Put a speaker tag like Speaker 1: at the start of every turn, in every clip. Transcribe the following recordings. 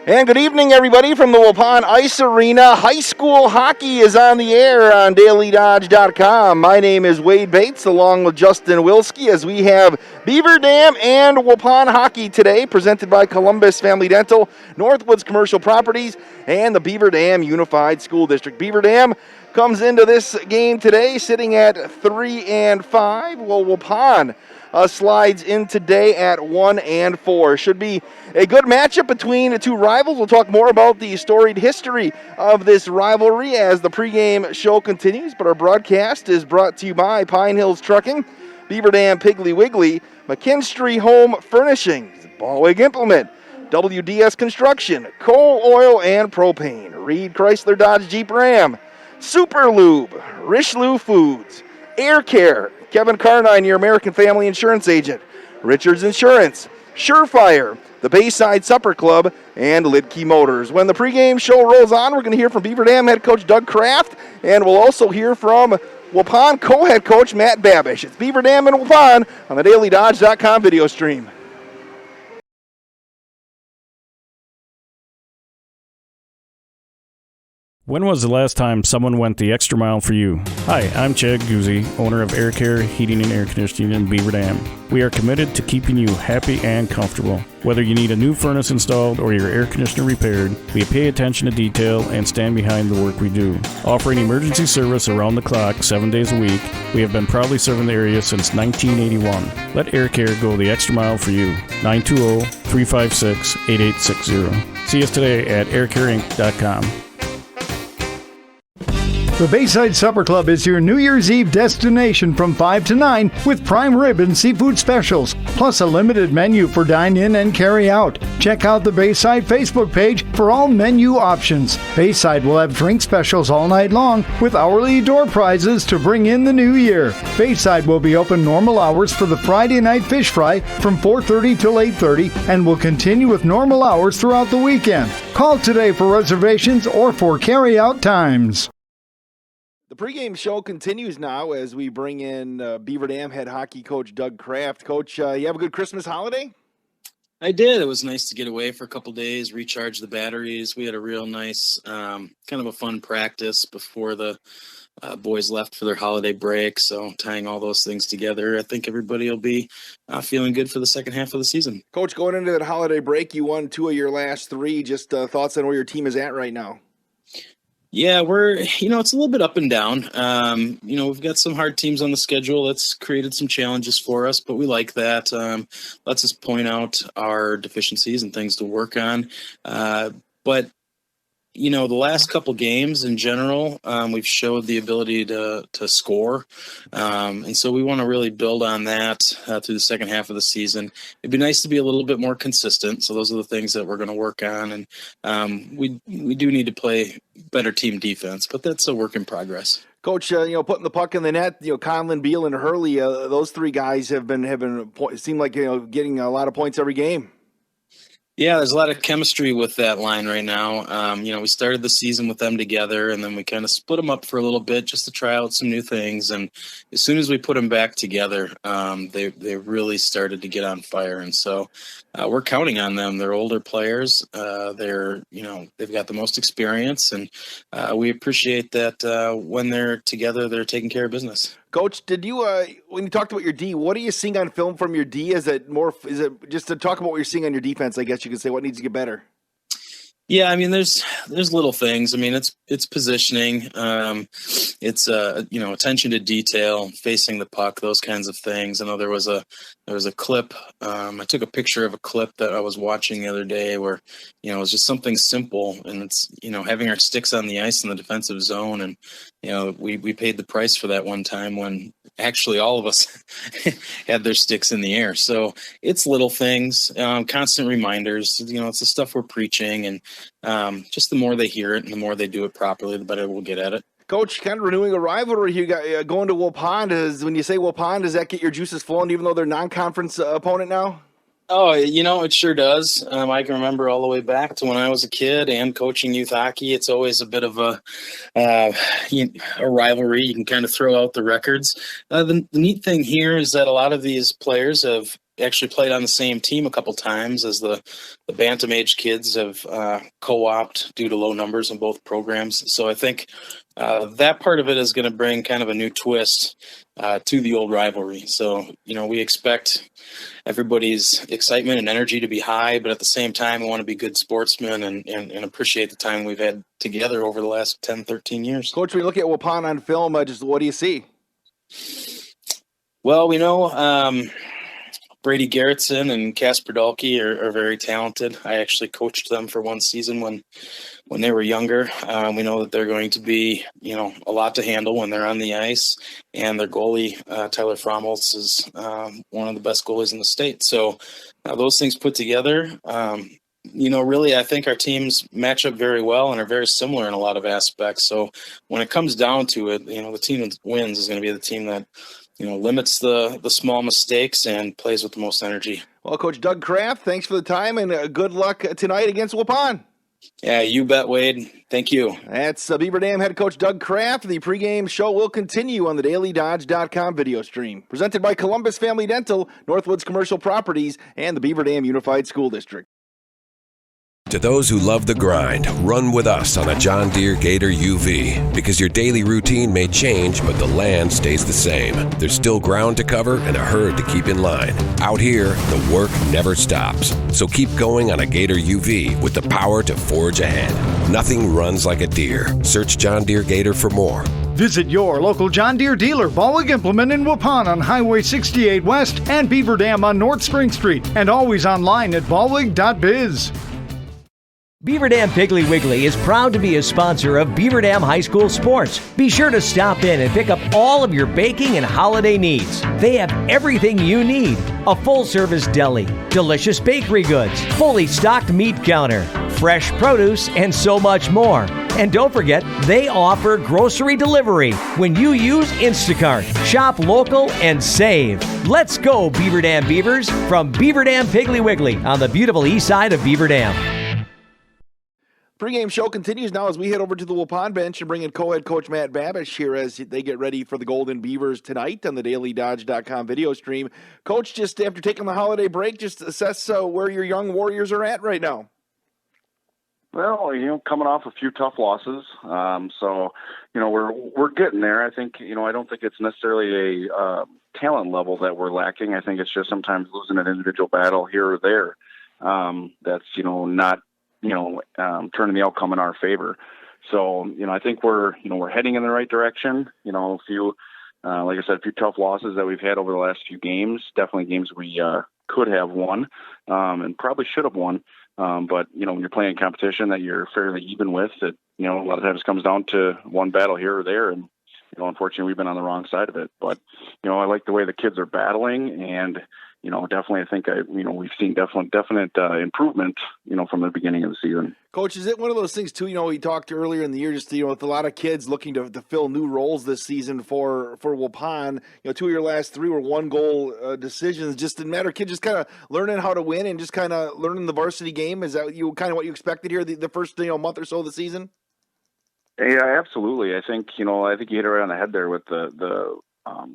Speaker 1: And good evening, everybody, from the Waupun Ice Arena. High school hockey is on the air on DailyDodge.com. My name is Wade Bates, along with Justin Wilski, as we have Beaver Dam and Waupun hockey today, presented by Columbus Family Dental, Northwoods Commercial Properties, and the Beaver Dam Unified School District. Beaver Dam comes into this game today sitting at 3-5, while Waupun slides in today at 1-4. Should be a good matchup between the two rivals. We'll talk more about the storied history of this rivalry as the pregame show continues, but our broadcast is brought to you by Pine Hills Trucking, Beaver Dam Piggly Wiggly, McKinstry Home Furnishings, Ballwig Implement, WDS Construction, Coal, Oil, and Propane, Reed Chrysler Dodge Jeep Ram, Super Lube, Richelieu Foods, Air Care, Kevin Carnine, your American Family Insurance Agent, Richards Insurance, Surefire, the Bayside Supper Club, and Lidke Motors. When the pregame show rolls on, we're going to hear from Beaver Dam head coach Doug Kraft, and we'll also hear from Waupun co-head coach Matt Babish. It's Beaver Dam and Waupun on the DailyDodge.com video stream.
Speaker 2: When was the last time someone went the extra mile for you? Hi, I'm Chad Guzzi, owner of Air Care Heating and Air Conditioning in Beaver Dam. We are committed to keeping you happy and comfortable. Whether you need a new furnace installed or your air conditioner repaired, we pay attention to detail and stand behind the work we do. Offering emergency service around the clock 7 days a week, we have been proudly serving the area since 1981. Let Air Care go the extra mile for you. 920-356-8860. See us today at aircareinc.com.
Speaker 3: The Bayside Supper Club is your New Year's Eve destination from 5 to 9 with prime rib and seafood specials, plus a limited menu for dine-in and carry-out. Check out the Bayside Facebook page for all menu options. Bayside will have drink specials all night long with hourly door prizes to bring in the new year. Bayside will be open normal hours for the Friday night fish fry from 4:30 till 8:30 and will continue with normal hours throughout the weekend. Call today for reservations or for carry-out times.
Speaker 1: The pregame show continues now as we bring in Beaver Dam head hockey coach Doug Kraft. Coach, you have a good Christmas holiday?
Speaker 4: I did. It was nice to get away for a couple days, recharge the batteries. We had a real nice, kind of a fun practice before the boys left for their holiday break. So tying all those things together, I think everybody will be feeling good for the second half of the season.
Speaker 1: Coach, going into that holiday break, you won 2 of your last 3. Just thoughts on where your team is at right now?
Speaker 4: Yeah, it's a little bit up and down. We've got some hard teams on the schedule. That's created some challenges for us, but we like that. Lets us point out our deficiencies and things to work on. But the last couple games in general, we've showed the ability to score. And so we want to really build on that through the second half of the season. It'd be nice to be a little bit more consistent. So those are the things that we're going to work on. And we do need to play better team defense, but that's a work in progress.
Speaker 1: Coach, putting the puck in the net, Conlon, Beal, and Hurley, those 3 guys have been seem like, getting a lot of points every game.
Speaker 4: Yeah, there's a lot of chemistry with that line right now. We started the season with them together, and then we kind of split them up for a little bit just to try out some new things. And as soon as we put them back together, they really started to get on fire. And so we're counting on them. They're older players. They've got the most experience, and we appreciate that when they're together, they're taking care of business.
Speaker 1: Coach, did you when you talked about your D, what are you seeing on film from your D? Is it just to talk about what you're seeing on your defense? I guess you could say what needs to get better.
Speaker 4: Yeah, I mean, there's little things. I mean, it's positioning, it's attention to detail, facing the puck, those kinds of things. I know there was a clip. I took a picture of a clip that I was watching the other day where, it was just something simple, and it's having our sticks on the ice in the defensive zone, and we paid the price for that one time when actually all of us had their sticks in the air. So it's little things, constant reminders. It's the stuff we're preaching, and just the more they hear it and the more they do it properly, the better we'll get at it.
Speaker 1: Coach, kind of renewing a rivalry. You got going to Waupun. When you say Waupun, does that get your juices flowing, even though they're non-conference opponent now?
Speaker 4: Oh, it sure does. I can remember all the way back to when I was a kid and coaching youth hockey. It's always a bit of a rivalry. You can kind of throw out the records. The neat thing here is that a lot of these players have actually played on the same team a couple times, as the bantam age kids have co-opted due to low numbers in both programs. So I think that part of it is going to bring kind of a new twist to the old rivalry. So, we expect everybody's excitement and energy to be high, but at the same time, we want to be good sportsmen and appreciate the time we've had together over the last 10, 13 years.
Speaker 1: Coach, when you look at Waupun on film, just what do you see?
Speaker 4: Well, we know Brady Gerritsen and Casper Dahlke are very talented. I actually coached them for one season when they were younger. We know that they're going to be, a lot to handle when they're on the ice. And their goalie, Tyler Fromholtz, is one of the best goalies in the state. So those things put together, really, I think our teams match up very well and are very similar in a lot of aspects. So when it comes down to it, the team that wins is going to be the team that limits the small mistakes and plays with the most energy.
Speaker 1: Well, Coach Doug Kraft, thanks for the time, and good luck tonight against Waupun.
Speaker 4: Yeah, you bet, Wade. Thank you.
Speaker 1: That's Beaver Dam head coach Doug Kraft. The pregame show will continue on the DailyDodge.com video stream. Presented by Columbus Family Dental, Northwoods Commercial Properties, and the Beaver Dam Unified School District.
Speaker 5: To those who love the grind, run with us on a John Deere Gator UV. Because your daily routine may change, but the land stays the same. There's still ground to cover and a herd to keep in line. Out here, the work never stops. So keep going on a Gator UV with the power to forge ahead. Nothing runs like a Deere. Search John Deere Gator for more.
Speaker 3: Visit your local John Deere dealer, Ballweg Implement in Waupun on Highway 68 West and Beaver Dam on North Spring Street, and always online at ballweg.biz.
Speaker 6: Beaver Dam Piggly Wiggly is proud to be a sponsor of Beaver Dam High School sports. Be sure to stop in and pick up all of your baking and holiday needs. They have everything you need. A full-service deli, delicious bakery goods, fully stocked meat counter, fresh produce, and so much more. And don't forget, they offer grocery delivery when you use Instacart. Shop local and save. Let's go, Beaver Dam Beavers, from Beaver Dam Piggly Wiggly on the beautiful east side of Beaver Dam.
Speaker 1: Pregame show continues now as we head over to the Waupun bench and bring in co-head coach Matt Babish here as they get ready for the Golden Beavers tonight on the DailyDodge.com video stream. Coach, just after taking the holiday break, just assess where your young Warriors are at right now.
Speaker 7: Well, coming off a few tough losses, so we're getting there. I think I don't think it's necessarily a talent level that we're lacking. I think it's just sometimes losing an individual battle here or there. That's not turning the outcome in our favor. So, I think we're heading in the right direction. A few, like I said, a few tough losses that we've had over the last few games, definitely games we could have won and probably should have won. But, when you're playing competition that you're fairly even with, it, a lot of times comes down to one battle here or there. And, unfortunately we've been on the wrong side of it, but, I like the way the kids are battling, and, definitely, I think we've seen definite improvement, from the beginning of the season.
Speaker 1: Coach, is it one of those things too? We talked earlier in the year, just with a lot of kids looking to fill new roles this season for Waupun. 2 of your last 3 were 1-goal decisions. Just didn't matter. Kids just kind of learning how to win and just kind of learning the varsity game. Is that what you expected here the first month or so of the season?
Speaker 7: Yeah, absolutely. I think you hit it right on the head there with the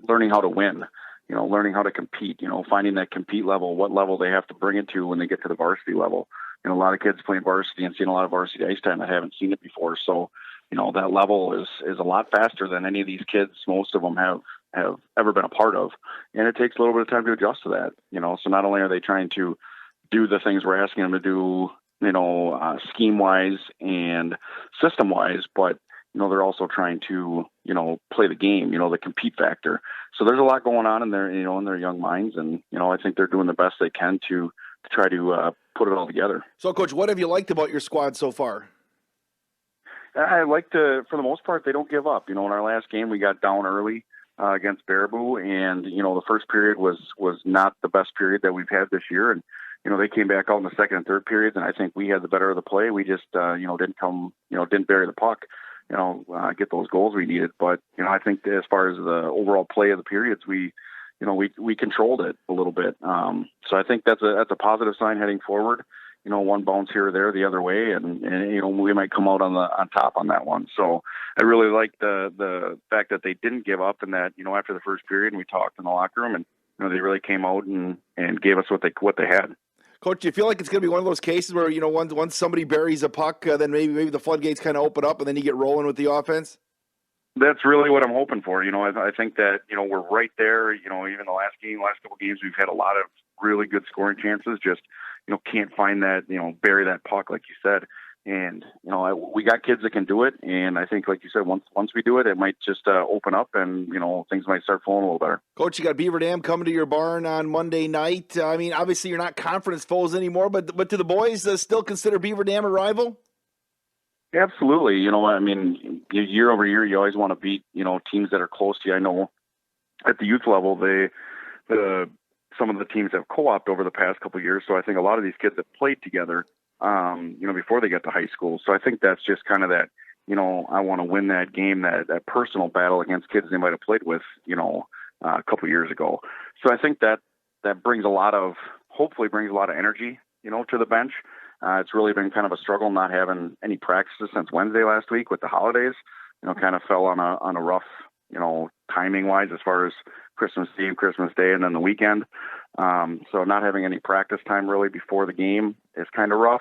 Speaker 7: learning how to win. Learning how to compete, finding that compete level, what level they have to bring it to when they get to the varsity level. A lot of kids playing varsity and seeing a lot of varsity ice time that haven't seen it before. So, that level is a lot faster than any of these kids, most of them have ever been a part of. And it takes a little bit of time to adjust to that, So not only are they trying to do the things we're asking them to do, scheme-wise and system-wise, but they're also trying to, play the game, the compete factor. So there's a lot going on in their, in their young minds. And, I think they're doing the best they can to try to put it all together.
Speaker 1: So, Coach, what have you liked about your squad so far?
Speaker 7: I like for the most part, they don't give up. In our last game, we got down early against Baraboo. And, the first period was not the best period that we've had this year. And, they came back out in the second and third periods, and I think we had the better of the play. We just, didn't bury the puck. Get those goals we needed. But, I think as far as the overall play of the periods, we controlled it a little bit. So I think that's a positive sign heading forward. One bounce here or there the other way, and we might come out on top on that one. So I really like the fact that they didn't give up, and that, after the first period, and we talked in the locker room, and, they really came out and gave us what they had.
Speaker 1: Coach, do you feel like it's going to be one of those cases where, once somebody buries a puck, then maybe the floodgates kind of open up and then you get rolling with the offense?
Speaker 7: That's really what I'm hoping for. I think that, we're right there. Even the last couple games, we've had a lot of really good scoring chances. Just, can't find that, bury that puck, like you said. And, we got kids that can do it. And I think, like you said, once we do it, it might just open up and, things might start flowing a little better.
Speaker 1: Coach, you got Beaver Dam coming to your barn on Monday night. Obviously you're not conference foes anymore, but do the boys still consider Beaver Dam a rival?
Speaker 7: Absolutely. Year over year, you always want to beat, teams that are close to you. I know at the youth level, some of the teams have co-opted over the past couple of years. So I think a lot of these kids have played together, before they get to high school. So I think that's just kind of that, I want to win that game, that personal battle against kids they might have played with, a couple of years ago. So I think that hopefully brings a lot of energy, to the bench. It's really been kind of a struggle not having any practices since Wednesday last week with the holidays. Kind of fell on a rough, timing wise as far as Christmas Eve, Christmas Day, and then the weekend. So not having any practice time really before the game is kind of rough.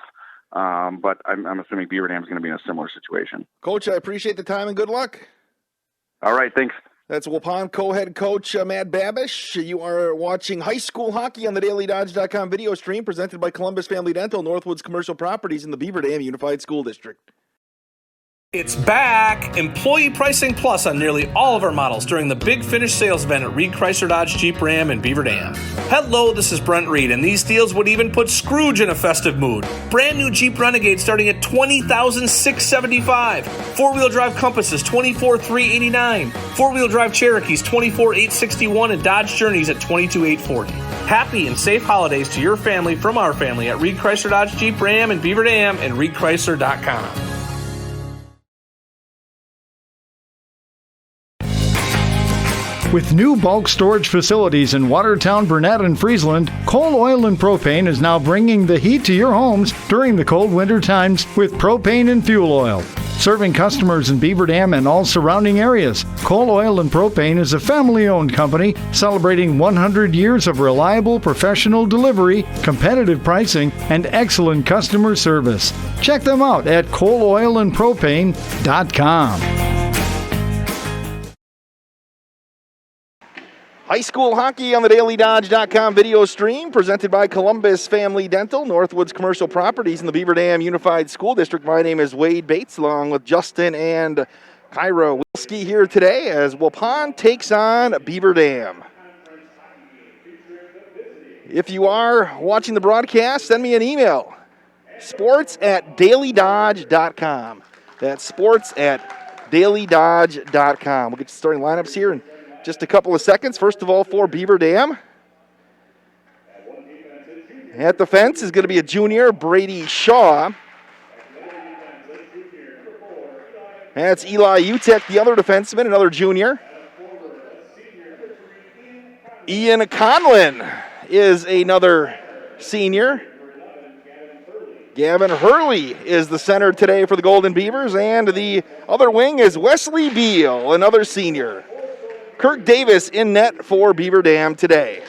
Speaker 7: But I'm assuming Beaver Dam is going to be in a similar situation.
Speaker 1: Coach, I appreciate the time and good luck.
Speaker 7: All right, thanks.
Speaker 1: That's Waupun co-head coach Matt Babish. You are watching high school hockey on the DailyDodge.com video stream presented by Columbus Family Dental, Northwoods Commercial Properties in the Beaver Dam Unified School District.
Speaker 8: It's back! Employee pricing plus on nearly all of our models during the Big Finish sales event at Reed Chrysler Dodge Jeep Ram in Beaver Dam. Hello, this is Brent Reed, and these deals would even put Scrooge in a festive mood. Brand new Jeep Renegade starting at $20,675. Four-wheel drive Compasses, $24,389. Four-wheel drive Cherokees, $24,861, and Dodge Journeys at $22,840. Happy and safe holidays to your family from our family at Reed Chrysler Dodge Jeep Ram in Beaver Dam and ReedChrysler.com.
Speaker 3: With new bulk storage facilities in Watertown, Burnett, and Friesland, Coal Oil and Propane is now bringing the heat to your homes during the cold winter times with propane and fuel oil. Serving customers in Beaver Dam and all surrounding areas, Coal Oil and Propane is a family-owned company celebrating 100 years of reliable professional delivery, competitive pricing, and excellent customer service. Check them out at coaloilandpropane.com.
Speaker 1: High school hockey on the DailyDodge.com video stream presented by Columbus Family Dental, Northwoods Commercial Properties in the Beaver Dam Unified School District. My name is Wade Bates along with Justin and Kyra Wilski here today as Waupun takes on Beaver Dam. If you are watching the broadcast, send me an email. sports@dailydodge.com. That's sports@dailydodge.com. We'll get to starting lineups here in just a couple of seconds. First of all, for Beaver Dam, at the fence is going to be a junior, Brady Shaw. That's Eli Utek, the other defenseman, another junior. Ian Conlin is another senior. Gavin Hurley is the center today for the Golden Beavers, and the other wing is Wesley Beal, another senior. Kirk Davis in net for Beaver Dam today.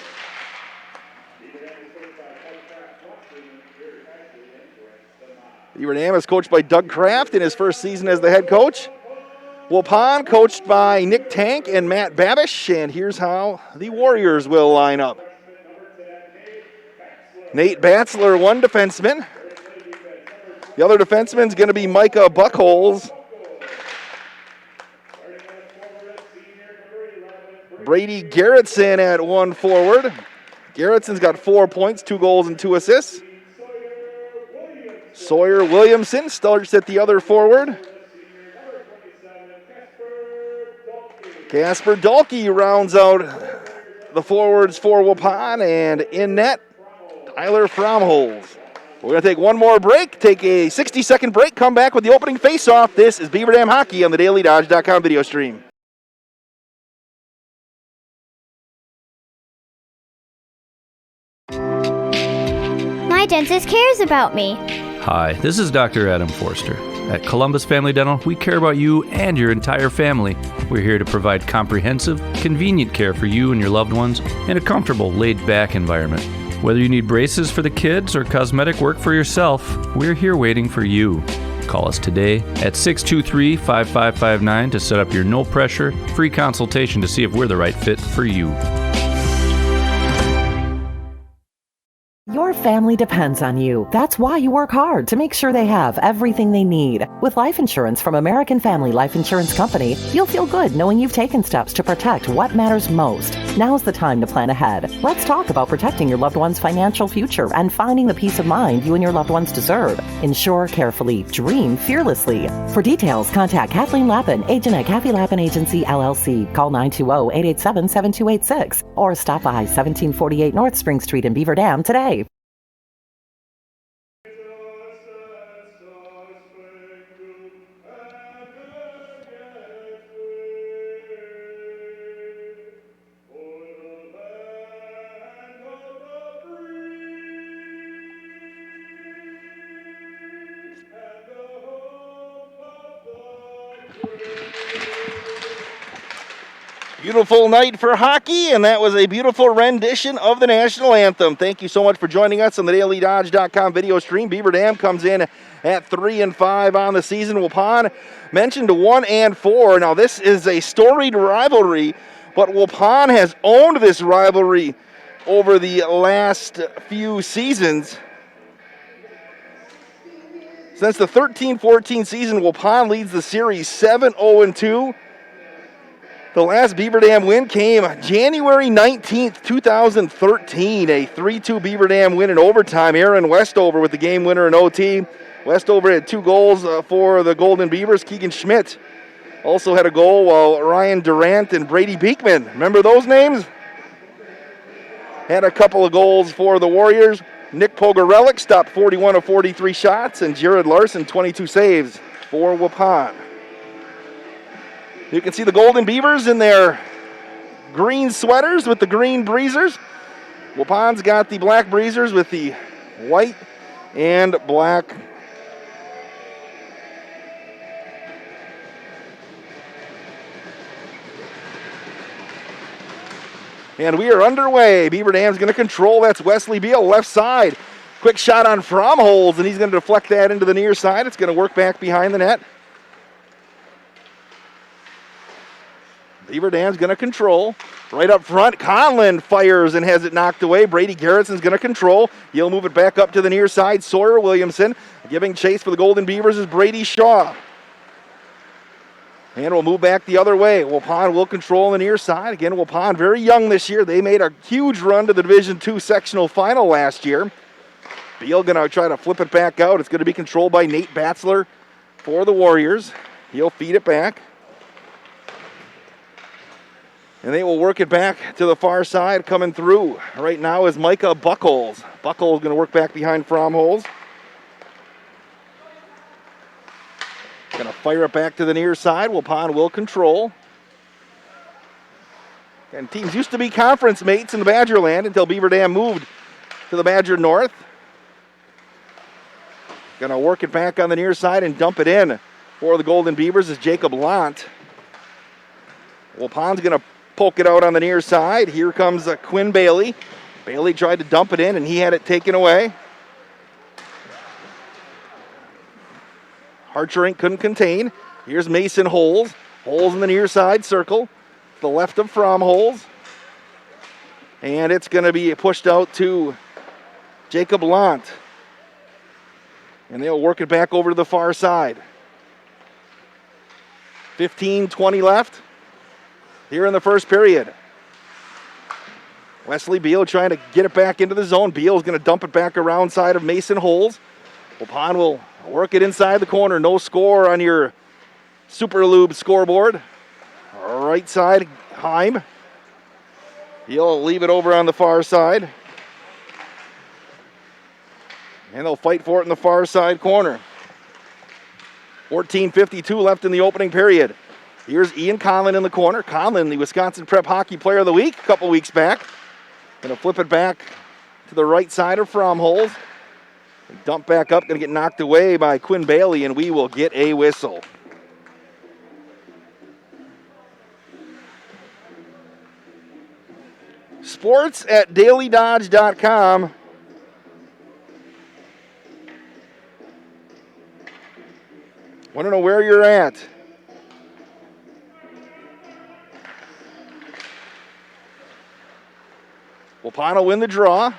Speaker 1: Beaver Dam is coached by Doug Kraft in his first season as the head coach. Waupun coached by Nick Tank and Matt Babish, and here's how the Warriors will line up. Nate Batzler, one defenseman. The other defenseman is going to be Micah Buckholes. Brady Garrettson at one forward. Garrettson's got 4 points, 2 goals, and 2 assists. Sawyer Williamson starts at the other forward. Casper Dahlke rounds out the forwards for Waupun, and in net, Tyler Fromholz. We're going to take one more break, take a 60-second break, come back with the opening face-off. This is Beaver Dam Hockey on the DailyDodge.com video stream.
Speaker 9: My dentist cares about me.
Speaker 10: Hi, this is Dr. Adam Forster.
Speaker 9: At Columbus Family Dental, we care about you and your entire family. We're here to provide comprehensive, convenient care for you and your loved ones in a comfortable, laid-back environment. Whether you need braces for the kids or cosmetic work for yourself, we're here waiting for you. Call us today at 623-5559 to set up your no-pressure, free consultation to see if we're the right fit for you.
Speaker 10: Your family depends on you. That's why you work hard to make sure they have everything they need. With life insurance from American Family Life Insurance Company, you'll feel good knowing you've taken steps to protect what matters most. Now's the time to plan ahead. Let's talk about protecting your loved one's financial future and finding the peace of mind you and your loved ones deserve. Insure carefully. Dream fearlessly. For details, contact Kathleen Lappin, agent at Kathy Lappin Agency, LLC. Call 920-887-7286 or stop by 1748 North Spring Street in Beaver Dam today.
Speaker 1: Beautiful night for hockey, and that was a beautiful rendition of the national anthem. Thank you so much for joining us on the DailyDodge.com video stream. Beaver Dam comes in at 3-5 on the season. Waupun mentioned 1-4. Now, this is a storied rivalry, but Waupun has owned this rivalry over the last few seasons. Since the 13-14 season, Waupun leads the series 7-0-2. The last Beaver Dam win came January 19th, 2013, a 3-2 Beaver Dam win in overtime. Aaron Westover with the game winner in OT. Westover had 2 goals for the Golden Beavers. Keegan Schmidt also had a goal, while Ryan Durant and Brady Beekman, remember those names? Had a couple of goals for the Warriors. Nick Pogorelic stopped 41 of 43 shots, and Jared Larson 22 saves for Waupun. You can see the Golden Beavers in their green sweaters with the green breezers. Waupun's got the black breezers with the white and black. And we are underway. Beaver Dam's going to control. That's Wesley Beal, left side. Quick shot on Fromholz, and he's going to deflect that into the near side. It's going to work back behind the net. Beaver Dam's going to control. Right up front, Conlon fires and has it knocked away. Brady Garrison's going to control. He'll move it back up to the near side. Sawyer Williamson giving chase for the Golden Beavers is Brady Shaw. And we'll move back the other way. Waupun will control on the near side. Again, Waupun very young this year. They made a huge run to the Division II sectional final last year. Beal going to try to flip it back out. It's going to be controlled by Nate Batzler for the Warriors. He'll feed it back. And they will work it back to the far side. Coming through right now is Micah Buckholz. Buckholz going to work back behind Fromholz. Going to fire it back to the near side. Waupun will control. And teams used to be conference mates in the Badgerland until Beaver Dam moved to the Badger North. Going to work it back on the near side and dump it in for the Golden Beavers is Jacob Lant. Waupun's going to poke it out on the near side. Here comes Quinn Bailey. Bailey tried to dump it in, and he had it taken away. Hartshorn couldn't contain. Here's Mason Holes. Holes in the near side circle. To the left of Fromholz. And it's going to be pushed out to Jacob Lant. And they'll work it back over to the far side. 15-20 left here in the first period. Wesley Beal trying to get it back into the zone. Beal is going to dump it back around side of Mason Holes. Waupun will work it inside the corner. No score on your Super Lube scoreboard. Right side, Heim. He'll leave it over on the far side. And they'll fight for it in the far side corner. 14:52 left in the opening period. Here's Ian Conlon in the corner. Conlon, the Wisconsin Prep Hockey Player of the Week a couple weeks back. Going to flip it back to the right side of Fromholz. Dump back up, going to get knocked away by Quinn Bailey, and we will get a whistle. Sports at dailydodge.com. Want to know where you're at. Waupun will win the draw.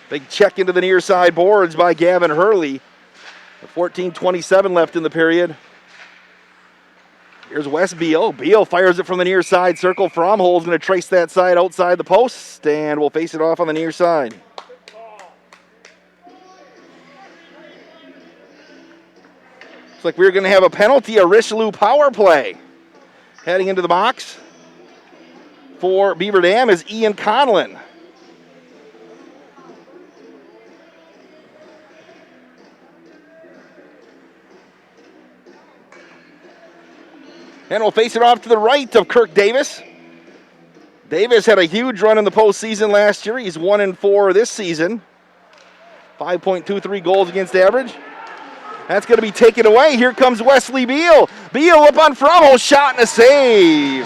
Speaker 1: Big check into the near side boards by Gavin Hurley. 14:27 left in the period. Here's Wes Beal. Beal fires it from the near side circle. Fromhold's going to trace that side outside the post, and we'll face it off on the near side. Looks like we're going to have a penalty, a Richelieu power play. Heading into the box for Beaver Dam is Ian Conlon. And we'll face it off to the right of Kirk Davis. Davis had a huge run in the postseason last year. He's 1-4 this season. 5.23 goals against average. That's going to be taken away. Here comes Wesley Beal. Beal up on Frommo, shot and a save.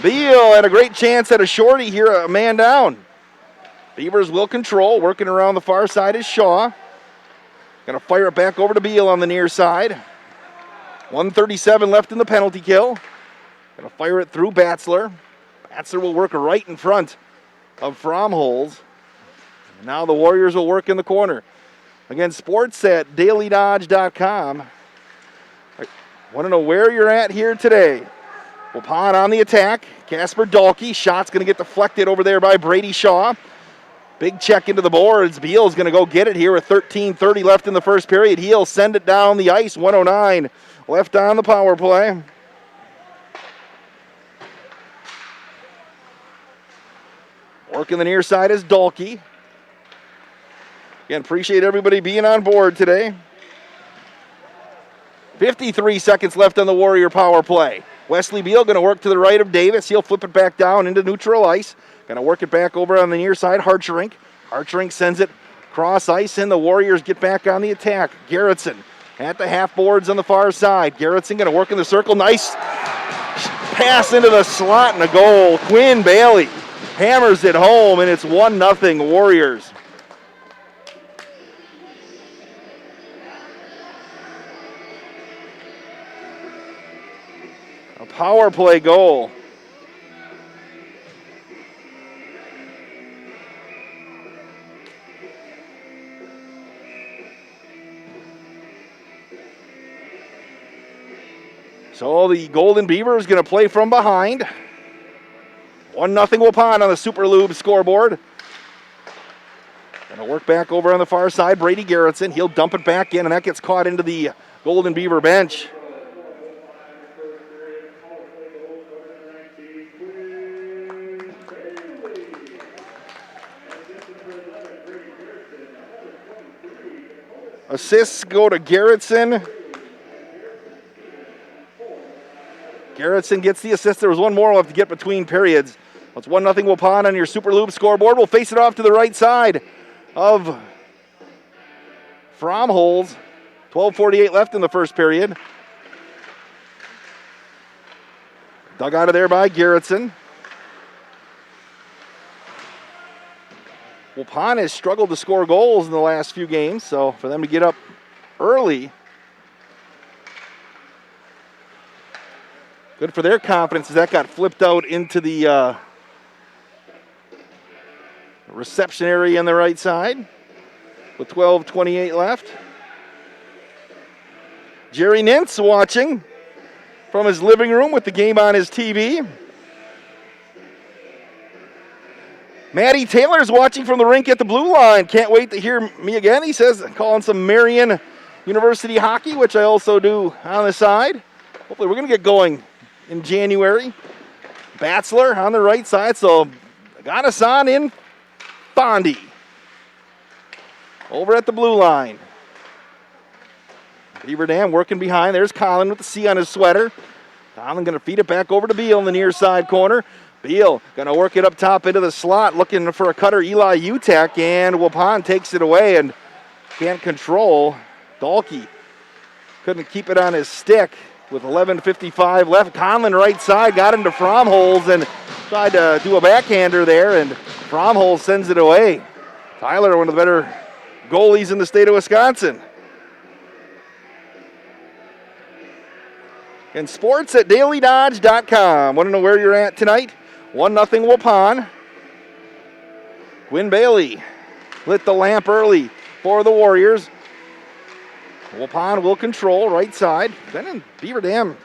Speaker 1: Beal had a great chance at a shorty here, a man down. Beavers will control, working around the far side is Shaw. Going to fire it back over to Beal on the near side. 1:37 left in the penalty kill. Going to fire it through Batzler. Batzler will work right in front of Fromholz. Now the Warriors will work in the corner. Again, sports at dailydodge.com. Want to know where you're at here today. Waupun on the attack. Casper Dahlke. Shot's going to get deflected over there by Brady Shaw. Big check into the boards. Beal's going to go get it here with 13:30 left in the first period. He'll send it down the ice. 1:09 left on the power play. Working the near side is Dahlke. Again, appreciate everybody being on board today. 53 seconds left on the Warrior power play. Wesley Beal going to work to the right of Davis. He'll flip it back down into neutral ice. Going to work it back over on the near side. Hartschrink. Hartschrink sends it cross ice, and the Warriors get back on the attack. Garrettson at the half boards on the far side. Garrettson going to work in the circle. Nice pass into the slot and a goal. Quinn Bailey hammers it home, and it's 1-0 Warriors. A power play goal. So the Golden Beaver is going to play from behind. 1-0 Waupun on the Super Lube scoreboard. Going to work back over on the far side. Brady Garrettson. He'll dump it back in, and that gets caught into the Golden Beaver bench. Assists go to Garrettson. Garrettson gets the assist. There was one more left to get between periods. It's 1-0 Waupun on your Super Lube scoreboard. We'll face it off to the right side of Fromholz. 12:48 left in the first period. Dug out of there by Garrettson. Waupun has struggled to score goals in the last few games, so for them to get up early, good for their confidence as that got flipped out into the reception area on the right side with 12:28 left. Jerry Nintz watching from his living room with the game on his TV. Matty Taylor's watching from the rink at the blue line. Can't wait to hear me again. He says, calling some Marion University hockey, which I also do on the side. Hopefully we're going to get going in January. Batzler on the right side, so got us on in Bondi. Over at the blue line. Beaver Dam working behind. There's Colin with the C on his sweater. Colin going to feed it back over to Beal in the near side corner. Beal going to work it up top into the slot, looking for a cutter, Eli Utek, and Waupun takes it away and can't control. Dalkey couldn't keep it on his stick with 11:55 left. Conlon right side, got into Fromholz and tried to do a backhander there, and Fromholz sends it away. Tyler, one of the better goalies in the state of Wisconsin. And sports at dailydodge.com. Want to know where you're at tonight? 1-0 Waupun. Quinn Bailey lit the lamp early for the Warriors. Waupun will control right side. Then Beaver Dam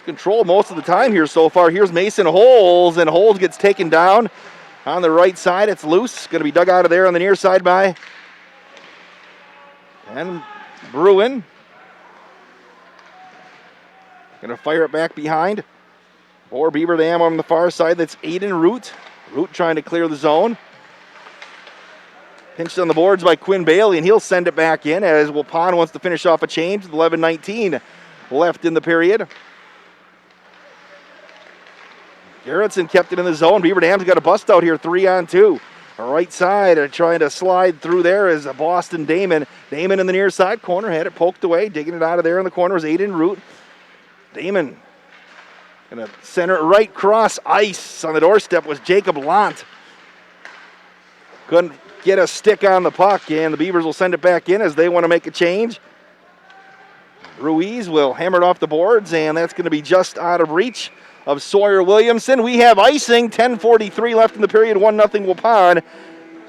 Speaker 1: control most of the time here so far. Here's Mason Holes, and Holes gets taken down on the right side. It's loose. Going to be dug out of there on the near side by and Bruin. Going to fire it back behind for Beaver Dam on the far side. That's Aiden Root. Root trying to clear the zone. Pinched on the boards by Quinn Bailey, and he'll send it back in as Waupun wants to finish off a change with 11:19 left in the period. Garrettson kept it in the zone. Beaver Dam's got a bust out here, 3-on-2. Right side, trying to slide through there is Boston Damon. Damon in the near side corner, had it poked away. Digging it out of there in the corner was Aiden Root. Damon going to center it right cross ice. On the doorstep was Jacob Lant. Couldn't get a stick on the puck, and the Beavers will send it back in as they want to make a change. Ruiz will hammer it off the boards, and that's going to be just out of reach of Sawyer Williamson. We have icing, 10:43 left in the period, 1-0 Waupun.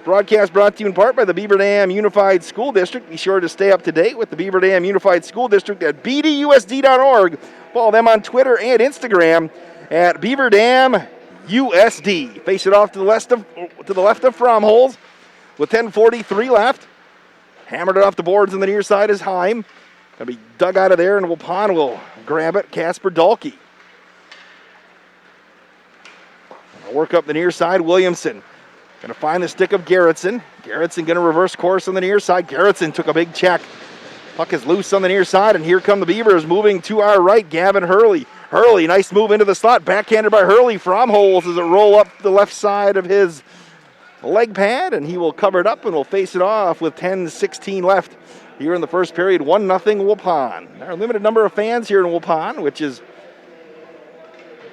Speaker 1: Broadcast brought to you in part by the Beaver Dam Unified School District. Be sure to stay up to date with the Beaver Dam Unified School District at bdusd.org. Follow them on Twitter and Instagram at Beaver Dam USD. Face it off to the left of Fromholz with 10:43 left. Hammered it off the boards on the near side is Heim. Going to be dug out of there, and Waupun will grab it. Casper Dalkey. Work up the near side. Williamson going to find the stick of Garrettson. Garrettson going to reverse course on the near side. Garrettson took a big check. Puck is loose on the near side, and here come the Beavers moving to our right. Gavin Hurley. Hurley, nice move into the slot. Backhanded by Hurley. Fromholz as it roll up the left side of his leg pad, and he will cover it up and will face it off with 10:16 left here in the first period. 1-0 Waupun. There are a limited number of fans here in Waupun, which is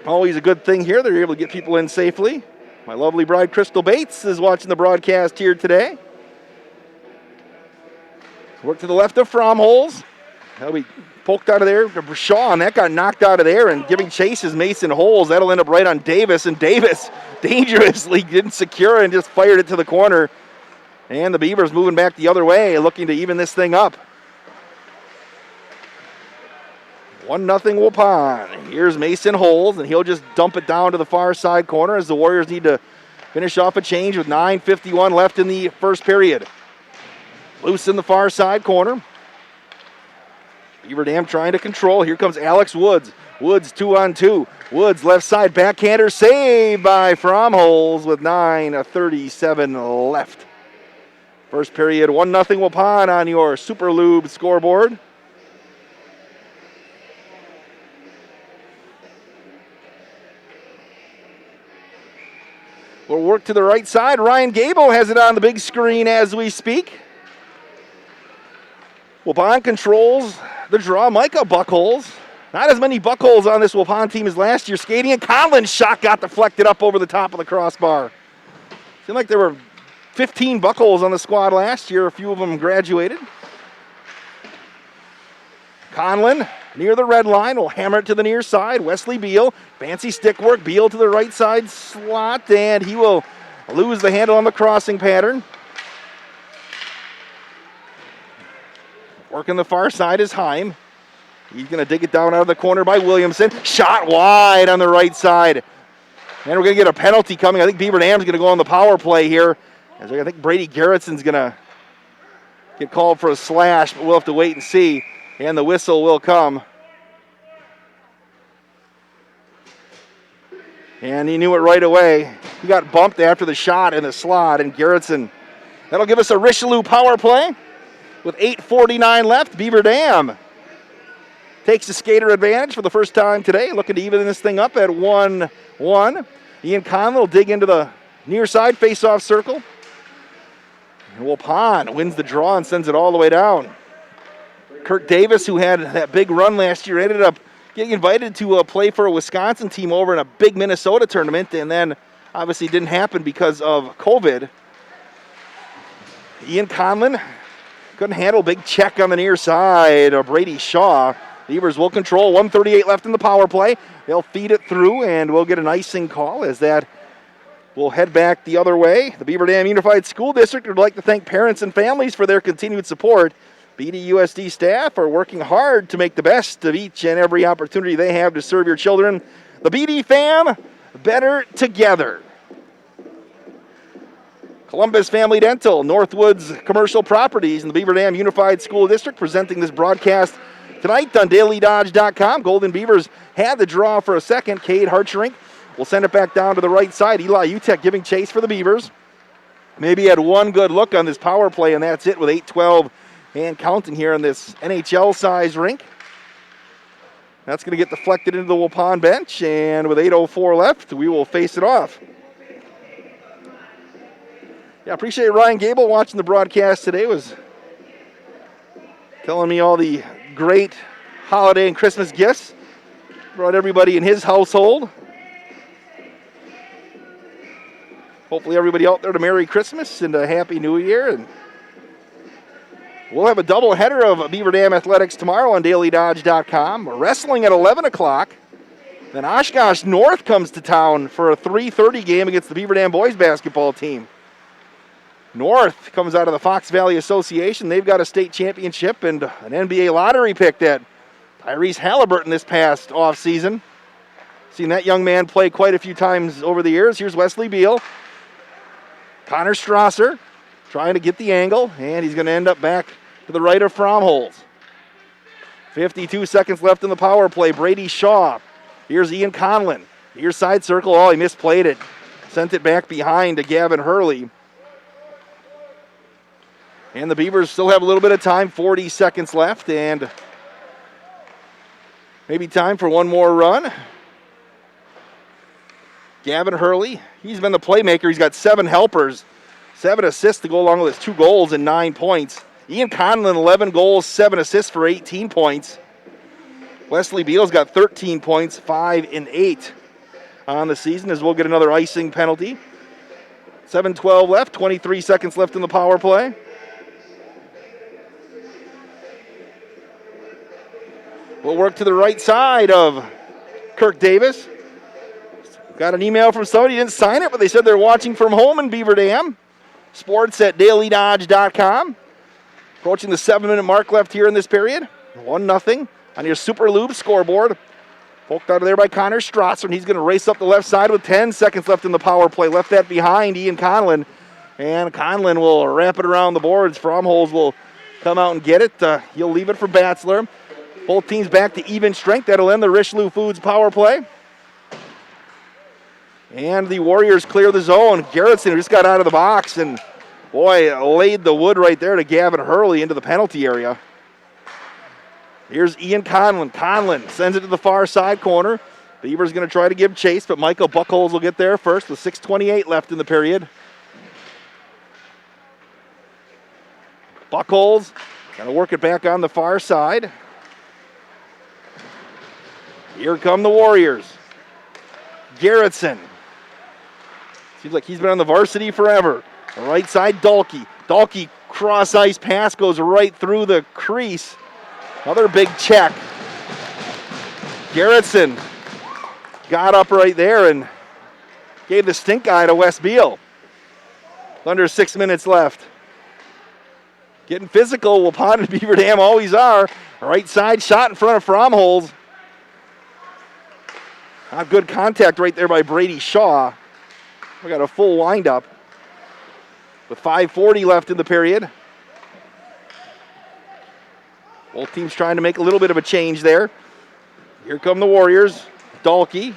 Speaker 1: always a good thing here. They're able to get people in safely. My lovely bride, Crystal Bates, is watching the broadcast here today. Work to the left of Fromholz. That'll be poked out of there to Shaw, and that got knocked out of there, and giving chase is Mason Holes. That'll end up right on Davis, and Davis dangerously didn't secure it and just fired it to the corner. And the Beavers moving back the other way, looking to even this thing up. 1-0 Waupun. Here's Mason Holes, and he'll just dump it down to the far side corner as the Warriors need to finish off a change with 9:51 left in the first period. Loose in the far side corner. Beaver Dam trying to control. Here comes Alex Woods. Woods 2-on-2. Woods left side backhander saved by Fromholz with 9:37 left. First period, 1-0 Waupun on your Super Lube scoreboard. We'll work to the right side. Ryan Gable has it on the big screen as we speak. Waupun controls the draw. Micah Buckholz. Not as many Buckholz on this Waupun team as last year. Skating, and Conlon's shot got deflected up over the top of the crossbar. Seemed like there were 15 Buckholz on the squad last year. A few of them graduated. Conlon near the red line will hammer it to the near side. Wesley Beal, fancy stick work. Beal to the right side slot, and he will lose the handle on the crossing pattern. Working the far side is Heim. He's going to dig it down out of the corner by Williamson. Shot wide on the right side. And we're going to get a penalty coming. I think Beaver Dam's going to go on the power play here. As I think Brady Garrettson's going to get called for a slash, but we'll have to wait and see. And the whistle will come. And he knew it right away. He got bumped after the shot in the slot, and Garrettson. That'll give us a Richelieu power play with 8:49 left. Beaver Dam takes the skater advantage for the first time today, looking to even this thing up at 1-1. Ian Conlon will dig into the near side face-off circle. And Waupun wins the draw and sends it all the way down. Kirk Davis, who had that big run last year, ended up getting invited to play for a Wisconsin team over in a big Minnesota tournament, and then obviously didn't happen because of COVID. Ian Conlon couldn't handle big check on the near side of Brady Shaw. Beavers will control, 1:38 left in the power play. They'll feed it through, and we'll get an icing call as that will head back the other way. The Beaver Dam Unified School District would like to thank parents and families for their continued support. BDUSD staff are working hard to make the best of each and every opportunity they have to serve your children. The BD fam, better together. Columbus Family Dental, Northwoods Commercial Properties, and the Beaver Dam Unified School District presenting this broadcast tonight on DailyDodge.com. Golden Beavers had the draw for a second. Cade Hartschrink will send it back down to the right side. Eli Utek giving chase for the Beavers. Maybe had one good look on this power play, and that's it with 8:12 and counting here on this NHL-size rink. That's going to get deflected into the Waupun bench, and with 8:04 left, we will face it off. Yeah, appreciate Ryan Gable watching the broadcast today. Was telling me all the great holiday and Christmas gifts. Brought everybody in his household. Hopefully everybody out there to Merry Christmas and a Happy New Year. And we'll have a doubleheader of Beaver Dam Athletics tomorrow on DailyDodge.com. Wrestling at 11 o'clock. Then Oshkosh North comes to town for a 3:30 game against the Beaver Dam boys basketball team. North comes out of the Fox Valley Association. They've got a state championship and an NBA lottery pick that Tyrese Halliburton this past offseason. Seen that young man play quite a few times over the years. Here's Wesley Beal. Connor Strasser trying to get the angle, and he's going to end up back to the right of Fromholz. 52 seconds left in the power play. Brady Shaw. Here's Ian Conlon. Near side circle. Oh, he misplayed it. Sent it back behind to Gavin Hurley. And the Beavers still have a little bit of time, 40 seconds left, and maybe time for one more run. Gavin Hurley, he's been the playmaker. He's got 7 helpers, 7 assists to go along with his 2 goals and 9 points. Ian Conlon, 11 goals, 7 assists for 18 points. Wesley Beal's got 13 points, 5 and 8 on the season, as we'll get another icing penalty. 7:12 left, 23 seconds left in the power play. We'll work to the right side of Kirk Davis. Got an email from somebody, didn't sign it, but they said they're watching from home in Beaver Dam. Sports at DailyDodge.com. Approaching the 7-minute mark left here in this period. 1-0 on your Super Lube scoreboard. Poked out of there by Connor Strasser, and he's going to race up the left side with 10 seconds left in the power play. Left that behind Ian Conlon, and Conlon will wrap it around the boards. Fromholz will come out and get it. He'll leave it for Batzler. Both teams back to even strength. That'll end the Richelieu Foods power play. And the Warriors clear the zone. Garrettson just got out of the box and, boy, laid the wood right there to Gavin Hurley into the penalty area. Here's Ian Conlon. Conlon sends it to the far side corner. Beaver's going to try to give chase, but Michael Buchholz will get there first with 6:28 left in the period. Buchholz going to work it back on the far side. Here come the Warriors. Garrettson. Seems like he's been on the varsity forever. The right side, Dahlke. Dahlke cross-ice pass goes right through the crease. Another big check. Garrettson got up right there and gave the stink eye to Wes Beal. Under 6 minutes left. Getting physical, Waupun and Beaver Dam always are. Right side shot in front of Fromholz. Not good contact right there by Brady Shaw. We got a full windup with 5:40 left in the period. Both teams trying to make a little bit of a change there. Here come the Warriors. Dahlke.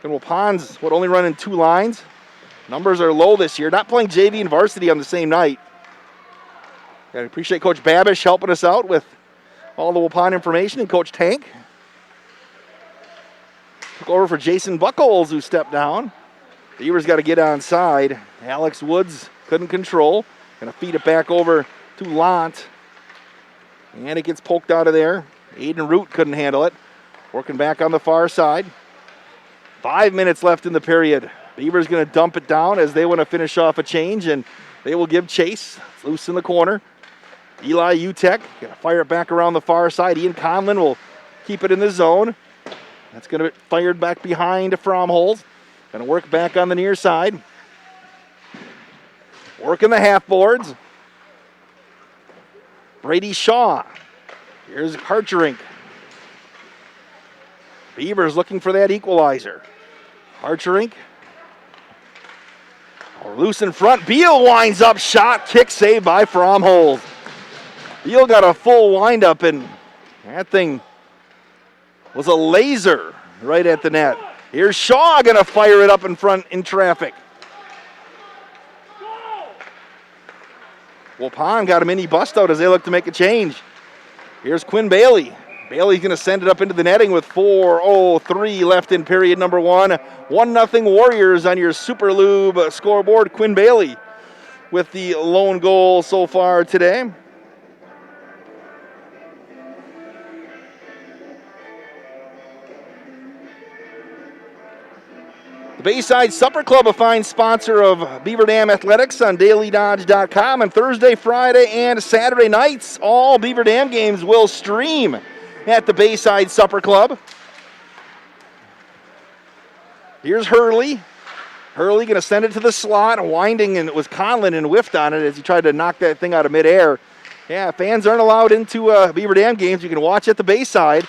Speaker 1: And Waupun's only running 2 lines. Numbers are low this year. Not playing JV and varsity on the same night. I appreciate Coach Babish helping us out with all the Waupun information, and Coach Tank. Took over for Jason Buchholz, who stepped down. Beaver's got to get onside. Alex Woods couldn't control. Going to feed it back over to Lant. And it gets poked out of there. Aiden Root couldn't handle it. Working back on the far side. 5 minutes left in the period. Beaver's going to dump it down as they want to finish off a change, and they will give chase. It's loose in the corner. Eli Utek going to fire it back around the far side. Ian Conlon will keep it in the zone. That's going to be fired back behind Fromholz. Going to work back on the near side. Working the half boards. Brady Shaw. Here's Harcherink. Beavers looking for that equalizer. Harcherink. Loose in front. Beal winds up. Shot. Kick saved by Fromholz. Beal got a full windup, and that thing was a laser right at the net. Here's Shaw going to fire it up in front in traffic. Waupun got a mini bust out as they look to make a change. Here's Quinn Bailey. Bailey's going to send it up into the netting with 4:03 left in period number 1. 1-0 Warriors on your Super Lube scoreboard. Quinn Bailey with the lone goal so far today. The Bayside Supper Club, a fine sponsor of Beaver Dam Athletics on DailyDodge.com. And Thursday, Friday, and Saturday nights, all Beaver Dam games will stream at the Bayside Supper Club. Here's Hurley. Hurley going to send it to the slot, winding, and it was Conlon and whiffed on it as he tried to knock that thing out of midair. Yeah, fans aren't allowed into Beaver Dam games. You can watch at the Bayside.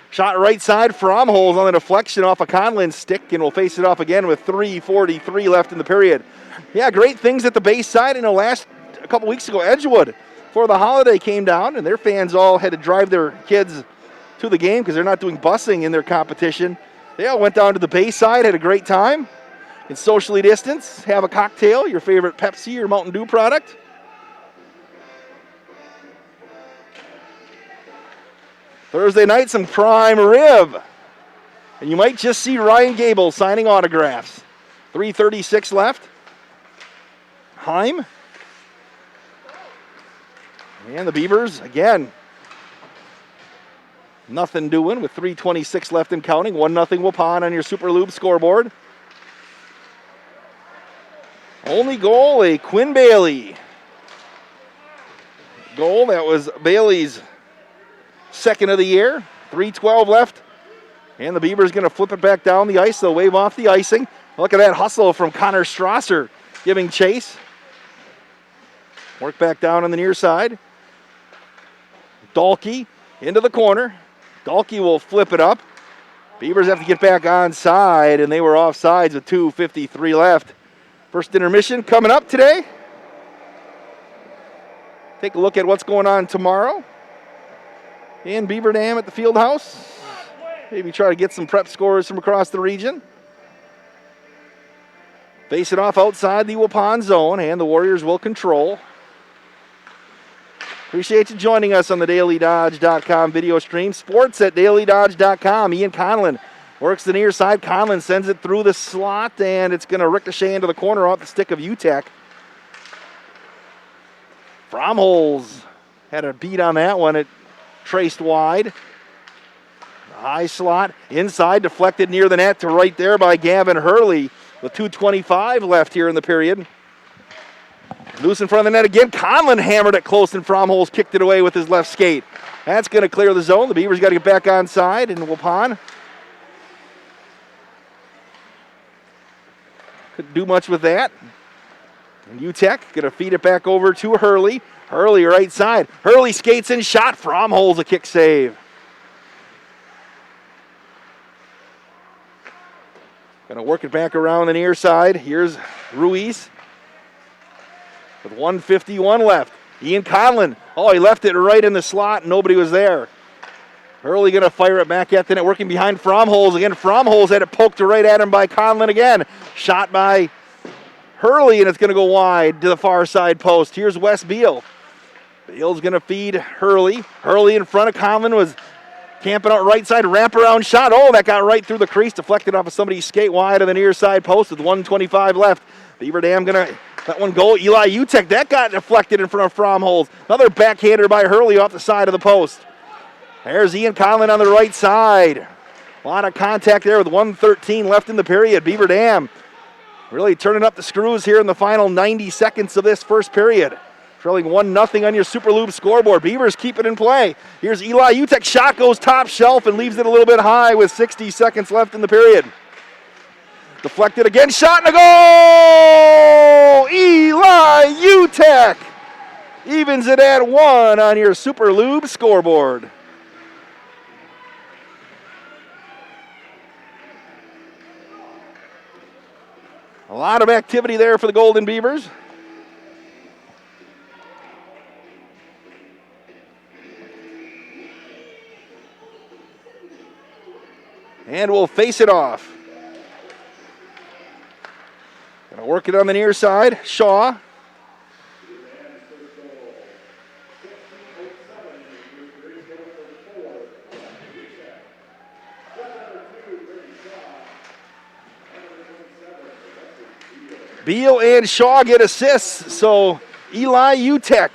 Speaker 1: Shot right side, Fromholz on the deflection off a Conlon stick, and will face it off again with 3:43 left in the period. Yeah, great things at the Bayside. A couple weeks ago, Edgewood, for the holiday, came down, and their fans all had to drive their kids to the game because they're not doing busing in their competition. They all went down to the Bayside, had a great time, and socially distance, have a cocktail, your favorite Pepsi or Mountain Dew product. Thursday night, some prime rib. And you might just see Ryan Gable signing autographs. 3:36 left. Heim. And the Beavers, again, nothing doing with 3:26 left and counting. 1-0 Waupun on your Super Lube scoreboard. Only goal, a Quinn Bailey goal. That was Bailey's second of the year. 3:12 left. And the Beavers going to flip it back down the ice. They'll wave off the icing. Look at that hustle from Connor Strasser giving chase. Work back down on the near side. Dahlke into the corner. Dahlke will flip it up. Beavers have to get back onside, and they were offsides with 2:53 left. First intermission coming up today. Take a look at what's going on tomorrow in Beaver Dam at the field house. Maybe try to get some prep scores from across the region. Face it off outside the Waupun zone, and the Warriors will control. Appreciate you joining us on the DailyDodge.com video stream. Sports at DailyDodge.com. Ian Conlon works the near side. Conlon sends it through the slot, and it's going to ricochet into the corner off the stick of Utek. Fromholz had a beat on that one. It traced wide. High slot inside, deflected near the net to right there by Gavin Hurley with 2:25 left here in the period. Loose in front of the net again. Conlon hammered it close, and Fromholz kicked it away with his left skate. That's going to clear the zone. The Beavers got to get back onside in Waupun. Couldn't do much with that. And Utek going to feed it back over to Hurley. Hurley right side. Hurley skates in, shot. Fromholz a kick save. Going to work it back around the near side. Here's Ruiz with 1:51 left. Ian Conlon. Oh, he left it right in the slot. Nobody was there. Hurley going to fire it back at the net, working behind Fromholz. Again, Fromholz had it poked right at him by Conlon again. Shot by Hurley, and it's going to go wide to the far side post. Here's Wes Beal. Beal's going to feed Hurley. Hurley in front of Conlon was camping out right side, wraparound shot. Oh, that got right through the crease, deflected off of somebody's skate wide of the near side post with 1:25 left. Beaver Dam going to let one go. Eli Utek, that got deflected in front of Fromholz. Another backhander by Hurley off the side of the post. There's Ian Conlon on the right side. A lot of contact there with 1:13 left in the period. Beaver Dam really turning up the screws here in the final 90 seconds of this first period. Trailing 1-0 on your Super Lube scoreboard. Beavers keep it in play. Here's Eli Utek. Shot goes top shelf and leaves it a little bit high with 60 seconds left in the period. Deflected again. Shot and a goal! Eli Utek evens it at 1 on your Super Lube scoreboard. A lot of activity there for the Golden Beavers. And we'll face it off. Gonna work it on the near side. Shaw. Beal and Shaw get assists, so Eli Utek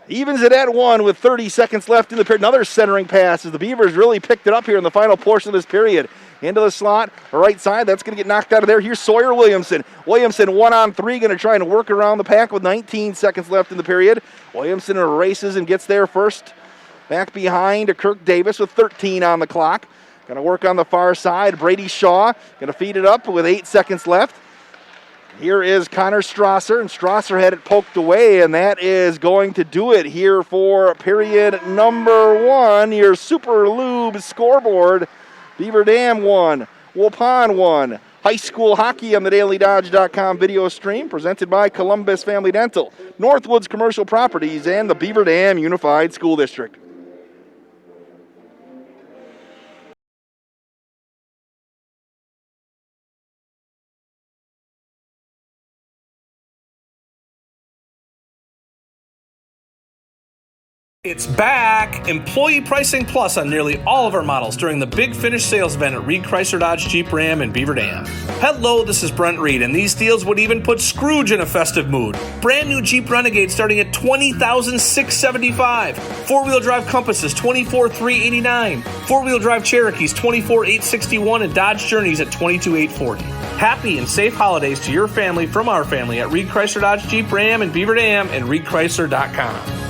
Speaker 1: evens it at 1 with 30 seconds left in the period. Another centering pass as the Beavers really picked it up here in the final portion of this period. Into the slot, right side, that's going to get knocked out of there. Here's Sawyer Williamson. Williamson 1-on-3, going to try and work around the pack with 19 seconds left in the period. Williamson races and gets there first. Back behind to Kirk Davis with 13 on the clock. Going to work on the far side. Brady Shaw going to feed it up with 8 seconds left. Here is Connor Strasser, and Strasser had it poked away, and that is going to do it here for period number 1. Your Super Lube scoreboard. Beaver Dam 1, Waupun 1. High school hockey on the DailyDodge.com video stream, presented by Columbus Family Dental, Northwoods Commercial Properties, and the Beaver Dam Unified School District.
Speaker 8: It's back! Employee Pricing Plus on nearly all of our models during the Big Finish sales event at Reed Chrysler Dodge Jeep Ram in Beaver Dam. Hello, this is Brent Reed, and these deals would even put Scrooge in a festive mood. Brand new Jeep Renegade starting at $20,675. Four-wheel drive Compasses, $24,389. Four-wheel drive Cherokees, $24,861, and Dodge Journeys at $22,840. Happy and safe holidays to your family from our family at Reed Chrysler Dodge Jeep Ram in Beaver Dam and ReedChrysler.com.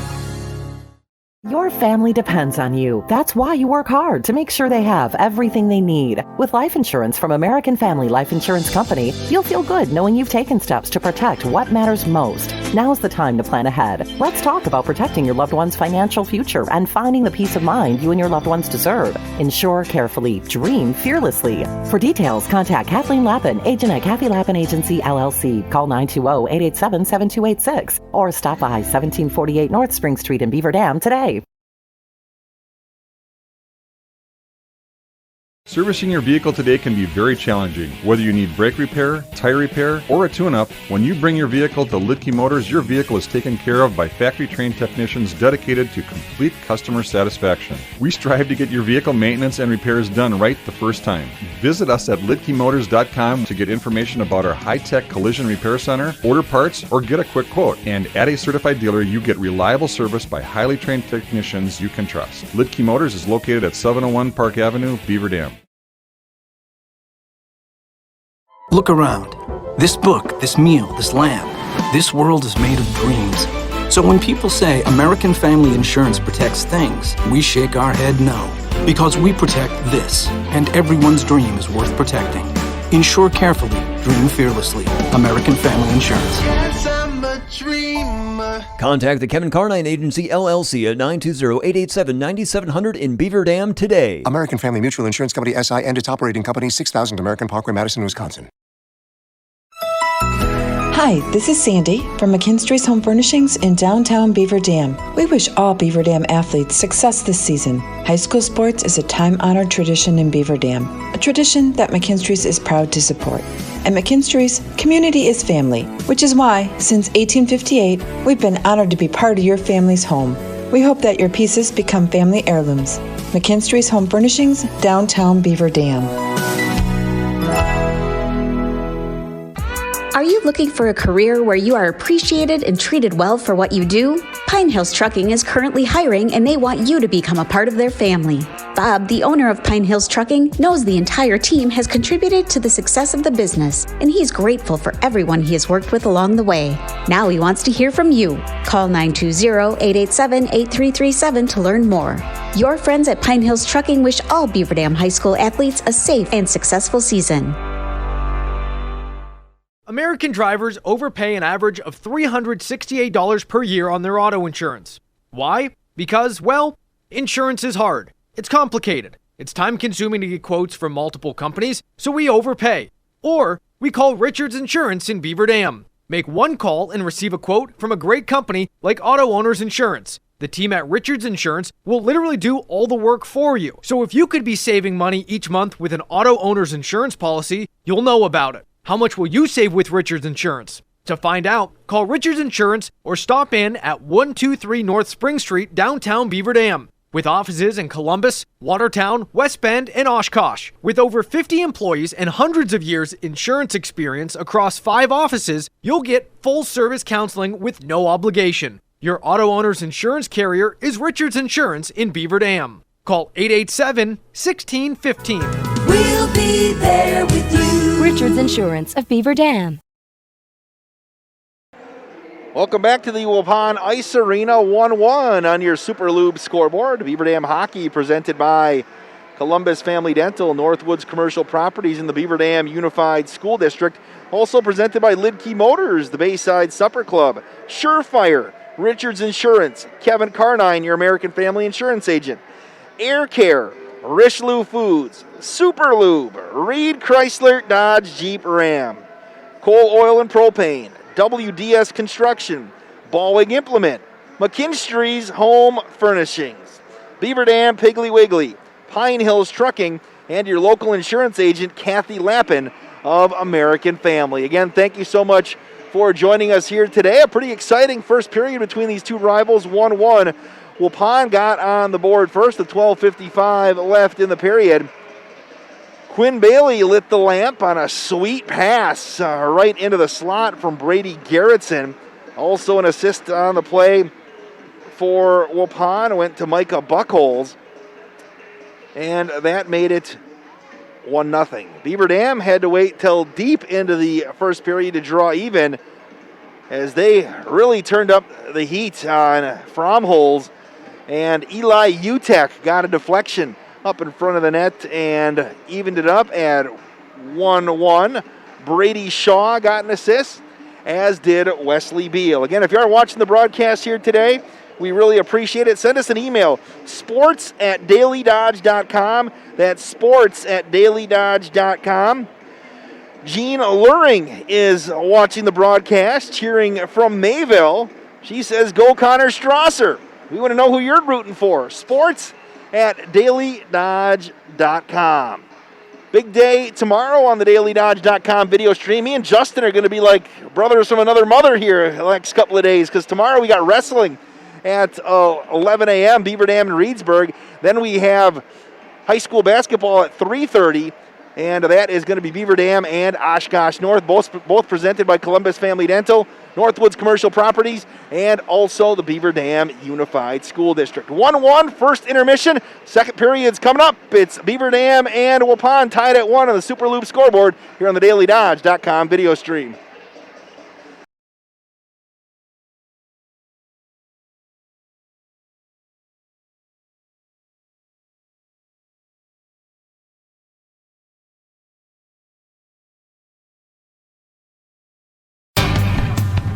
Speaker 10: Your family depends on you. That's why you work hard to make sure they have everything they need. With life insurance from American Family Life Insurance Company, you'll feel good knowing you've taken steps to protect what matters most. Now's the time to plan ahead. Let's talk about protecting your loved one's financial future and finding the peace of mind you and your loved ones deserve. Insure carefully. Dream fearlessly. For details, contact Kathleen Lappin, agent at Kathy Lappin Agency, LLC. Call 920-887-7286 or stop by 1748 North Spring Street in Beaver Dam today.
Speaker 11: Servicing your vehicle today can be very challenging. Whether you need brake repair, tire repair, or a tune-up, when you bring your vehicle to Lidke Motors, your vehicle is taken care of by factory-trained technicians dedicated to complete customer satisfaction. We strive to get your vehicle maintenance and repairs done right the first time. Visit us at lidkemotors.com to get information about our high-tech collision repair center, order parts, or get a quick quote. And at a certified dealer, you get reliable service by highly trained technicians you can trust. Lidke Motors is located at 701 Park Avenue, Beaver Dam.
Speaker 12: Look around. This book, this meal, this lamp, this world is made of dreams. So when people say American Family Insurance protects things, we shake our head no. Because we protect this, and everyone's dream is worth protecting. Insure carefully, dream fearlessly. American Family Insurance.
Speaker 13: Yes, I'm a dreamer.
Speaker 14: Contact the Kevin Carnine Agency, LLC at 920-887-9700 in Beaver Dam today.
Speaker 15: American Family Mutual Insurance Company, SI, and its operating company, 6000 American Parkway, Madison, Wisconsin.
Speaker 16: Hi, this is Sandy from McKinstry's Home Furnishings in downtown Beaver Dam. We wish all Beaver Dam athletes success this season. High school sports is a time-honored tradition in Beaver Dam, a tradition that McKinstry's is proud to support. At McKinstry's, community is family, which is why, since 1858, we've been honored to be part of your family's home. We hope that your pieces become family heirlooms. McKinstry's Home Furnishings, downtown Beaver Dam.
Speaker 17: Are you looking for a career where you are appreciated and treated well for what you do? Pine Hills Trucking is currently hiring and they want you to become a part of their family. Bob, the owner of Pine Hills Trucking, knows the entire team has contributed to the success of the business, and he's grateful for everyone he has worked with along the way. Now he wants to hear from you. Call 920-887-8337 to learn more. Your friends at Pine Hills Trucking wish all Beaver Dam High School athletes a safe and successful season.
Speaker 18: American drivers overpay an average of $368 per year on their auto insurance. Why? Because, well, insurance is hard. It's complicated. It's time-consuming to get quotes from multiple companies, so we overpay. Or we call Richards Insurance in Beaver Dam. Make one call and receive a quote from a great company like Auto Owners Insurance. The team at Richards Insurance will literally do all the work for you. So if you could be saving money each month with an Auto Owners Insurance policy, you'll know about it. How much will you save with Richards Insurance? To find out, call Richards Insurance or stop in at 123 North Spring Street, downtown Beaver Dam. With offices in Columbus, Watertown, West Bend, and Oshkosh. With over 50 employees and hundreds of years insurance experience across 5 offices, you'll get full-service counseling with no obligation. Your auto owner's insurance carrier is Richards Insurance in Beaver Dam. Call 887-1615.
Speaker 19: We'll be there with you. Richards Insurance of Beaver Dam.
Speaker 1: Welcome back to the Waupun Ice Arena, 1-1 on your Super Lube scoreboard. Beaver Dam Hockey presented by Columbus Family Dental, Northwoods Commercial Properties, in the Beaver Dam Unified School District. Also presented by Lidke Motors, the Bayside Supper Club, Surefire, Richards Insurance, Kevin Carnine, your American Family Insurance agent, Air Care, Richelieu Foods, Super Lube, Reed Chrysler Dodge Jeep Ram, Coal Oil and Propane, WDS Construction, Ballweg Implement, McKinstry's Home Furnishings, Beaver Dam Piggly Wiggly, Pine Hills Trucking, and your local insurance agent, Kathy Lappin of American Family. Again, thank you so much for joining us here today. A pretty exciting first period between these two rivals, 1-1. Waupun got on the board first with 12:55 left in the period. Quinn Bailey lit the lamp on a sweet pass right into the slot from Brady Garrettson. Also an assist on the play for Waupun went to Micah Buckholz. And that made it 1-0. Beaver Dam had to wait till deep into the first period to draw even, as they really turned up the heat on Fromholz. And Eli Utek got a deflection up in front of the net and evened it up at 1-1. Brady Shaw got an assist, as did Wesley Beal. Again, if you are watching the broadcast here today, we really appreciate it. Send us an email, sports@dailydodge.com. That's sports@dailydodge.com. Jean Luring is watching the broadcast, cheering from Mayville. She says, go Connor Strasser. We want to know who you're rooting for. Sports@dailydodge.com. Big day tomorrow on the dailydodge.com video stream. Me and Justin are going to be like brothers from another mother here the next couple of days, because tomorrow we got wrestling at 11 a.m., Beaver Dam and Reedsburg. Then we have high school basketball at 3:30, and that is going to be Beaver Dam and Oshkosh North, both presented by Columbus Family Dental, Northwoods Commercial Properties, and also the Beaver Dam Unified School District. 1-1, first intermission. Second period's coming up. It's Beaver Dam and Waupun tied at 1 on the Super Loop scoreboard here on the dailydodge.com video stream.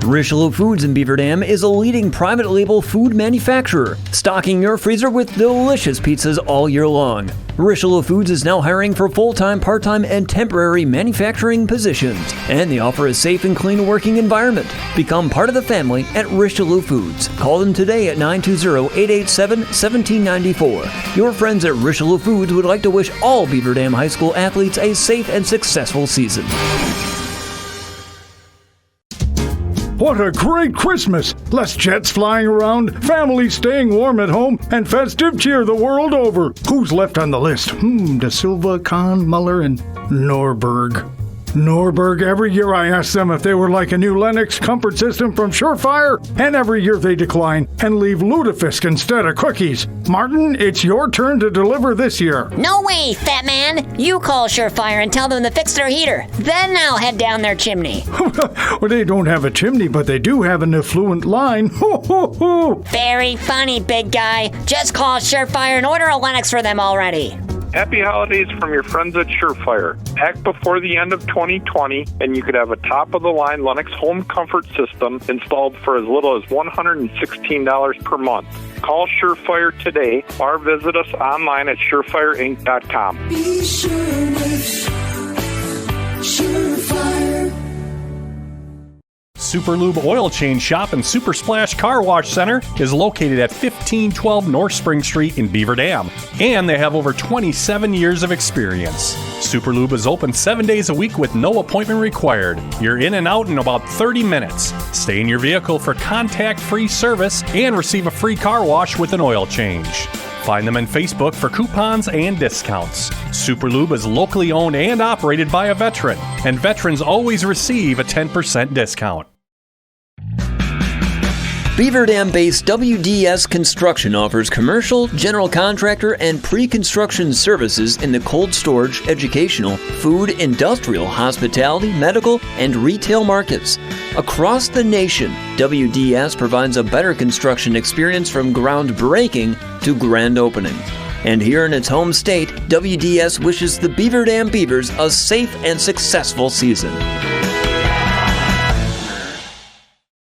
Speaker 14: Richelieu Foods in Beaver Dam is a leading private label food manufacturer, stocking your freezer with delicious pizzas all year long. Richelieu Foods is now hiring for full-time, part-time, and temporary manufacturing positions, and they offer a safe and clean working environment. Become part of the family at Richelieu Foods. Call them today at 920-887-1794. Your friends at Richelieu Foods would like to wish all Beaver Dam High School athletes a safe and successful season.
Speaker 3: What a great Christmas! Less jets flying around, families staying warm at home, and festive cheer the world over. Who's left on the list? De Silva, Kahn, Muller, and Norberg. Norberg, every year I ask them if they were like a new Lennox comfort system from Surefire, and every year they decline and leave lutefisk instead of cookies. Martin, it's your turn to deliver this year.
Speaker 20: No way, fat man. You call Surefire and tell them to fix their heater. Then I'll head down their chimney.
Speaker 3: Well, they don't have a chimney, but they do have an effluent line.
Speaker 20: Very funny, big guy. Just call Surefire and order a Lennox for them already.
Speaker 21: Happy holidays from your friends at Surefire. Act before the end of 2020, and you could have a top-of-the-line Lennox home comfort system installed for as little as $116 per month. Call Surefire today or visit us online at surefireinc.com.
Speaker 13: Be sure with Surefire.
Speaker 22: Super Lube Oil Change Shop and Super Splash Car Wash Center is located at 1512 North Spring Street in Beaver Dam, and they have over 27 years of experience. Super Lube is open 7 days a week with no appointment required. You're in and out in about 30 minutes. Stay in your vehicle for contact-free service and receive a free car wash with an oil change. Find them on Facebook for coupons and discounts. Super Lube is locally owned and operated by a veteran, and veterans always receive a 10% discount.
Speaker 14: Beaver Dam-based WDS Construction offers commercial, general contractor, and pre-construction services in the cold storage, educational, food, industrial, hospitality, medical, and retail markets. Across the nation, WDS provides a better construction experience from groundbreaking to grand opening. And here in its home state, WDS wishes the Beaver Dam Beavers a safe and successful season.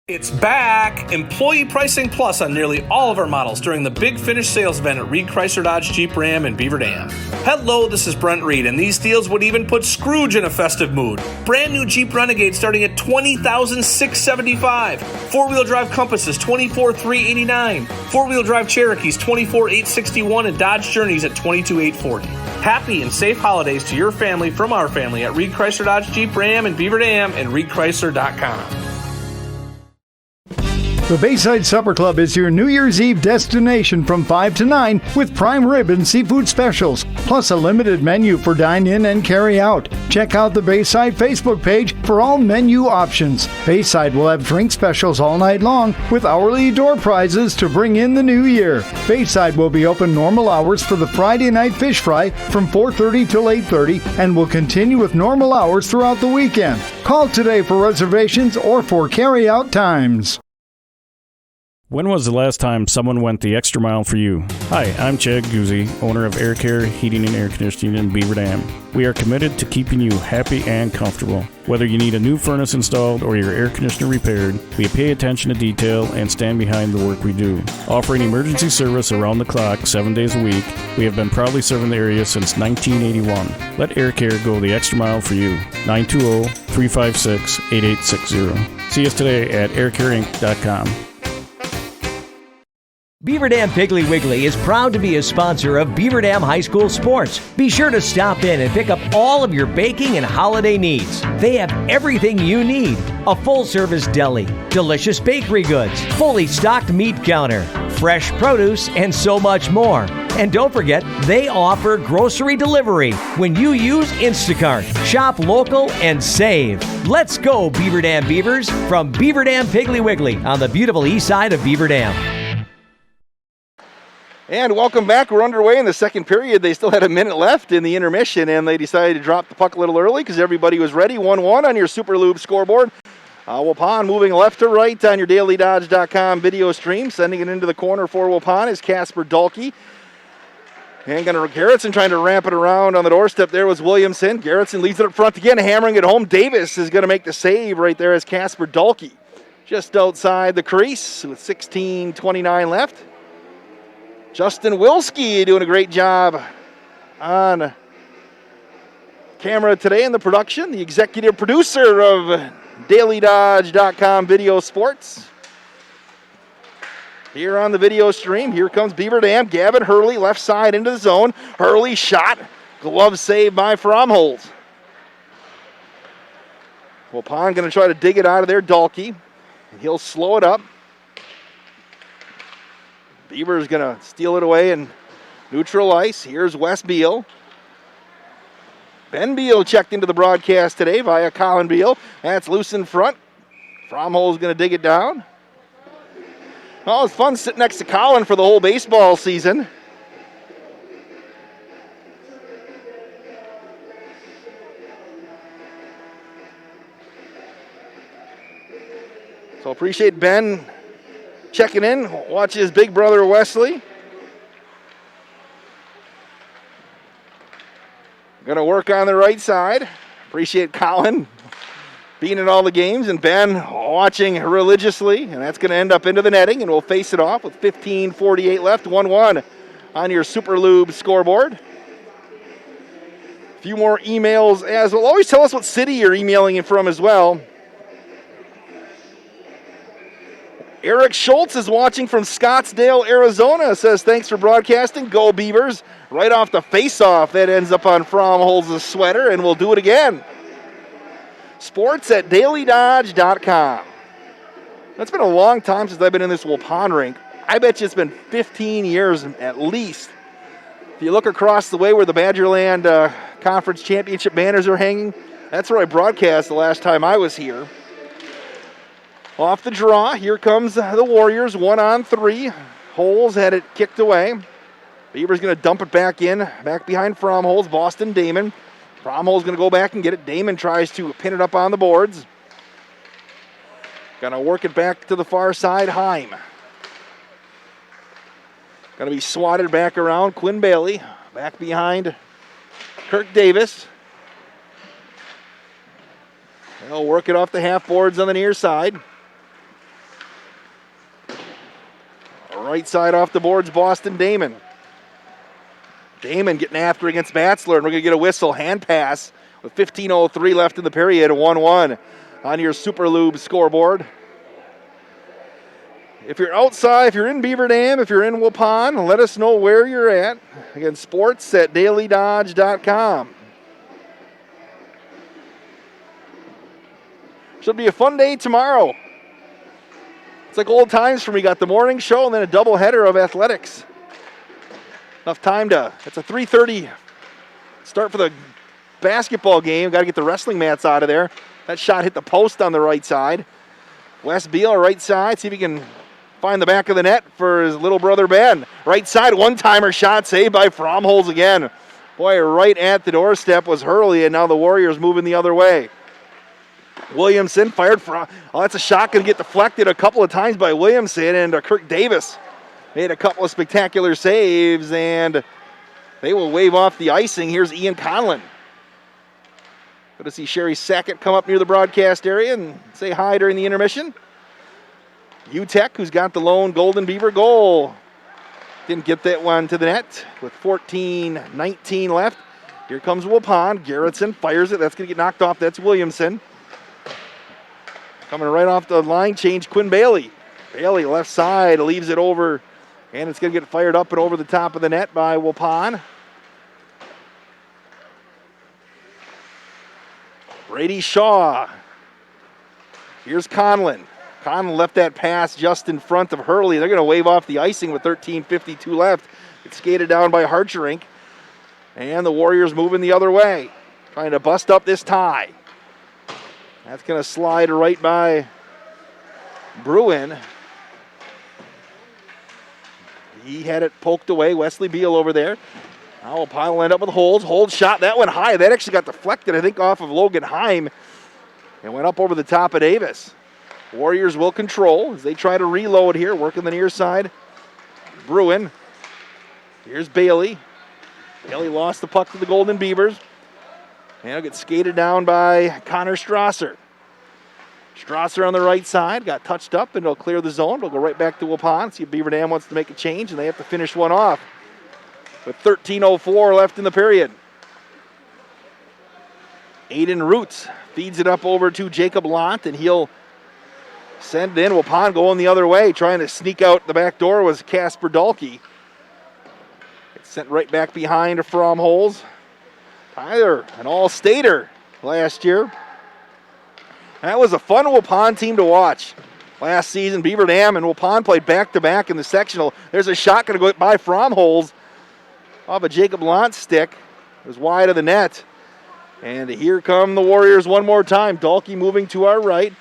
Speaker 8: It's back! Employee Pricing Plus on nearly all of our models during the Big Finish sales event at Reed Chrysler Dodge Jeep Ram in Beaver Dam. Hello, this is Brent Reed, and these deals would even put Scrooge in a festive mood. Brand new Jeep Renegade starting at $20,675. Four-wheel drive Compasses, $24,389. Four-wheel drive Cherokees, $24,861, and Dodge Journeys at $22,840. Happy and safe holidays to your family from our family at Reed Chrysler Dodge Jeep Ram in Beaver Dam and reedchrysler.com.
Speaker 3: The Bayside Supper Club is your New Year's Eve destination from 5 to 9 with prime rib and seafood specials, plus a limited menu for dine-in and carry-out. Check out the Bayside Facebook page for all menu options. Bayside will have drink specials all night long with hourly door prizes to bring in the new year. Bayside will be open normal hours for the Friday night fish fry from 4:30 till 8:30 and will continue with normal hours throughout the weekend. Call today for reservations or for carry-out times.
Speaker 2: When was the last time someone went the extra mile for you? Hi, I'm Chad Guzzi, owner of Air Care Heating and Air Conditioning in Beaver Dam. We are committed to keeping you happy and comfortable. Whether you need a new furnace installed or your air conditioner repaired, we pay attention to detail and stand behind the work we do. Offering emergency service around the clock 7 days a week, we have been proudly serving the area since 1981. Let Air Care go the extra mile for you. 920-356-8860. See us today at aircareinc.com.
Speaker 6: Beaver Dam Piggly Wiggly is proud to be a sponsor of Beaver Dam High School Sports. Be sure to stop in and pick up all of your baking and holiday needs. They have everything you need. A full-service deli, delicious bakery goods, fully stocked meat counter, fresh produce, and so much more. And don't forget, they offer grocery delivery when you use Instacart. Shop local and save. Let's go, Beaver Dam Beavers, from Beaver Dam Piggly Wiggly on the beautiful east side of Beaver Dam.
Speaker 1: And welcome back. We're underway in the second period. They still had a minute left in the intermission, and they decided to drop the puck a little early because everybody was ready. 1-1 on your Super Lube scoreboard. Waupun moving left to right on your dailydodge.com video stream. Sending it into the corner for Waupun is Casper Dahlke. And Garrettson trying to ramp it around on the doorstep. There was Williamson. Garrettson leads it up front again, hammering it home. Davis is going to make the save right there as Casper Dahlke. Just outside the crease with 16:29 left. Justin Wilski doing a great job on camera today in the production. The executive producer of dailydodge.com Video Sports. Here on the video stream, here comes Beaver Dam. Gavin Hurley, left side into the zone. Hurley shot. Glove save by Fromholz. Waupun going to try to dig it out of there. Dahlke and he'll slow it up. Beaver's going to steal it away and neutral ice. Here's Wes Beal. Ben Beal checked into the broadcast today via Colin Beal. That's loose in front. Fromhol's going to dig it down. Well, it's fun sitting next to Colin for the whole baseball season. So appreciate Ben checking in, watch his big brother Wesley. Gonna work on the right side. Appreciate Colin being in all the games and Ben watching religiously, and that's gonna end up into the netting, and we'll face it off with 15:48 left, 1-1 on your Super Lube scoreboard. A few more emails as well. Always tell us what city you're emailing in from as well. Eric Schultz is watching from Scottsdale, Arizona. Says, thanks for broadcasting. Go Beavers. Right off the face-off, that ends up on Fromholz's sweater, and we'll do it again. Sports at dailydodge.com. It's been a long time since I've been in this Waupun rink. I bet you it's been 15 years at least. If you look across the way where the Badgerland Conference Championship banners are hanging, that's where I broadcast the last time I was here. Off the draw, here comes the Warriors, 1-on-3. Holes had it kicked away. Beaver's going to dump it back in, back behind Fromholz, Boston Damon. Fromholz going to go back and get it. Damon tries to pin it up on the boards. Going to work it back to the far side, Heim. Going to be swatted back around, Quinn Bailey, back behind Kirk Davis. They'll work it off the half boards on the near side. Right side off the boards, Boston Damon. Damon getting after against Batzler, and we're going to get a whistle. Hand pass with 15:03 left in the period, 1-1 on your Super Lube scoreboard. If you're outside, if you're in Beaver Dam, if you're in Waupun, let us know where you're at. Again, sports at dailydodge.com. Should be a fun day tomorrow. It's like old times for me. Got the morning show and then a doubleheader of athletics. Enough time to, it's a 3:30 start for the basketball game. Got to get the wrestling mats out of there. That shot hit the post on the right side. Wes Beal, right side. See if he can find the back of the net for his little brother Ben. Right side, one-timer shot saved by Fromholz again. Boy, right at the doorstep was Hurley, and now the Warriors moving the other way. Williamson fired for, that's a shot going to get deflected a couple of times by Williamson, and Kirk Davis made a couple of spectacular saves, and they will wave off the icing. Here's Ian Conlon. Good to see Sherry Sackett come up near the broadcast area and say hi during the intermission. UTEC, who's got the lone Golden Beaver goal. Didn't get that one to the net with 14:19 left. Here comes Waupun. Garrettson fires it. That's going to get knocked off. That's Williamson. Coming right off the line change, Quinn Bailey. Bailey left side leaves it over, and it's going to get fired up and over the top of the net by Waupun. Brady Shaw. Here's Conlon. Conlon left that pass just in front of Hurley. They're going to wave off the icing with 13:52 left. It's skated down by Harcherink. And the Warriors moving the other way, trying to bust up this tie. That's going to slide right by Bruin. He had it poked away. Wesley Beal over there. Now Waupun will end up with Holds. Holds shot. That went high. That actually got deflected, I think, off of Logan Heim. And went up over the top of Davis. Warriors will control as they try to reload here. Working the near side. Bruin. Here's Bailey. Bailey lost the puck to the Golden Beavers. And it'll get skated down by Connor Strasser. Strasser on the right side. Got touched up and it'll clear the zone. It'll go right back to Waupun. See if Beaver Dam wants to make a change, and they have to finish one off. With 13:04 left in the period. Aiden Roots feeds it up over to Jacob Lont, and he'll send it in. Waupun going the other way. Trying to sneak out the back door was Casper Dahlke. It's sent right back behind Fromholz. Tyler, an all-stater last year. That was a fun Waupun team to watch. Last season, Beaver Dam and Waupun played back-to-back in the sectional. There's a shot going to go by Fromholz off a Jacob Lantz stick. It was wide of the net. And here come the Warriors one more time. Dahlke moving to our right.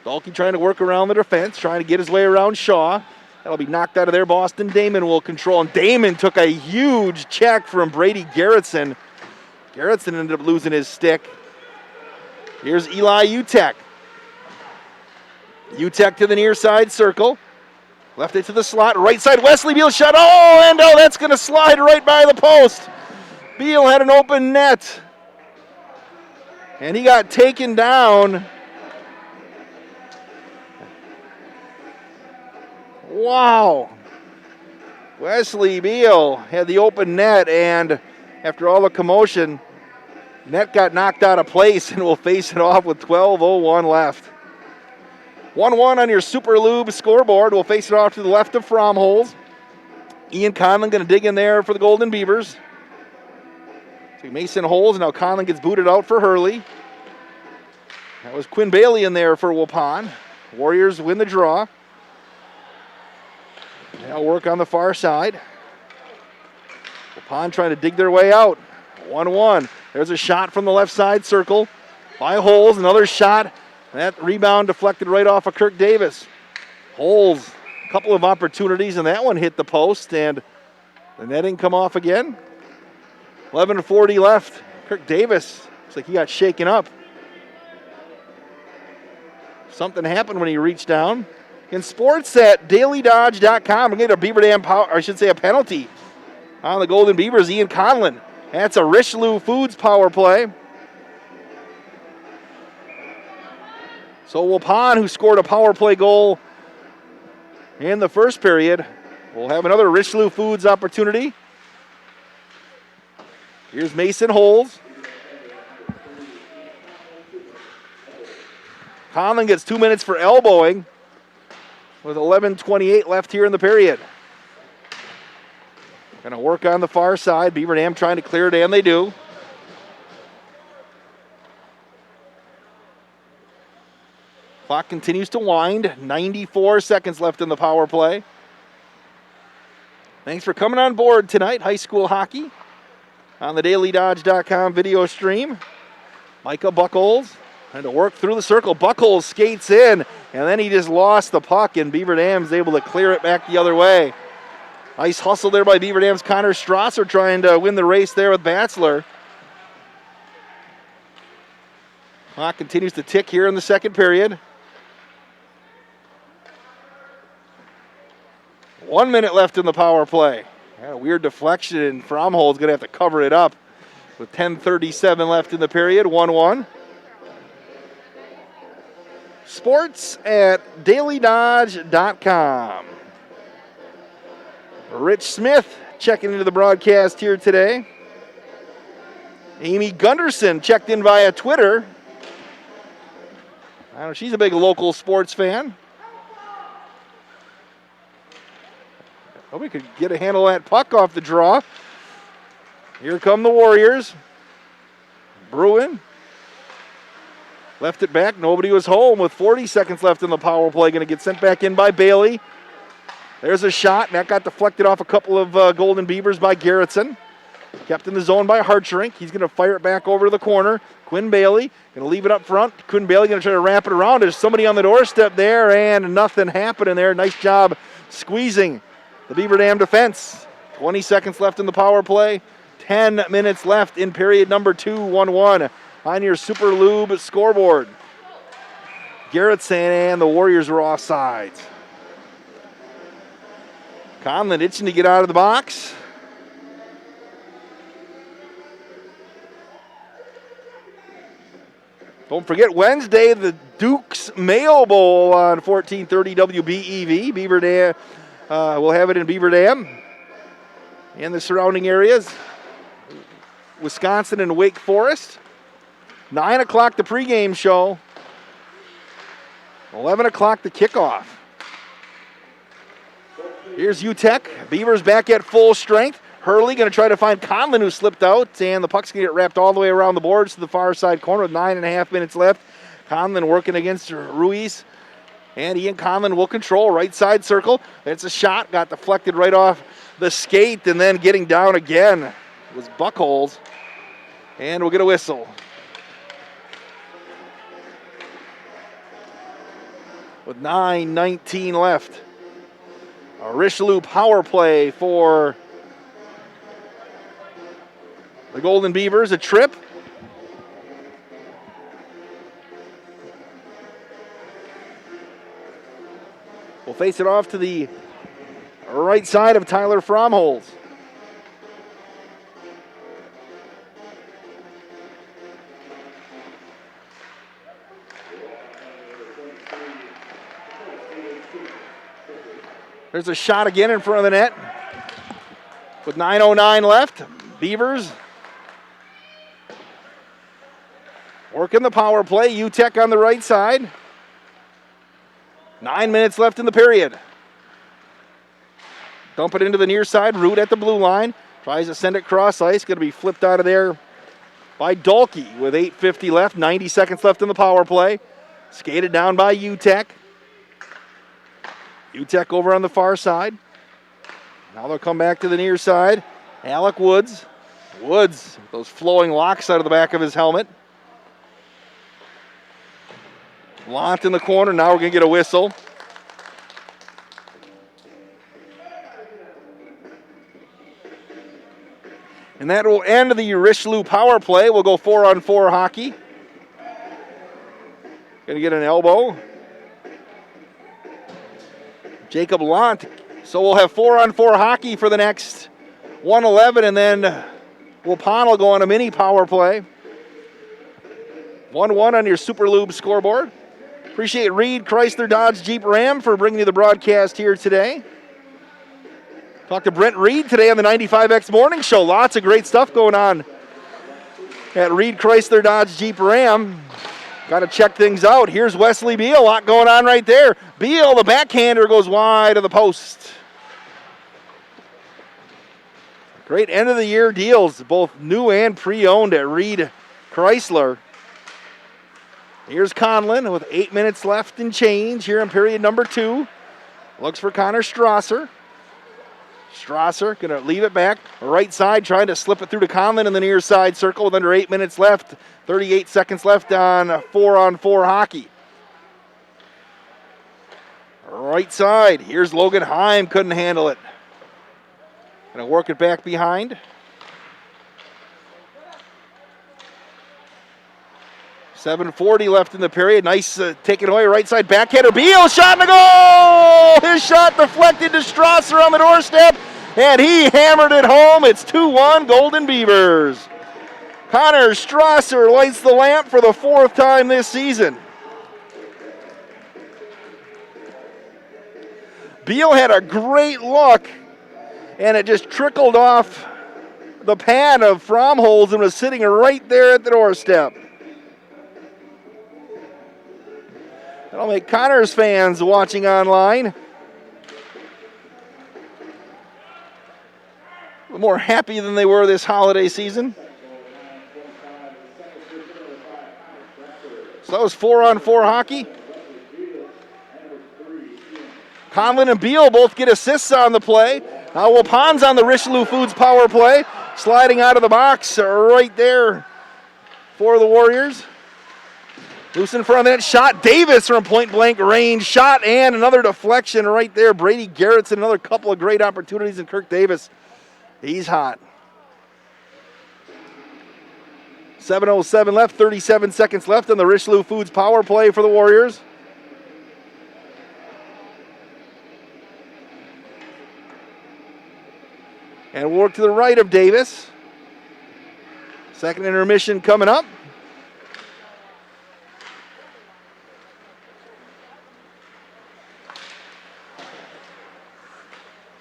Speaker 1: Dahlke trying to work around the defense, trying to get his way around Shaw. That'll be knocked out of there. Boston Damon will control. And Damon took a huge check from Brady Garrettson. Garrettson ended up losing his stick. Here's Eli Utek. Utek to the near side circle. Left it to the slot. Right side, Wesley Beal shot. That's going to slide right by the post. Beal had an open net. And he got taken down. Wow. Wesley Beal had the open net, and after all the commotion, net got knocked out of place and will face it off with 12:01 left. 1-1 on your Super Lube scoreboard. We'll face it off to the left of Fromholz. Ian Conlon going to dig in there for the Golden Beavers. So Mason Holes, now Conlon gets booted out for Hurley. That was Quinn Bailey in there for Waupun. Warriors win the draw. They'll work on the far side. Waupun trying to dig their way out. 1-1. There's a shot from the left side circle by Holes. Another shot. That rebound deflected right off of Kirk Davis. Holes, a couple of opportunities, and that one hit the post, and the netting come off again. 11:40 left. Kirk Davis looks like he got shaken up. Something happened when he reached down. In sports at dailydodge.com, we're getting a Beaver Dam power, or I should say a penalty on the Golden Beavers. Ian Conlon. That's a Richelieu Foods power play. So Waupun, who scored a power play goal in the first period, will have another Richelieu Foods opportunity. Here's Mason Holes. Conlon gets 2 minutes for elbowing with 11:28 left here in the period. Going to work on the far side. Beaver Dam trying to clear it, and they do. Clock continues to wind. 94 seconds left in the power play. Thanks for coming on board tonight. High school hockey on the dailydodge.com video stream. Micah Buckholz trying to work through the circle. Buckholz skates in, and then he just lost the puck, and Beaver Dam's able to clear it back the other way. Nice hustle there by Beaver Dam's Connor Strasser trying to win the race there with Batzler. Clock continues to tick here in the second period. 1 minute left in the power play. Had a weird deflection, and Fromholz going to have to cover it up with 10:37 left in the period. 1-1. Sports at dailydodge.com. Rich Smith checking into the broadcast here today. Amy Gunderson checked in via Twitter. I don't know, she's a big local sports fan. Hope we could get a handle on that puck off the draw. Here come the Warriors. Bruin left it back. Nobody was home with 40 seconds left in the power play. Going to get sent back in by Bailey. There's a shot, and that got deflected off a couple of Golden Beavers by Garrettson. Kept in the zone by Hartschrink. He's going to fire it back over to the corner. Quinn Bailey going to leave it up front. Quinn Bailey going to try to wrap it around. There's somebody on the doorstep there, and nothing happening there. Nice job squeezing the Beaver Dam defense. 20 seconds left in the power play. 10 minutes left in period number 2, 1-1 on your Super Lube scoreboard. Garrettson and the Warriors were offsides. Conlon itching to get out of the box. Don't forget Wednesday, the Duke's Mayo Bowl on 1430 WBEV. Beaver Dam, we'll have it in Beaver Dam and the surrounding areas. Wisconsin and Wake Forest. 9 o'clock the pregame show. 11 o'clock the kickoff. Here's UTEC. Beavers back at full strength. Hurley going to try to find Conlon, who slipped out, and the puck's going to get wrapped all the way around the boards to the far side corner with 9.5 minutes left. Conlon working against Ruiz. And Ian Conlon will control right side circle. It's a shot, got deflected right off the skate, and then getting down again was Buckholz. And we'll get a whistle. With 9:19 left. A Richelieu power play for the Golden Beavers. A trip. We'll face it off to the right side of Tyler Fromholz. There's a shot again in front of the net. With 9:09 left, Beavers working the power play. UTEC on the right side. 9 minutes left in the period. Dump it into the near side. Root at the blue line. Tries to send it cross ice. Going to be flipped out of there by Dahlke with 8:50 left. 90 seconds left in the power play. Skated down by UTEC. UTEC over on the far side. Now they'll come back to the near side. Alec Woods. Woods, those flowing locks out of the back of his helmet. Lant in the corner. Now we're going to get a whistle. And that will end the Richelieu power play. We'll go 4-on-4 hockey. Going to get an elbow. Jacob Lant. So we'll have 4-on-4 hockey for the next 1:11, and then Waupun will go on a mini power play. 1-1 on your Super Lube scoreboard. Appreciate Reed, Chrysler, Dodge, Jeep, Ram for bringing you the broadcast here today. Talked to Brent Reed today on the 95X Morning Show. Lots of great stuff going on at Reed, Chrysler, Dodge, Jeep, Ram. Got to check things out. Here's Wesley Beal. A lot going on right there. Beal, the backhander, goes wide of the post. Great end of the year deals, both new and pre-owned at Reed Chrysler. Here's Conlon with 8 minutes left and change here in period number 2. Looks for Connor Strasser. Strasser going to leave it back. Right side, trying to slip it through to Conlon in the near side circle with under 8 minutes left. 38 seconds left on 4-on-4 hockey. Right side, here's Logan Heim, couldn't handle it. Going to work it back behind. 7:40 left in the period. Nice taken away right side backhander. Beal shot in the goal! His shot deflected to Strasser on the doorstep, and he hammered it home. It's 2-1 Golden Beavers. Connor Strasser lights the lamp for the 4th time this season. Beal had a great look, and it just trickled off the pad of Fromholz and was sitting right there at the doorstep. That'll make Connors fans watching online a little more happy than they were this holiday season. So that was 4-on-4 hockey. Conlon and Beal both get assists on the play. Now Waupun's on the Richelieu Foods power play. Sliding out of the box right there for the Warriors. Loose in front of that shot. Davis from point blank range. Shot and another deflection right there. Brady Garrettson, another couple of great opportunities, and Kirk Davis, he's hot. 7:07 left, 37 seconds left on the Richelieu Foods power play for the Warriors. And we'll work to the right of Davis. Second intermission coming up.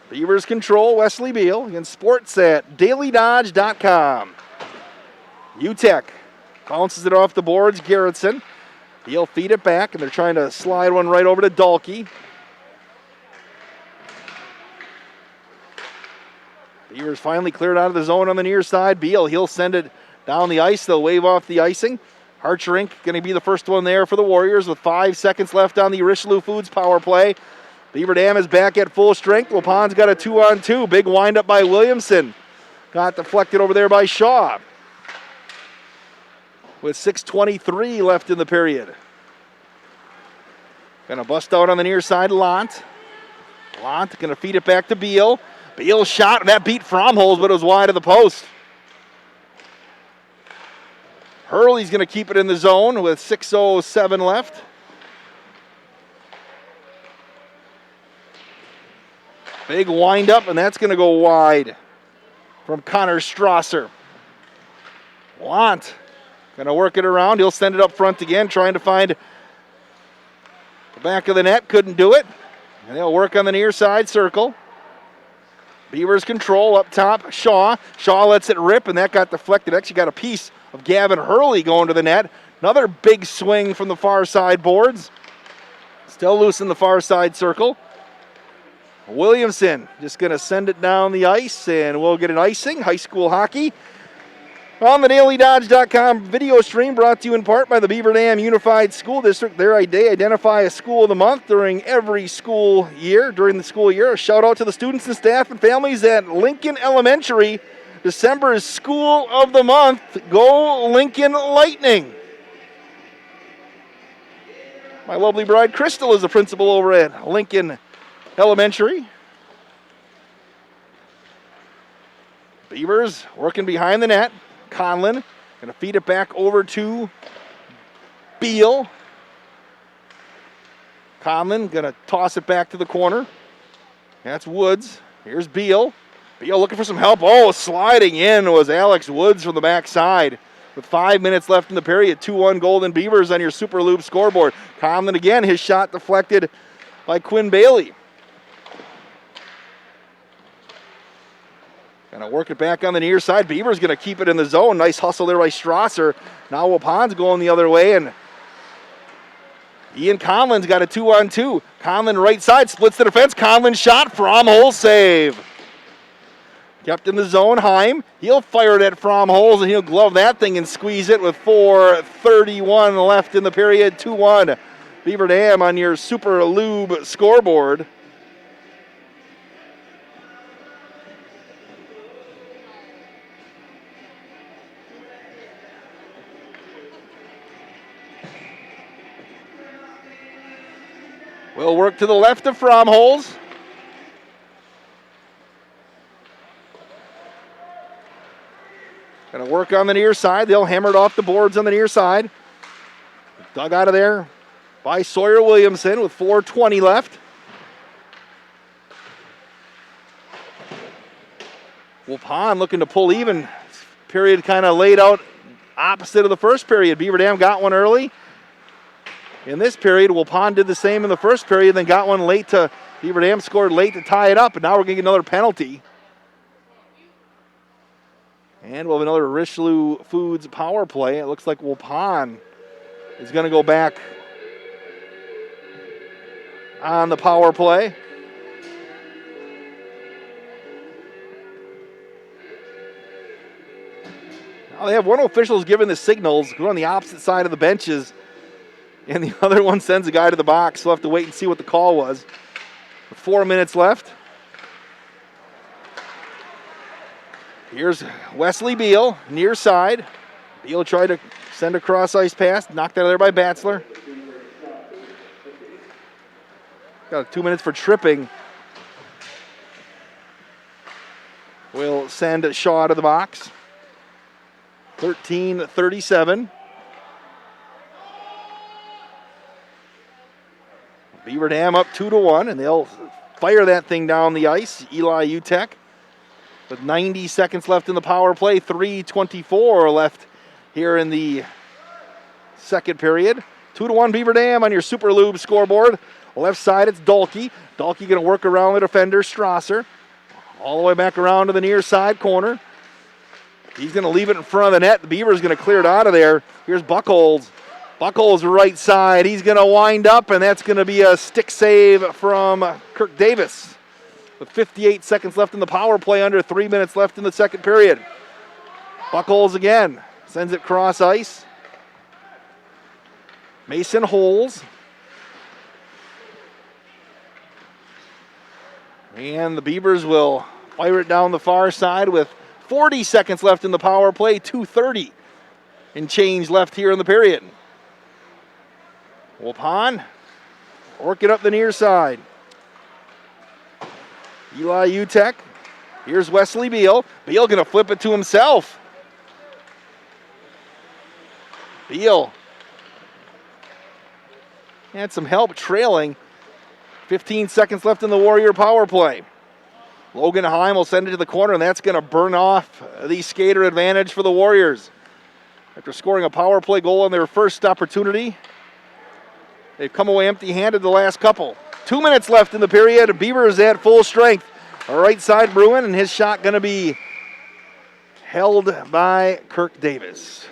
Speaker 1: Beavers control, Wesley Beal against sports at dailydodge.com. UTEC bounces it off the boards, Garrettson. He'll feed it back, and they're trying to slide one right over to Dahlke. Beavers finally cleared out of the zone on the near side. Beal, he'll send it down the ice. They'll wave off the icing. Harcherink going to be the first one there for the Warriors with 5 seconds left on the Richelieu Foods power play. Beaver Dam is back at full strength. Waupun's got a 2-on-2. Big windup by Williamson. Got deflected over there by Shaw. With 6:23 left in the period. Going to bust out on the near side, Lant. Lant going to feed it back to Beal. Beal shot, and that beat Fromholz, but it was wide of the post. Hurley's going to keep it in the zone with 6:07 left. Big windup, and that's going to go wide from Connor Strasser. Lant going to work it around. He'll send it up front again, trying to find the back of the net. Couldn't do it. And they'll work on the near side circle. Beavers control up top. Shaw. Shaw lets it rip, and that got deflected. Actually got a piece of Gavin Hurley going to the net. Another big swing from the far side boards. Still loose in the far side circle. Williamson just going to send it down the ice, and we'll get an icing. High school hockey on the DailyDodge.com video stream, brought to you in part by the Beaver Dam Unified School District. They identify a school of the month during the school year. A shout out to the students and staff and families at Lincoln Elementary. December's School of the Month. Go Lincoln Lightning. My lovely bride Crystal is the principal over at Lincoln Elementary. Beavers working behind the net. Conlon going to feed it back over to Beal. Conlon going to toss it back to the corner. That's Woods. Here's Beal. Beal looking for some help. Oh, sliding in was Alex Woods from the backside. With 5 minutes left in the period, 2-1 Golden Beavers on your Super Loop scoreboard. Conlon again, his shot deflected by Quinn Bailey. Going to work it back on the near side. Beaver's going to keep it in the zone. Nice hustle there by Strasser. Now Waupun's going the other way, and Ian Conlon's got a 2-on-2. Conlon right side, splits the defense. Conlon shot, Fromholz save. Kept in the zone, Heim. He'll fire it at Fromholz, and he'll glove that thing and squeeze it with 4:31 left in the period. 2-1 Beaver Dam on your Super Lube scoreboard. We'll work to the left of Fromholz. Going to work on the near side. They'll hammer it off the boards on the near side. Dug out of there by Sawyer Williamson with 4:20 left. Waupun looking to pull even. Period kind of laid out opposite of the first period. Beaver Dam got one early. In this period, Waupun did the same in the first period, then got one late to, Beaver Dam scored late to tie it up, and now we're going to get another penalty. And we'll have another Richelieu Foods power play. It looks like Waupun is going to go back on the power play. Now they have one official giving the signals, going on the opposite side of the benches. And the other one sends a guy to the box. We'll have to wait and see what the call was. 4 minutes left. Here's Wesley Beal, near side. Beal tried to send a cross-ice pass. Knocked out of there by Batzler. Got 2 minutes for tripping. We'll send Shaw to the box. 13:37. Beaver Dam up 2-1, and they'll fire that thing down the ice. Eli Utek with 90 seconds left in the power play. 3:24 left here in the second period. 2-1 Beaver Dam on your Super Lube scoreboard. Left side, it's Dahlke. Dahlke going to work around the defender, Strasser. All the way back around to the near side corner. He's going to leave it in front of the net. The Beaver's going to clear it out of there. Here's Buchholz. Buchholz right side. He's going to wind up, and that's going to be a stick save from Kirk Davis. With 58 seconds left in the power play, under 3 minutes left in the second period. Buchholz again. Sends it cross ice. Mason holds. And the Beavers will fire it down the far side with 40 seconds left in the power play, 2:30 and change left here in the period. Waupun working up the near side. Eli Utek. Here's Wesley Beal. Beal going to flip it to himself. Beal had some help trailing. 15 seconds left in the Warrior power play. Logan Heim will send it to the corner, and that's going to burn off the skater advantage for the Warriors. After scoring a power play goal on their first opportunity, they've come away empty-handed the last couple. 2 minutes left in the period. Beavers at full strength. Right side Bruin, and his shot going to be held by Kirk Davis.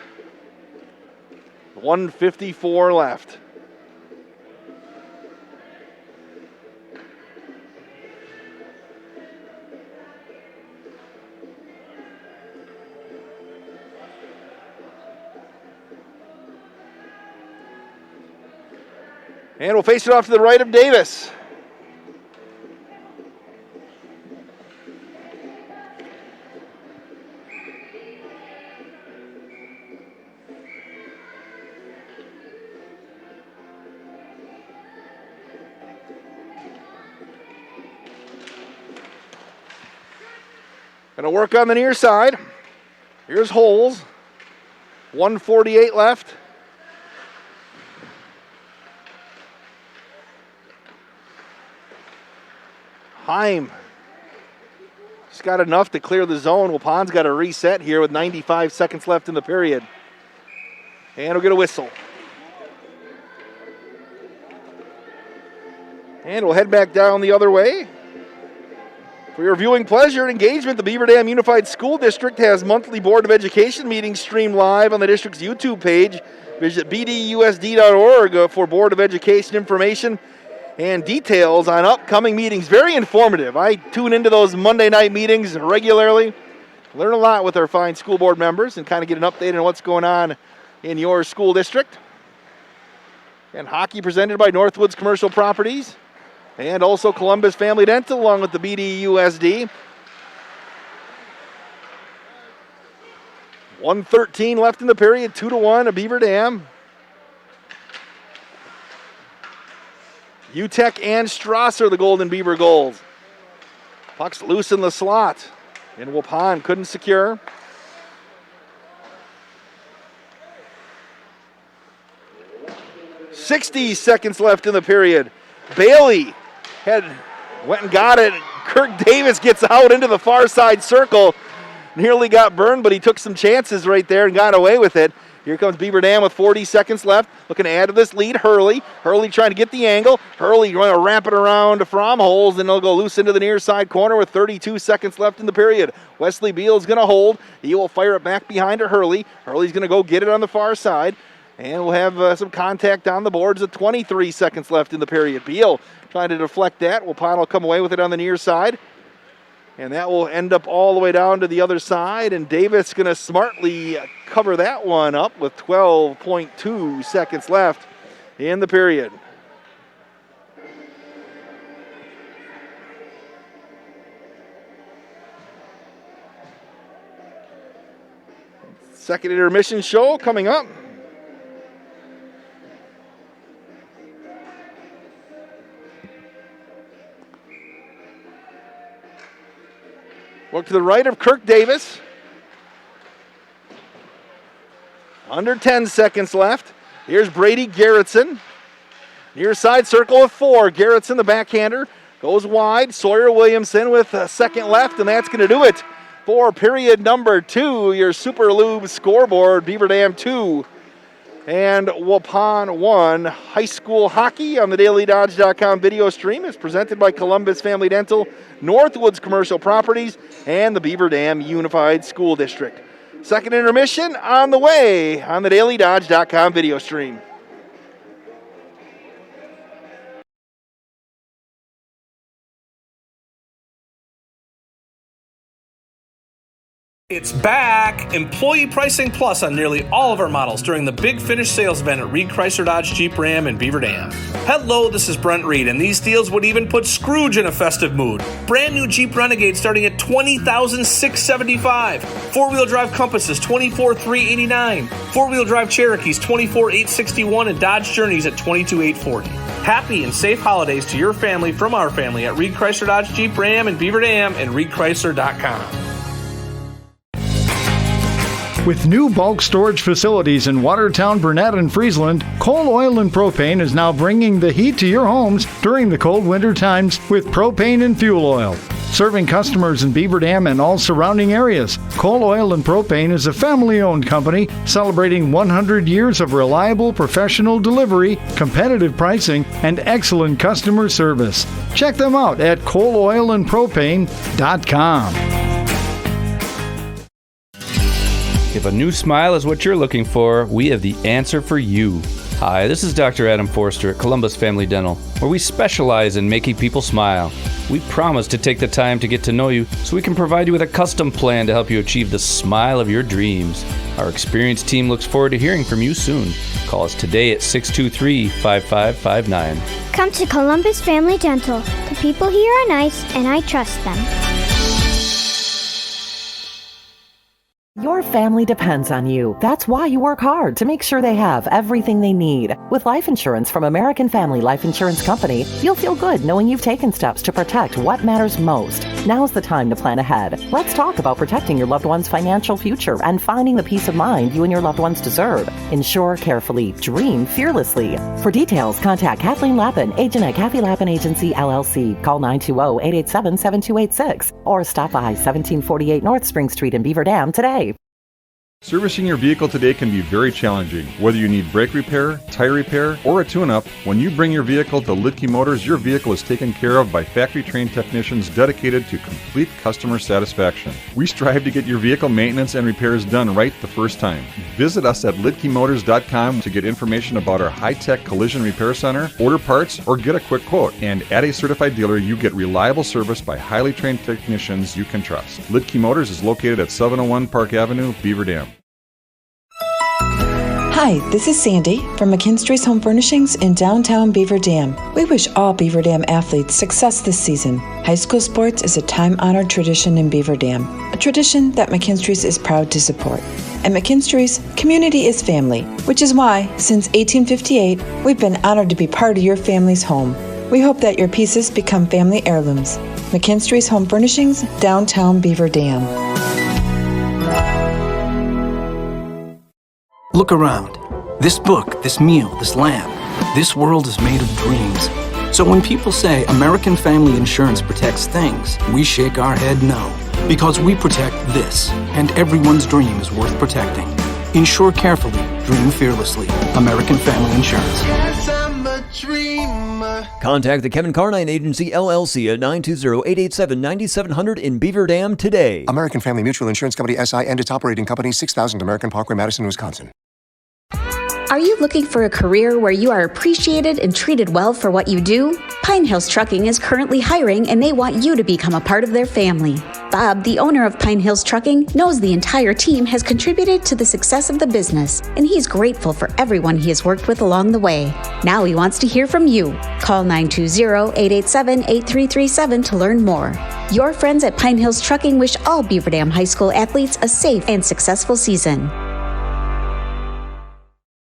Speaker 1: 1:54 left. And we'll face it off to the right of Davis. Going to work on the near side. Here's Holes. 1:48 left. Heim just got enough to clear the zone. Waupun's got to reset here with 95 seconds left in the period. And we'll get a whistle. And we'll head back down the other way. For your viewing pleasure and engagement, the Beaver Dam Unified School District has monthly Board of Education meetings streamed live on the district's YouTube page. Visit bdusd.org for Board of Education information and details on upcoming meetings. Very informative. I tune into those Monday night meetings regularly. Learn a lot with our fine school board members and kind of get an update on what's going on in your school district. And hockey presented by Northwoods Commercial Properties and also Columbus Family Dental along with the BDUSD. 1:13 left in the period, 2-1 a Beaver Dam. Utek and Strasser, the Golden Beaver goals. Puck's loose in the slot. And Waupun couldn't secure. .60 seconds left in the period. Bailey went and got it. Kirk Davis gets out into the far side circle. Nearly got burned, but he took some chances right there and got away with it. Here comes Beaver Dam with 40 seconds left. Looking to add to this lead, Hurley. Hurley trying to get the angle. Hurley going to wrap it around from Holes, and they'll go loose into the near side corner with 32 seconds left in the period. Wesley Beal's going to hold. He will fire it back behind to Hurley. Hurley's going to go get it on the far side. And we'll have some contact on the boards with 23 seconds left in the period. Beal trying to deflect that. Waupun will come away with it on the near side. And that will end up all the way down to the other side. And Davis going to smartly cover that one up with 12.2 seconds left in the period. Second intermission show coming up. Look to the right of Kirk Davis. Under 10 seconds left. Here's Brady Garrettson. Near side circle of 4. Garrettson, the backhander, goes wide. Sawyer Williamson with a second left, and that's going to do it for period number 2. Your Super Lube scoreboard, Beaver Dam 2 and Waupun 1. High school hockey on the DailyDodge.com video stream is presented by Columbus Family Dental, Northwoods Commercial Properties, and the Beaver Dam Unified School District. Second intermission on the way on the DailyDodge.com video stream.
Speaker 8: It's back! Employee Pricing Plus on nearly all of our models during the Big Finish sales event at Reed Chrysler Dodge Jeep Ram in Beaver Dam. Hello, this is Brent Reed, and these deals would even put Scrooge in a festive mood. Brand new Jeep Renegade starting at $20,675. Four-wheel drive Compasses, $24,389. Four-wheel drive Cherokees, $24,861, and Dodge Journeys at $22,840. Happy and safe holidays to your family from our family at Reed Chrysler Dodge Jeep Ram in Beaver Dam and reedchrysler.com.
Speaker 3: With new bulk storage facilities in Watertown, Burnett, and Friesland, Coal Oil and Propane is now bringing the heat to your homes during the cold winter times with propane and fuel oil. Serving customers in Beaver Dam and all surrounding areas, Coal Oil and Propane is a family-owned company celebrating 100 years of reliable professional delivery, competitive pricing, and excellent customer service. Check them out at coaloilandpropane.com.
Speaker 9: If a new smile is what you're looking for, we have the answer for you. Hi, this is Dr. Adam Forster at Columbus Family Dental, where we specialize in making people smile. We promise to take the time to get to know you so we can provide you with a custom plan to help you achieve the smile of your dreams. Our experienced team looks forward to hearing from you soon. Call us today at 623-5559.
Speaker 4: Come to Columbus Family Dental. The people here are nice, and I trust them.
Speaker 10: Your family depends on you. That's why you work hard to make sure they have everything they need. With life insurance from American Family Life Insurance Company, you'll feel good knowing you've taken steps to protect what matters most. Now's the time to plan ahead. Let's talk about protecting your loved one's financial future and finding the peace of mind you and your loved ones deserve. Insure carefully. Dream fearlessly. For details, contact Kathleen Lappin, agent at Kathy Lappin Agency, LLC. Call 920-887-7286 or stop by 1748 North Spring Street in Beaver Dam today.
Speaker 11: Servicing your vehicle today can be very challenging. Whether you need brake repair, tire repair, or a tune-up, when you bring your vehicle to Lidke Motors, your vehicle is taken care of by factory-trained technicians dedicated to complete customer satisfaction. We strive to get your vehicle maintenance and repairs done right the first time. Visit us at lidkemotors.com to get information about our high-tech collision repair center, order parts, or get a quick quote. And at a certified dealer, you get reliable service by highly trained technicians you can trust. Lidke Motors is located at 701 Park Avenue, Beaver Dam.
Speaker 16: Hi, this is Sandy from McKinstry's Home Furnishings in downtown Beaver Dam. We wish all Beaver Dam athletes success this season. High school sports is a time-honored tradition in Beaver Dam, a tradition that McKinstry's is proud to support. At McKinstry's, community is family, which is why, since 1858, we've been honored to be part of your family's home. We hope that your pieces become family heirlooms. McKinstry's Home Furnishings, downtown Beaver Dam.
Speaker 12: Look around. This book, this meal, this lamp, this world is made of dreams. So when people say American Family Insurance protects things, we shake our head no. Because we protect this, and everyone's dream is worth protecting. Insure carefully, dream fearlessly. American Family Insurance.
Speaker 13: Yes, I'm a dreamer.
Speaker 14: Contact the Kevin Carnine Agency, LLC at 920-887-9700 in Beaver Dam today.
Speaker 15: American Family Mutual Insurance Company, SI, and its operating company, 6000 American Parkway, Madison, Wisconsin.
Speaker 17: Are you looking for a career where you are appreciated and treated well for what you do? Pine Hills Trucking is currently hiring and they want you to become a part of their family. Bob, the owner of Pine Hills Trucking, knows the entire team has contributed to the success of the business, and he's grateful for everyone he has worked with along the way. Now he wants to hear from you. Call 920-887-8337 to learn more. Your friends at Pine Hills Trucking wish all Beaver Dam High School athletes a safe and successful season.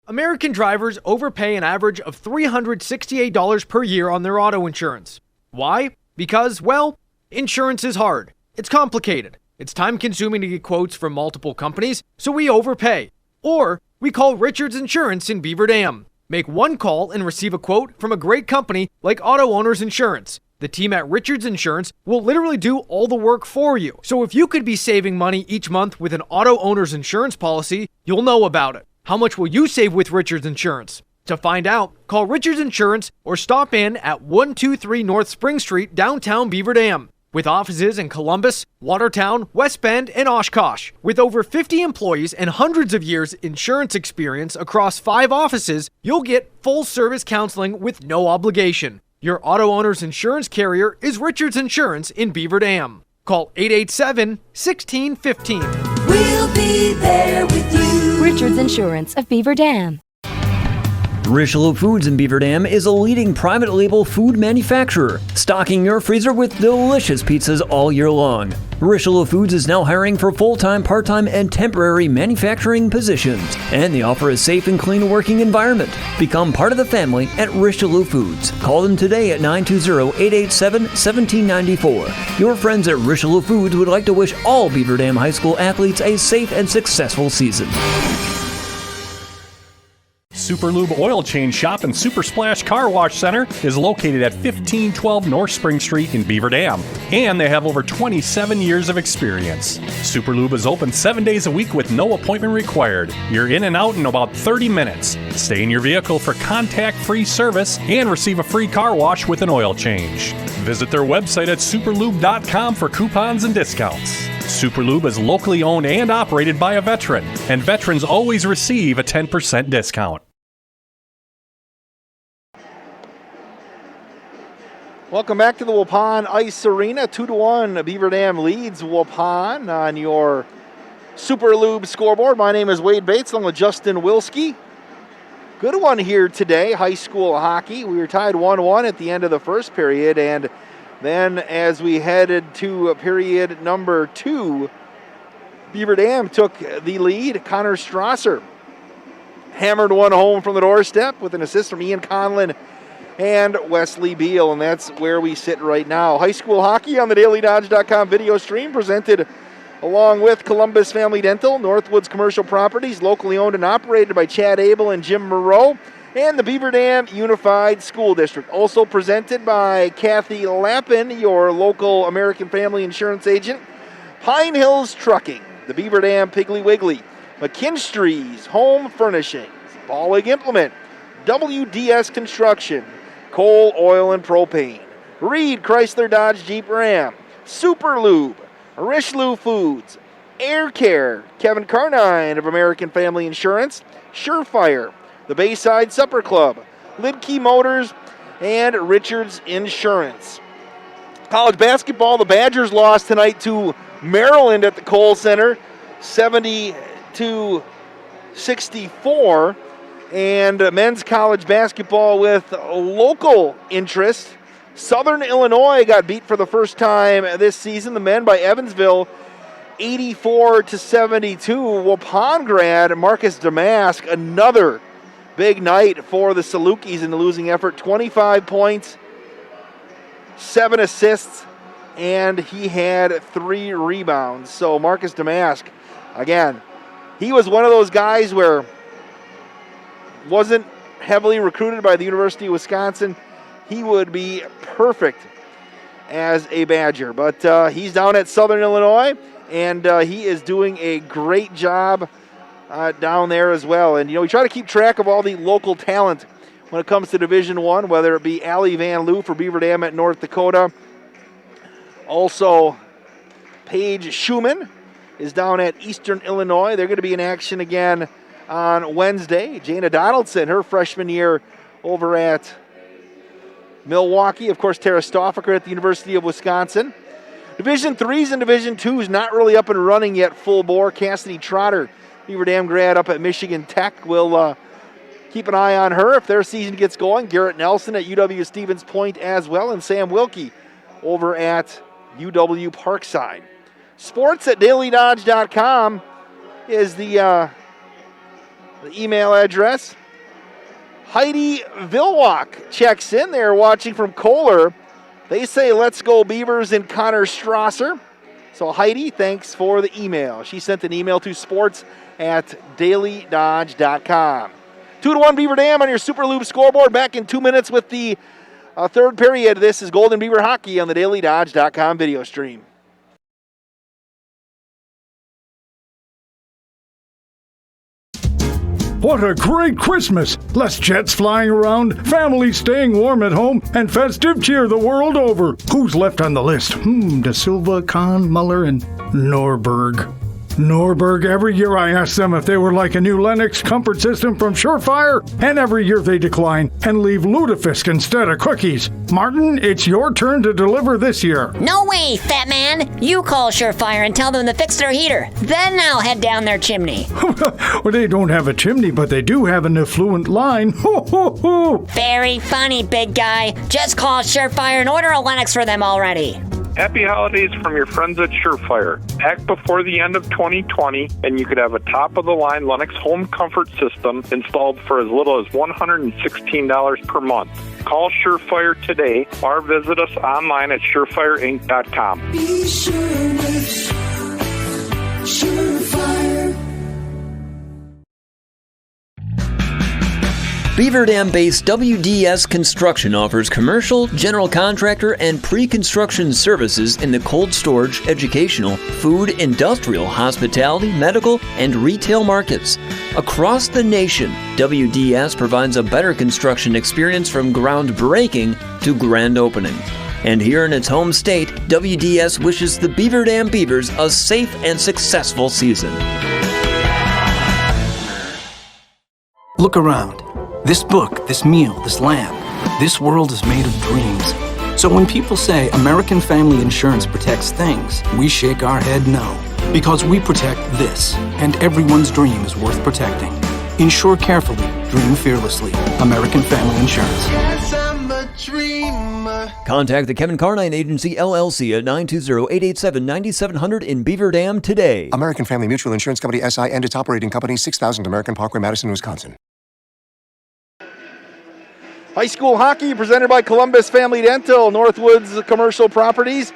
Speaker 18: American drivers overpay an average of $368 per year on their auto insurance. Why? Because, well, insurance is hard. It's complicated. It's time-consuming to get quotes from multiple companies, so we overpay. Or we call Richards Insurance in Beaver Dam. Make one call and receive a quote from a great company like Auto Owners Insurance. The team at Richards Insurance will literally do all the work for you. So if you could be saving money each month with an Auto Owners Insurance policy, you'll know about it. How much will you save with Richards Insurance? To find out, call Richards Insurance or stop in at 123 North Spring Street, downtown Beaver Dam. With offices in Columbus, Watertown, West Bend, and Oshkosh. With over 50 employees and hundreds of years insurance experience across 5 offices, you'll get full-service counseling with no obligation. Your auto owner's insurance carrier is Richards Insurance in Beaver Dam. Call 887-1615.
Speaker 19: We'll be there with you. Richards Insurance of Beaver Dam.
Speaker 14: Richelieu Foods in Beaver Dam is a leading private label food manufacturer, stocking your freezer with delicious pizzas all year long. Richelieu Foods is now hiring for full-time, part-time, and temporary manufacturing positions, and they offer a safe and clean working environment. Become part of the family at Richelieu Foods. Call them today at 920-887-1794. Your friends at Richelieu Foods would like to wish all Beaver Dam High School athletes a safe and successful season.
Speaker 22: Super Lube Oil Change Shop and Super Splash Car Wash Center is located at 1512 North Spring Street in Beaver Dam, and they have over 27 years of experience. Super Lube is open 7 days a week with no appointment required. You're in and out in about 30 minutes. Stay in your vehicle for contact-free service and receive a free car wash with an oil change. Visit their website at superlube.com for coupons and discounts. Super Lube is locally owned and operated by a veteran, and veterans always receive a 10% discount.
Speaker 1: Welcome back to the Waupun Ice Arena. 2-1, Beaver Dam leads Waupun on your Super Lube scoreboard. My name is Wade Bates, along with Justin Wilski. Good one here today, high school hockey. We were tied 1-1 at the end of the first period, and then as we headed to period number 2, Beaver Dam took the lead. Connor Strasser hammered one home from the doorstep with an assist from Ian Conlon and Wesley Beal, and that's where we sit right now. High school hockey on the DailyDodge.com video stream, presented along with Columbus Family Dental, Northwoods Commercial Properties, locally owned and operated by Chad Abel and Jim Moreau, and the Beaver Dam Unified School District. Also presented by Kathy Lappin, your local American Family Insurance agent, Pine Hills Trucking, the Beaver Dam Piggly Wiggly, McKinstry's Home Furnishings, Ballig Implement, WDS Construction, Coal, Oil, and Propane, Reed Chrysler Dodge Jeep Ram, Super Lube, Richelieu Foods, Air Care, Kevin Carnine of American Family Insurance, Surefire, the Bayside Supper Club, Lidkey Motors, and Richards Insurance. College basketball, the Badgers lost tonight to Maryland at the Kohl Center, 70-64. And men's college basketball with local interest. Southern Illinois got beat for the first time this season. The men by Evansville, 84-72. Waupun grad Marcus Damask, another big night for the Salukis in the losing effort. 25 points, 7 assists, and he had 3 rebounds. So Marcus Damask, again, he was one of those guys where wasn't heavily recruited by the University of Wisconsin. He would be perfect as a Badger. But he's down at Southern Illinois, and he is doing a great job down there as well. And, you know, we try to keep track of all the local talent when it comes to Division I, whether it be Allie Van Loo for Beaver Dam at North Dakota. Also, Paige Schumann is down at Eastern Illinois. They're going to be in action again on Wednesday. Jana Donaldson, her freshman year over at Milwaukee. Of course, Tara Stoffaker at the University of Wisconsin. Division 3s and Division 2s not really up and running yet full bore. Cassidy Trotter, Beaver Dam grad up at Michigan Tech, will keep an eye on her if their season gets going. Garrett Nelson at UW Stevens Point as well, and Sam Wilkie over at UW Parkside. Sports at DailyDodge.com is the email address. Heidi Vilwalk checks in there watching from Kohler. They say, let's go Beavers and Connor Strasser. So Heidi, thanks for the email. She sent an email to sports at dailydodge.com. 2-1 Beaver Dam on your Super Lube scoreboard. Back in 2 minutes with the third period. This is Golden Beaver Hockey on the dailydodge.com video stream.
Speaker 3: What a great Christmas! Less jets flying around, families staying warm at home, and festive cheer the world over. Who's left on the list? De Silva, Kahn, Muller, and Norberg. Norberg, every year I ask them if they would like a new Lennox comfort system from Surefire, and every year they decline and leave lutefisk instead of cookies. Martin, it's your turn to deliver this year.
Speaker 20: No way, fat man. You call Surefire and tell them to fix their heater. Then I'll head down their chimney.
Speaker 3: Well, they don't have a chimney, but they do have an effluent line. Ho, ho, ho.
Speaker 20: Very funny, big guy. Just call Surefire and order a Lennox for them already.
Speaker 21: Happy holidays from your friends at Surefire. Act before the end of 2020, and you could have a top-of-the-line Lennox home comfort system installed for as little as $116 per month. Call Surefire today or visit us online at surefireinc.com.
Speaker 13: Be sure with Surefire.
Speaker 14: Beaver Dam-based WDS Construction offers commercial, general contractor, and pre-construction services in the cold storage, educational, food, industrial, hospitality, medical, and retail markets. Across the nation, WDS provides a better construction experience from groundbreaking to grand opening. And here in its home state, WDS wishes the Beaver Dam Beavers a safe and successful season.
Speaker 12: Look around. This book, this meal, this lamp, this world is made of dreams. So when people say American Family Insurance protects things, we shake our head no. Because we protect this, and everyone's dream is worth protecting. Insure carefully, dream fearlessly. American Family Insurance.
Speaker 13: Yes, I'm a dreamer.
Speaker 14: Contact the Kevin Carnine Agency, LLC at 920-887-9700 in Beaver Dam today.
Speaker 15: American Family Mutual Insurance Company, SI, and its operating company, 6000 American Parkway, Madison, Wisconsin.
Speaker 1: High school hockey presented by Columbus Family Dental, Northwoods Commercial Properties,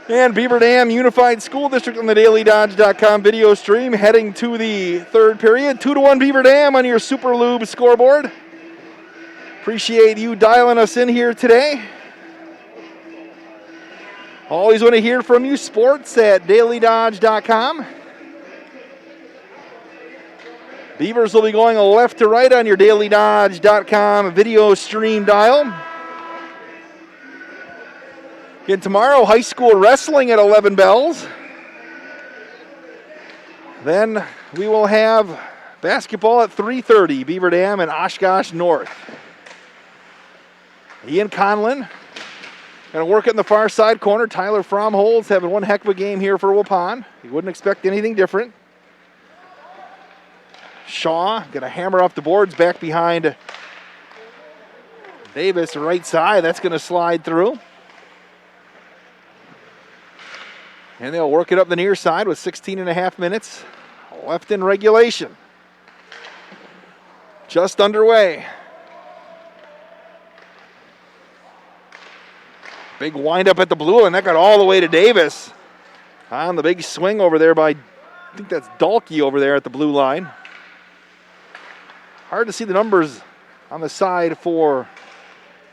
Speaker 1: and Beaver Dam Unified School District on the DailyDodge.com video stream. Heading to the third period, 2-1 Beaver Dam on your Super Lube scoreboard. Appreciate you dialing us in here today. Always want to hear from you. Sports at DailyDodge.com. Beavers will be going left to right on your DailyDodge.com video stream dial. Again, tomorrow, high school wrestling at 11 bells. Then we will have basketball at 3:30, Beaver Dam and Oshkosh North. Ian Conlon going to work it in the far side corner. Tyler Fromholz having one heck of a game here for Waupun. You wouldn't expect anything different. Shaw going to hammer off the boards back behind Davis, right side. That's going to slide through. And they'll work it up the near side with 16 and a half minutes left in regulation. Just underway. Big windup at the blue, and that got all the way to Davis. On the big swing over there by, I think that's Dalkey over there at the blue line. Hard to see the numbers on the side for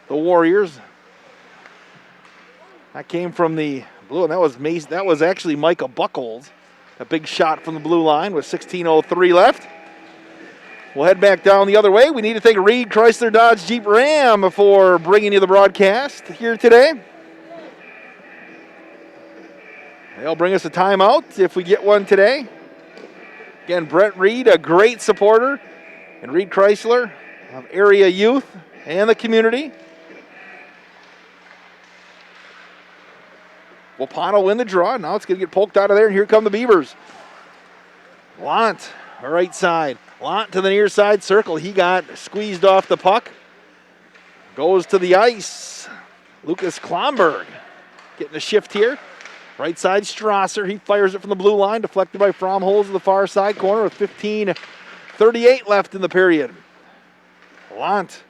Speaker 1: the Warriors. That came from the blue, and that was actually Micah Buckles. A big shot from the blue line with 16:03 left. We'll head back down the other way. We need to thank Reed Chrysler Dodge Jeep Ram for bringing you the broadcast here today. They'll bring us a timeout if we get one today. Again, Brent Reed, a great supporter, and Reed Chrysler of area youth and the community. Waupun will win the draw. Now it's going to get poked out of there, and here come the Beavers. Lant, right side. Lant to the near side circle. He got squeezed off the puck. Goes to the ice. Lucas Klomberg getting a shift here. Right side Strasser. He fires it from the blue line. Deflected by Fromholz to the far side corner with 15:38 left in the period. Lant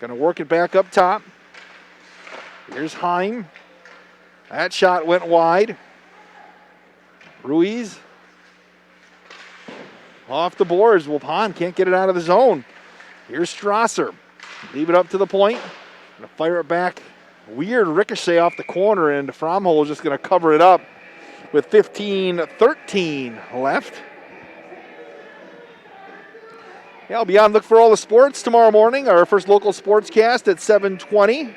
Speaker 1: going to work it back up top. Here's Heim. That shot went wide. Ruiz off the boards. Waupun can't get it out of the zone. Here's Strasser. Leave it up to the point. Going to fire it back. Weird ricochet off the corner, and Fromholz just going to cover it up with 15:13 left. Yeah, I'll be on look for all the sports tomorrow morning. Our first local sportscast at 7:20.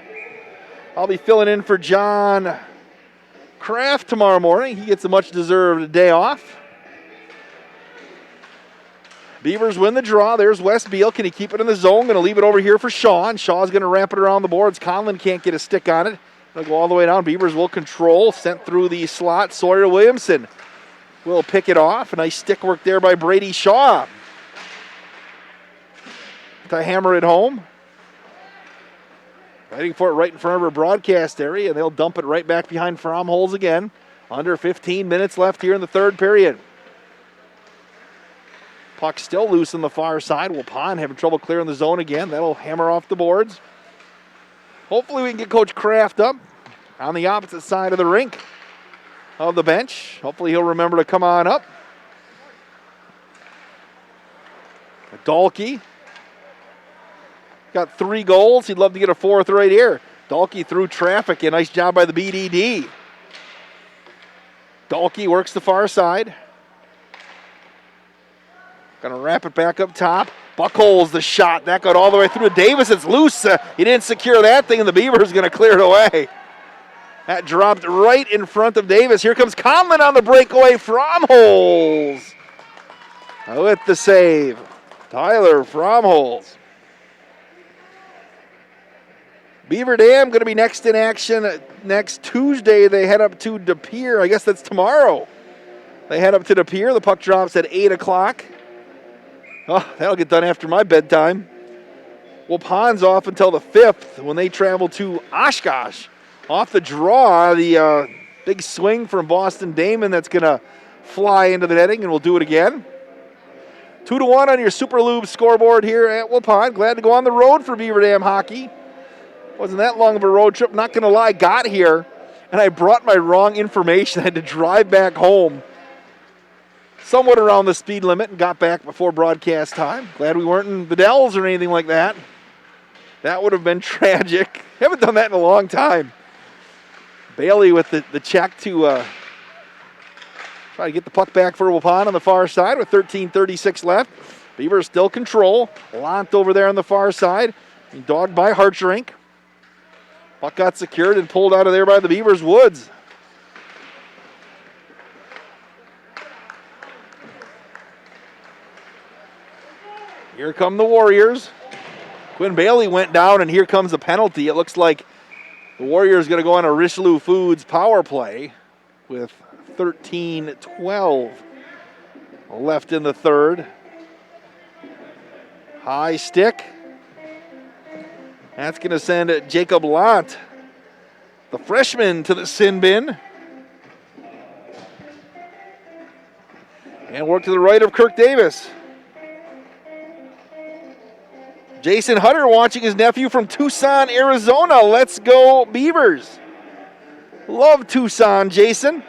Speaker 1: I'll be filling in for John Kraft tomorrow morning. He gets a much-deserved day off. Beavers win the draw. There's Wes Beal. Can he keep it in the zone? Going to leave it over here for Shaw, and Shaw's going to ramp it around the boards. Conlon can't get a stick on it. They'll go all the way down. Beavers will control. Sent through the slot. Sawyer Williamson will pick it off. A nice stick work there by Brady Shaw to hammer it home. Fighting for it right in front of our broadcast area, and they'll dump it right back behind Fromholz again. Under 15 minutes left here in the third period. Puck still loose on the far side. Waupun having trouble clearing the zone again. That'll hammer off the boards. Hopefully we can get Coach Kraft up on the opposite side of the rink of the bench. Hopefully he'll remember to come on up. Dahlke got 3 goals. He'd love to get a 4th right here. Dahlke through traffic. A nice job by the BDD. Dahlke works the far side. Going to wrap it back up top. Buckholz the shot. That got all the way through to Davis. It's loose. He didn't secure that thing, and the Beavers going to clear it away. That dropped right in front of Davis. Here comes Conlon on the breakaway from Fromholz. With the save. Tyler Fromholz. Beaver Dam going to be next in action next Tuesday. They head up to De Pere. I guess that's tomorrow. They head up to De Pere. The puck drops at 8 o'clock. Oh, that'll get done after my bedtime. Waupun's off until the 5th when they travel to Oshkosh. Off the draw, the big swing from Boston Damon that's going to fly into the netting, and we'll do it again. 2-1 on your Super Lube scoreboard here at Waupun. Glad to go on the road for Beaver Dam hockey. Wasn't that long of a road trip, not going to lie. Got here, and I brought my wrong information. I had to drive back home somewhat around the speed limit and got back before broadcast time. Glad we weren't in the Dells or anything like that. That would have been tragic. Haven't done that in a long time. Bailey with the check to try to get the puck back for Waupun on the far side with 13:36 left. Beavers still control. Lant over there on the far side. Dogged by Hartschrink. Puck got secured and pulled out of there by the Beavers Woods. Here come the Warriors. Quinn Bailey went down, and here comes a penalty. It looks like the Warriors going to go on a Richelieu Foods power play with 13:12 left in the third. High stick. That's going to send Jacob Lant, the freshman, to the sin bin. And work to the right of Kirk Davis. Jason Hutter watching his nephew from Tucson, Arizona. Let's go Beavers. Love Tucson, Jason.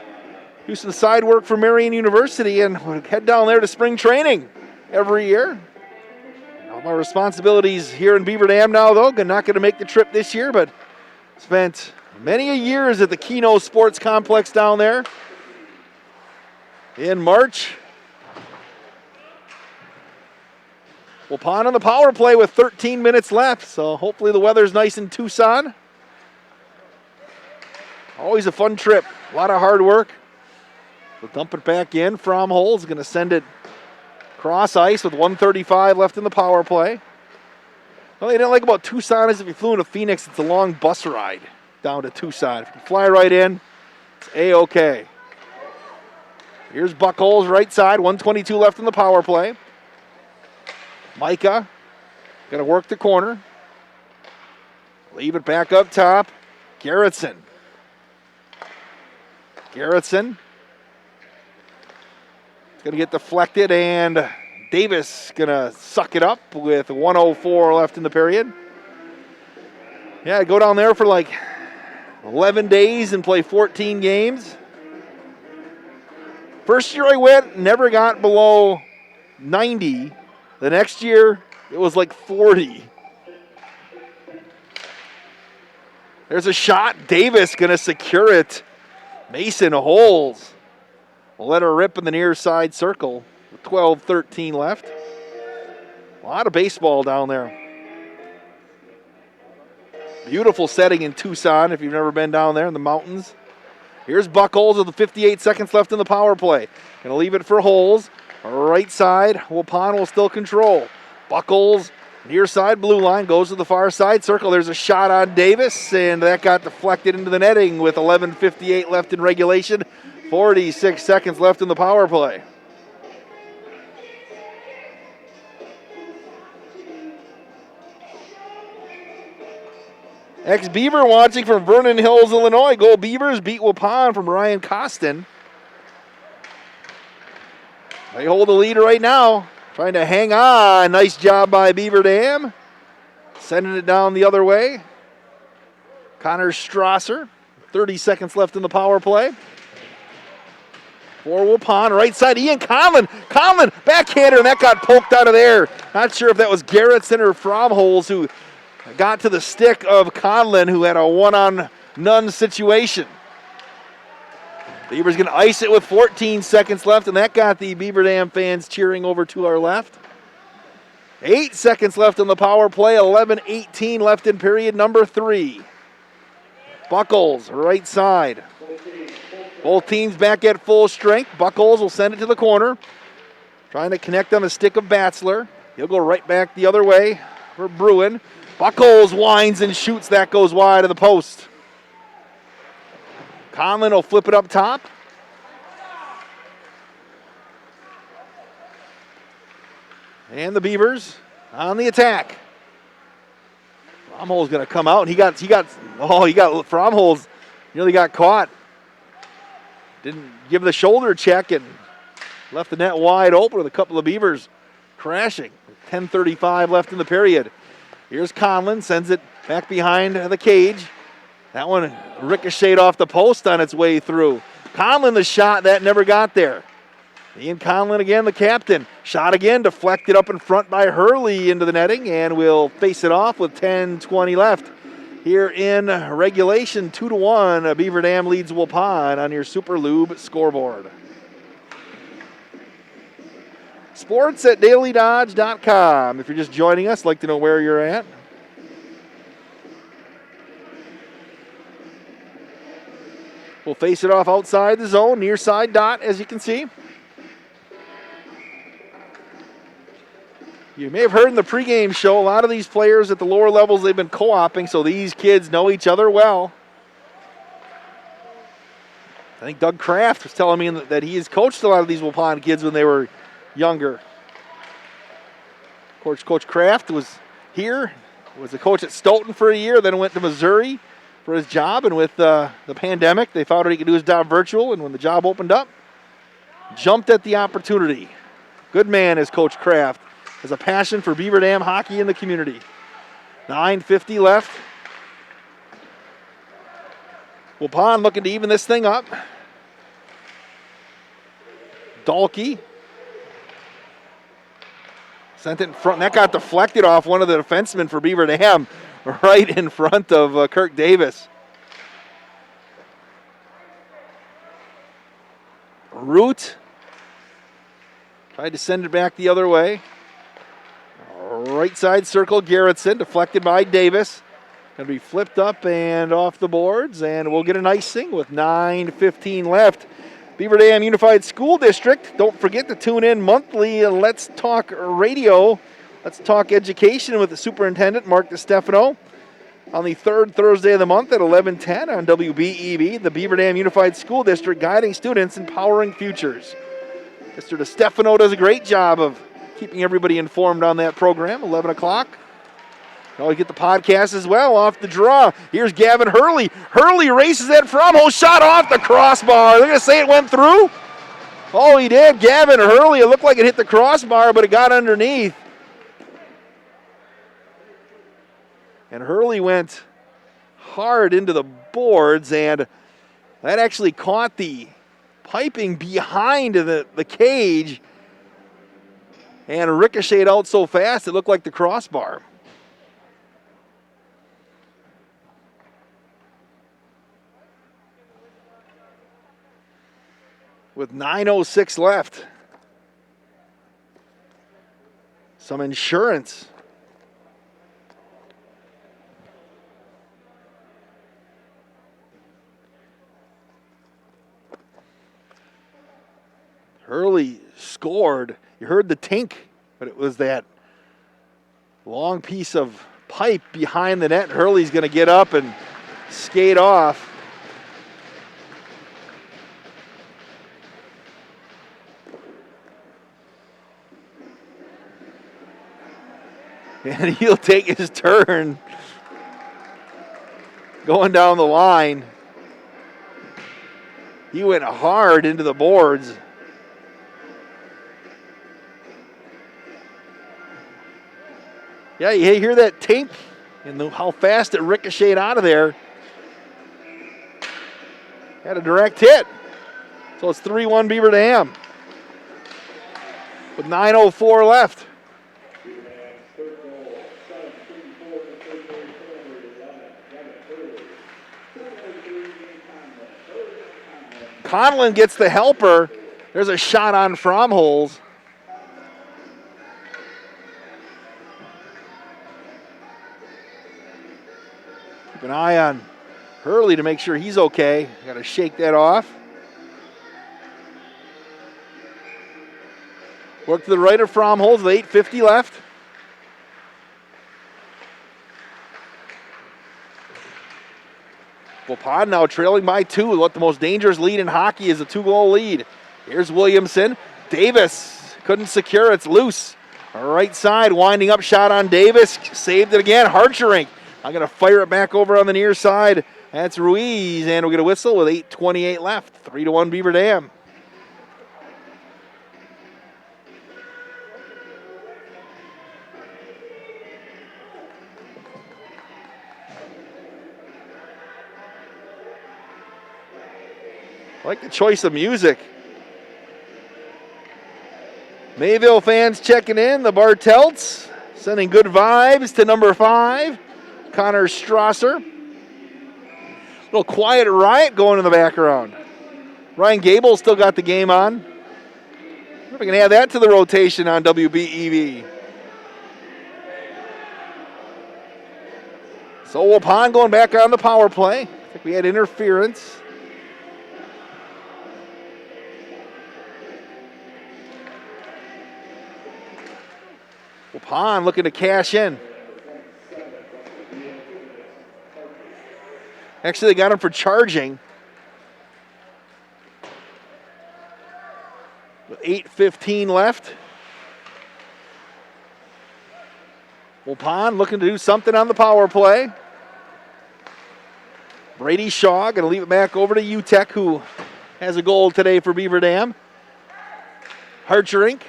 Speaker 1: Do some side work for Marian University and head down there to spring training every year. All my responsibilities here in Beaver Dam now, though. Not going to make the trip this year, but spent many a years at the Keno Sports Complex down there in March. Waupun on the power play with 13 minutes left, so hopefully the weather's nice in Tucson. Always a fun trip, a lot of hard work. We'll dump it back in. Fromholz going to send it cross ice with 1:35 left in the power play. What I didn't like about Tucson is if you flew into Phoenix, it's a long bus ride down to Tucson. If you fly right in, it's A-OK. Here's Buckholz right side, 1:22 left in the power play. Micah going to work the corner. Leave it back up top. Garrettson. Garrettson. It's going to get deflected, and Davis going to suck it up with 1:04 left in the period. Yeah, go down there for like 11 days and play 14 games. First year I went, never got below 90. The next year, it was like 40. There's a shot. Davis going to secure it. Mason holds. We'll let her rip in the near side circle with 12:13 left. A lot of baseball down there. Beautiful setting in Tucson if you've never been down there in the mountains. Here's Buckles with 58 seconds left in the power play. Gonna leave it for Holes. Right side, Waupun will still control. Buckles, near side blue line, goes to the far side circle. There's a shot on Davis, and that got deflected into the netting with 11:58 left in regulation. 46 seconds left in the power play. Ex-Beaver watching from Vernon Hills, Illinois. Go Beavers, beat Waupun from Ryan Costin. They hold the lead right now. Trying to hang on. Nice job by Beaver Dam. Sending it down the other way. Connor Strasser. 30 seconds left in the power play. For Waupun, right side, Ian Conlon. Conlon, backhander, and that got poked out of there. Not sure if that was Garrettson or Fromholz who got to the stick of Conlon, who had a one-on-none situation. Beaver's going to ice it with 14 seconds left, and that got the Beaver Dam fans cheering over to our left. 8 seconds left on the power play, 11:18 left in period number 3. Buckles, right side. Both teams back at full strength. Buckles will send it to the corner. Trying to connect on the stick of Batzler. He'll go right back the other way for Bruin. Buckles winds and shoots. That goes wide of the post. Conlon will flip it up top. And the Beavers on the attack. Fromholz going to come out. He got Fromholz nearly got caught. Didn't give the shoulder check and left the net wide open with a couple of Beavers crashing. 10:35 left in the period. Here's Conlon, sends it back behind the cage. That one ricocheted off the post on its way through. Conlon, the shot, that never got there. Ian Conlon again, the captain. Shot again, deflected up in front by Hurley into the netting, and we'll face it off with 10:20 left. Here in regulation, 2-1, Beaver Dam leads Waupun on your Super Lube scoreboard. Sports at dailydodge.com. If you're just joining us, like to know where you're at. We'll face it off outside the zone, near side dot, as you can see. You may have heard in the pregame show, a lot of these players at the lower levels, they've been co-oping, so these kids know each other well. I think Doug Kraft was telling me that he has coached a lot of these Waupun kids when they were younger. Coach Kraft was here, was a coach at Stoughton for a year, then went to Missouri for his job, and with the pandemic, they found out he could do his job virtual, and when the job opened up, jumped at the opportunity. Good man is Coach Kraft. Has a passion for Beaver Dam hockey in the community. 9:50 left. Waupun looking to even this thing up. Dahlke sent it in front. That got deflected off one of the defensemen for Beaver Dam right in front of Kirk Davis. Root tried to send it back the other way. Right side circle, Garrettson, deflected by Davis. Going to be flipped up and off the boards, and we'll get an icing with 9:15 left. Beaver Dam Unified School District, don't forget to tune in monthly. Let's Talk Radio. Let's Talk Education with the Superintendent, Mark DeStefano, on the third Thursday of the month at 11:10 on WBEB, the Beaver Dam Unified School District, guiding students, empowering futures. Mr. DeStefano does a great job of keeping everybody informed on that program. 11 o'clock. You always get the podcast as well off the draw. Here's Gavin Hurley. Hurley races that Fromholz, shot off the crossbar. They're going to say it went through. Oh, he did. Gavin Hurley. It looked like it hit the crossbar, but it got underneath. And Hurley went hard into the boards, and that actually caught the piping behind the cage and ricocheted out so fast it looked like the crossbar. With 9:06 left. Some insurance. Hurley scored. You heard the tink, but it was that long piece of pipe behind the net. Hurley's going to get up and skate off. And he'll take his turn going down the line. He went hard into the boards. Yeah, you hear that tink and how fast it ricocheted out of there. Had a direct hit. So it's 3-1 Beaver Dam with 9:04 left. Conlon gets the helper. There's a shot on Fromholz. Keep an eye on Hurley to make sure he's okay. Got to shake that off. Work to the right of Fromholz with 8:50 left. Waupun now trailing by 2. What the most dangerous lead in hockey is a 2-goal lead. Here's Williamson. Davis couldn't secure. It's loose. Right side, winding up shot on Davis. Saved it again. Harcherink. I'm going to fire it back over on the near side. That's Ruiz, and we'll get a whistle with 8:28 left. 3-1 Beaver Dam. I like the choice of music. Mayville fans checking in. The Bartelts sending good vibes to number 5, Connor Strasser. Little quiet riot going in the background. Ryan Gable still got the game on. We're going to add that to the rotation on WBEV. So Waupun going back on the power play. I think we had interference. Waupun looking to cash in. Actually, they got him for charging. With 8:15 left. Waupun looking to do something on the power play. Brady Shaw going to leave it back over to UTEC, who has a goal today for Beaver Dam. Harcherink.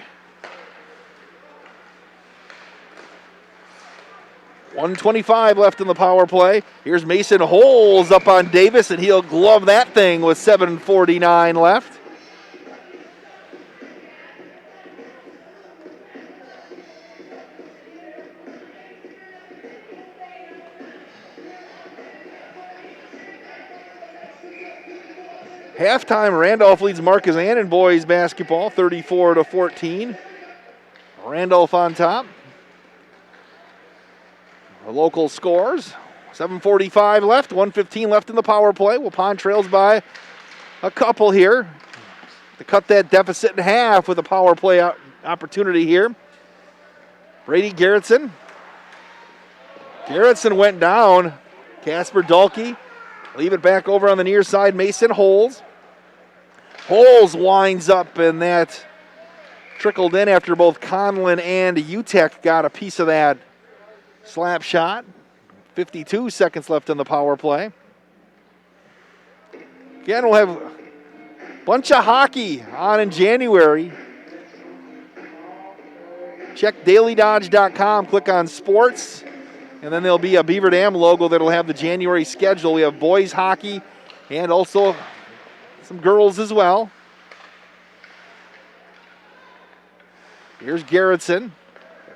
Speaker 1: 1:25 left in the power play. Here's Mason Holes up on Davis, and he'll glove that thing with 7:49 left. Halftime, Randolph leads Marcus Annan boys basketball 34-14. Randolph on top. The local scores, 7:45 left, 1:15 left in the power play. Waupun trails by a couple here to cut that deficit in half with a power play opportunity here. Brady Garrettson. Garrettson went down. Casper Dulke. Leave it back over on the near side. Mason Holes. Holes winds up, and that trickled in after both Conlon and UTEC got a piece of that slap shot. 52 seconds left in the power play. Again, we'll have a bunch of hockey on in January. Check dailydodge.com, click on sports, and then there'll be a Beaver Dam logo that'll have the January schedule. We have boys hockey and also some girls as well. Here's Garrettson.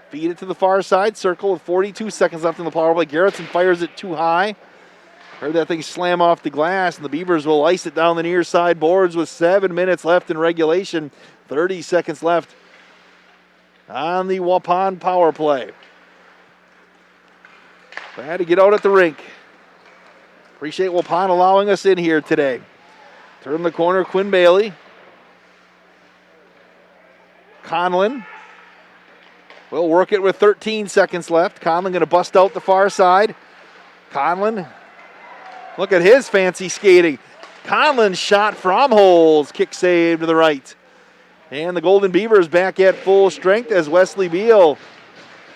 Speaker 1: Feed it to the far side circle with 42 seconds left in the power play. Garrettson fires it too high. Heard that thing slam off the glass, and the Beavers will ice it down the near side boards with 7 minutes left in regulation. 30 seconds left on the Waupun power play. Glad to get out at the rink. Appreciate Waupun allowing us in here today. Turn the corner, Quinn Bailey. Conlon will work it with 13 seconds left. Conlon going to bust out the far side. Conlon, look at his fancy skating. Conlon shot from holes. Kick save to the right. And the Golden Beavers back at full strength as Wesley Beal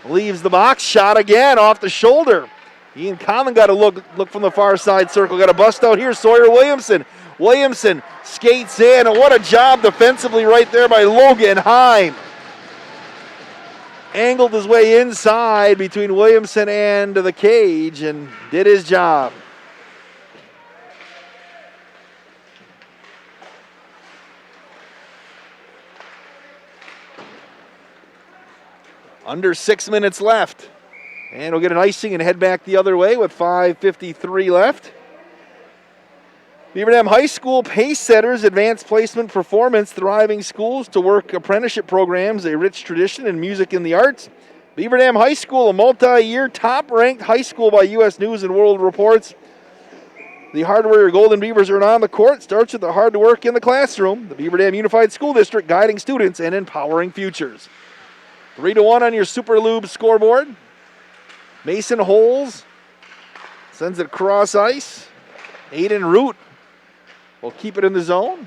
Speaker 1: leaves the box. Shot again off the shoulder. Ian Conlon got to look from the far side circle. Got to bust out here. Sawyer Williamson. Williamson skates in. And what a job defensively right there by Logan Heim. Angled his way inside between Williamson and the cage and did his job. Under 6 minutes left. And we'll get an icing and head back the other way with 5:53 left. Beaver Dam High School Pace Setters Advanced Placement Performance Thriving Schools to Work Apprenticeship Programs, a rich tradition in music and the arts. Beaver Dam High School, a multi-year top-ranked high school by U.S. News and World Reports. The Hard Warrior Golden Beavers are on the court. Starts with the hard work in the classroom. The Beaver Dam Unified School District guiding students and empowering futures. 3-1 on your Super Lube scoreboard. Mason Holes sends it across ice. Aiden Root will keep it in the zone.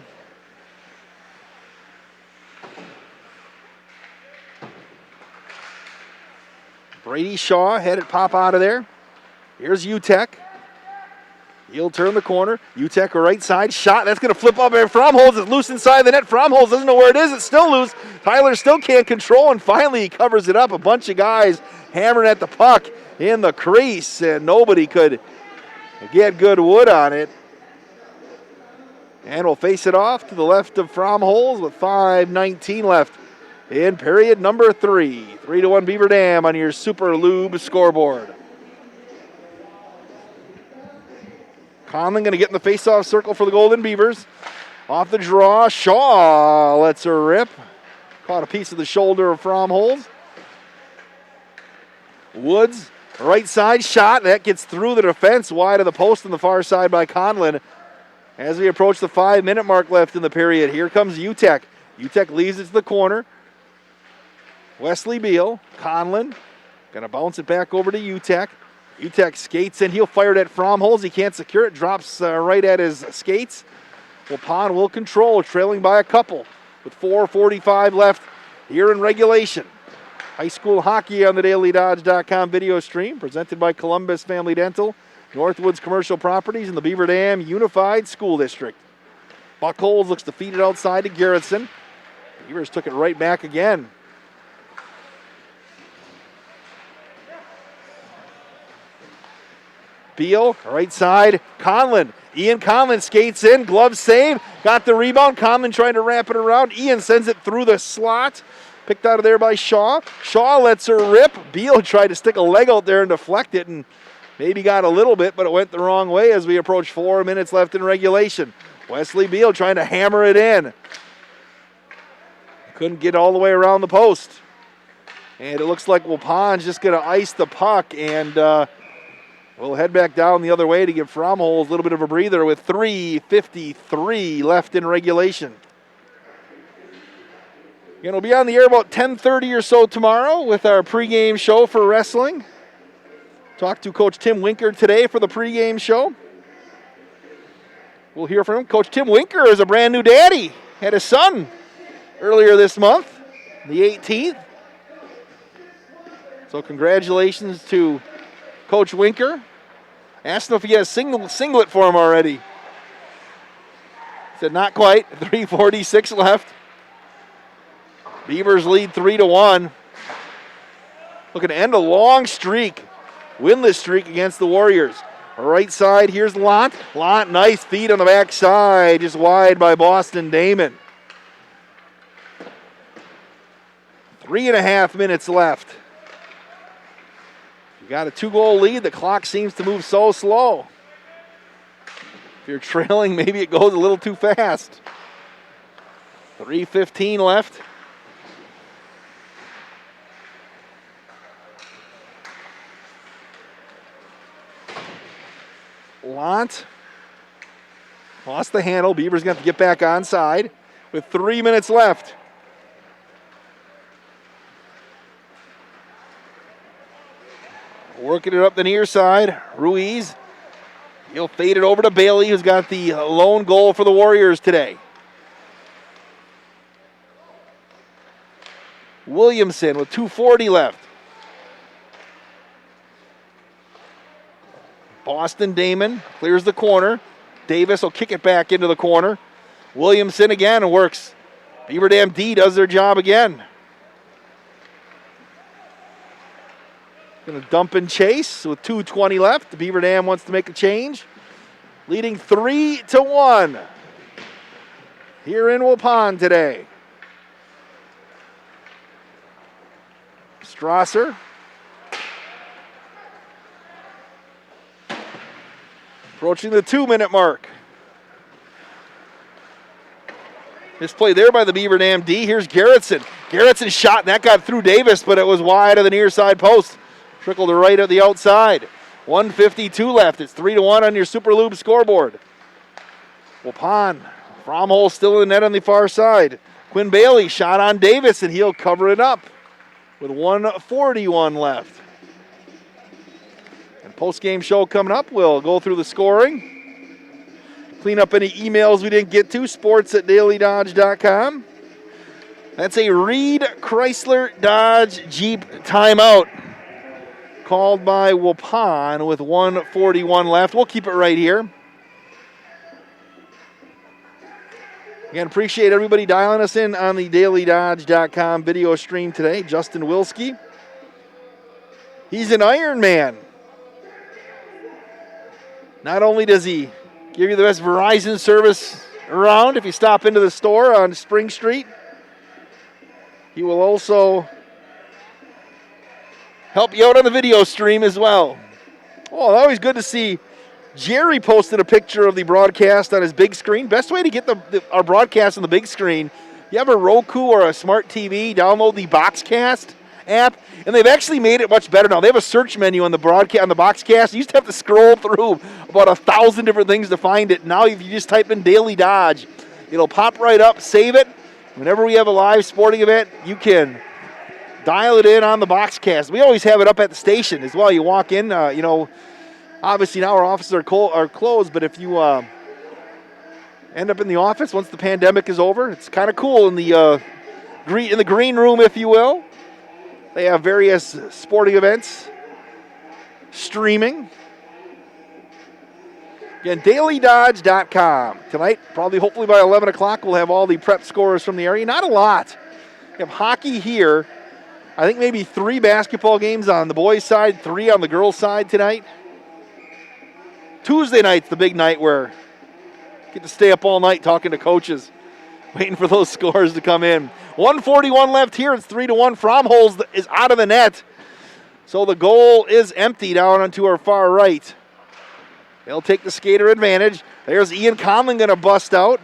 Speaker 1: Brady Shaw had it pop out of there. Here's UTEC. He'll turn the corner. UTEC right side shot. That's going to flip up there. Fromholz is loose inside the net. Fromholz doesn't know where it is. It's still loose. Tyler still can't control, and finally he covers it up. A bunch of guys hammering at the puck in the crease, and nobody could get good wood on it. And we'll face it off to the left of Fromholz with 5:19 left in period number 3. 3-1 Beaver Dam on your Super Lube scoreboard. Conlon going to get in the face-off circle for the Golden Beavers. Off the draw, Shaw lets her rip. Caught a piece of the shoulder of Fromholz. Woods, right side shot. That gets through the defense, wide of the post on the far side by Conlon. As we approach the 5-minute mark left in the period, here comes UTEC. UTEC leaves it to the corner. Wesley Beal, Conlon, going to bounce it back over to UTEC. UTEC skates in. He'll fire it at Fromholz. He can't secure it. Drops right at his skates. Waupun will control, trailing by a couple with 4:45 left here in regulation. High school hockey on the DailyDodge.com video stream presented by Columbus Family Dental, Northwoods Commercial Properties, and the Beaver Dam Unified School District. Buckholz looks to feed it outside to Garrettson. Beavers took it right back again. Beal, right side, Conlon. Ian Conlon skates in, glove save, got the rebound. Conlon trying to wrap it around. Ian sends it through the slot. Picked out of there by Shaw. Shaw lets her rip. Beal tried to stick a leg out there and deflect it and maybe got a little bit, but it went the wrong way as we approach 4 minutes left in regulation. Wesley Beal trying to hammer it in. Couldn't get all the way around the post. And it looks like Waupun's just going to ice the puck, and we'll head back down the other way to give Fromholz a little bit of a breather with 3:53 left in regulation. And we'll be on the air about 10:30 or so tomorrow with our pregame show for wrestling. Talked to Coach Tim Winker today for the pregame show. We'll hear from him. Coach Tim Winker is a brand new daddy. Had a son earlier this month, the 18th. So congratulations to Coach Winker. Asked him if he had a singlet for him already. Said not quite. 3:46 left. Beavers lead 3-1. Looking to end a long streak, winless streak against the Warriors. Right side, here's Lant. Lant, nice feed on the backside, just wide by Boston Damon. 3.5 minutes left. You got a 2-goal lead. The clock seems to move so slow. If you're trailing, maybe it goes a little too fast. 3:15 left. Lant lost the handle. Beavers going to have to get back onside with 3 minutes left. Working it up the near side. Ruiz. He'll fade it over to Bailey, who's got the lone goal for the Warriors today. Williamson with 2:40 left. Boston Damon clears the corner. Davis will kick it back into the corner. Williamson again works. Beaver Dam D does their job again. Going to dump and chase with 2:20 left. The Beaver Dam wants to make a change. Leading 3-1 here in Waupun today. Strasser. Approaching the 2-minute mark. Misplay there by the Beaver Dam D. Here's Garrettson. Garrettson shot, and that got through Davis, but it was wide of the near side post. Trickled to right at the outside. 1:52 left. It's 3-1 on your Super Lube scoreboard. Waupun. Fromholz still in the net on the far side. Quinn Bailey shot on Davis, and he'll cover it up with 1:41 left. And post-game show coming up. We'll go through the scoring. Clean up any emails we didn't get to. sports@dailydodge.com. That's a Reed Chrysler Dodge Jeep timeout called by Waupun with 1:41 left. We'll keep it right here. Again, appreciate everybody dialing us in on the dailydodge.com video stream today. Justin Wilski. He's an Iron Man. Not only does he give you the best Verizon service around if you stop into the store on Spring Street, he will also help you out on the video stream as well. Oh, always good to see. Jerry posted a picture of the broadcast on his big screen. Best way to get our broadcast on the big screen, you have a Roku or a smart TV, download the Boxcast app, and they've actually made it much better now. They have a search menu on the broadcast, on the Boxcast. You used to have to scroll through about 1,000 different things to find it. Now if you just type in Daily Dodge, it'll pop right up, save it. Whenever we have a live sporting event, you can dial it in on the Boxcast. We always have it up at the station as well. You walk in, obviously now our offices are closed, but if you end up in the office once the pandemic is over, it's kind of cool in the green room, if you will. They have various sporting events streaming. Again, dailydodge.com. Tonight, hopefully by 11 o'clock, we'll have all the prep scores from the area. Not a lot. We have hockey here. I think maybe 3 basketball games on the boys' side, 3 on the girls' side tonight. Tuesday night's the big night where you get to stay up all night talking to coaches, waiting for those scores to come in. 1:41 left here. It's 3-1. Fromholz is out of the net. So the goal is empty down onto our far right. They'll take the skater advantage. There's Ian Conlon going to bust out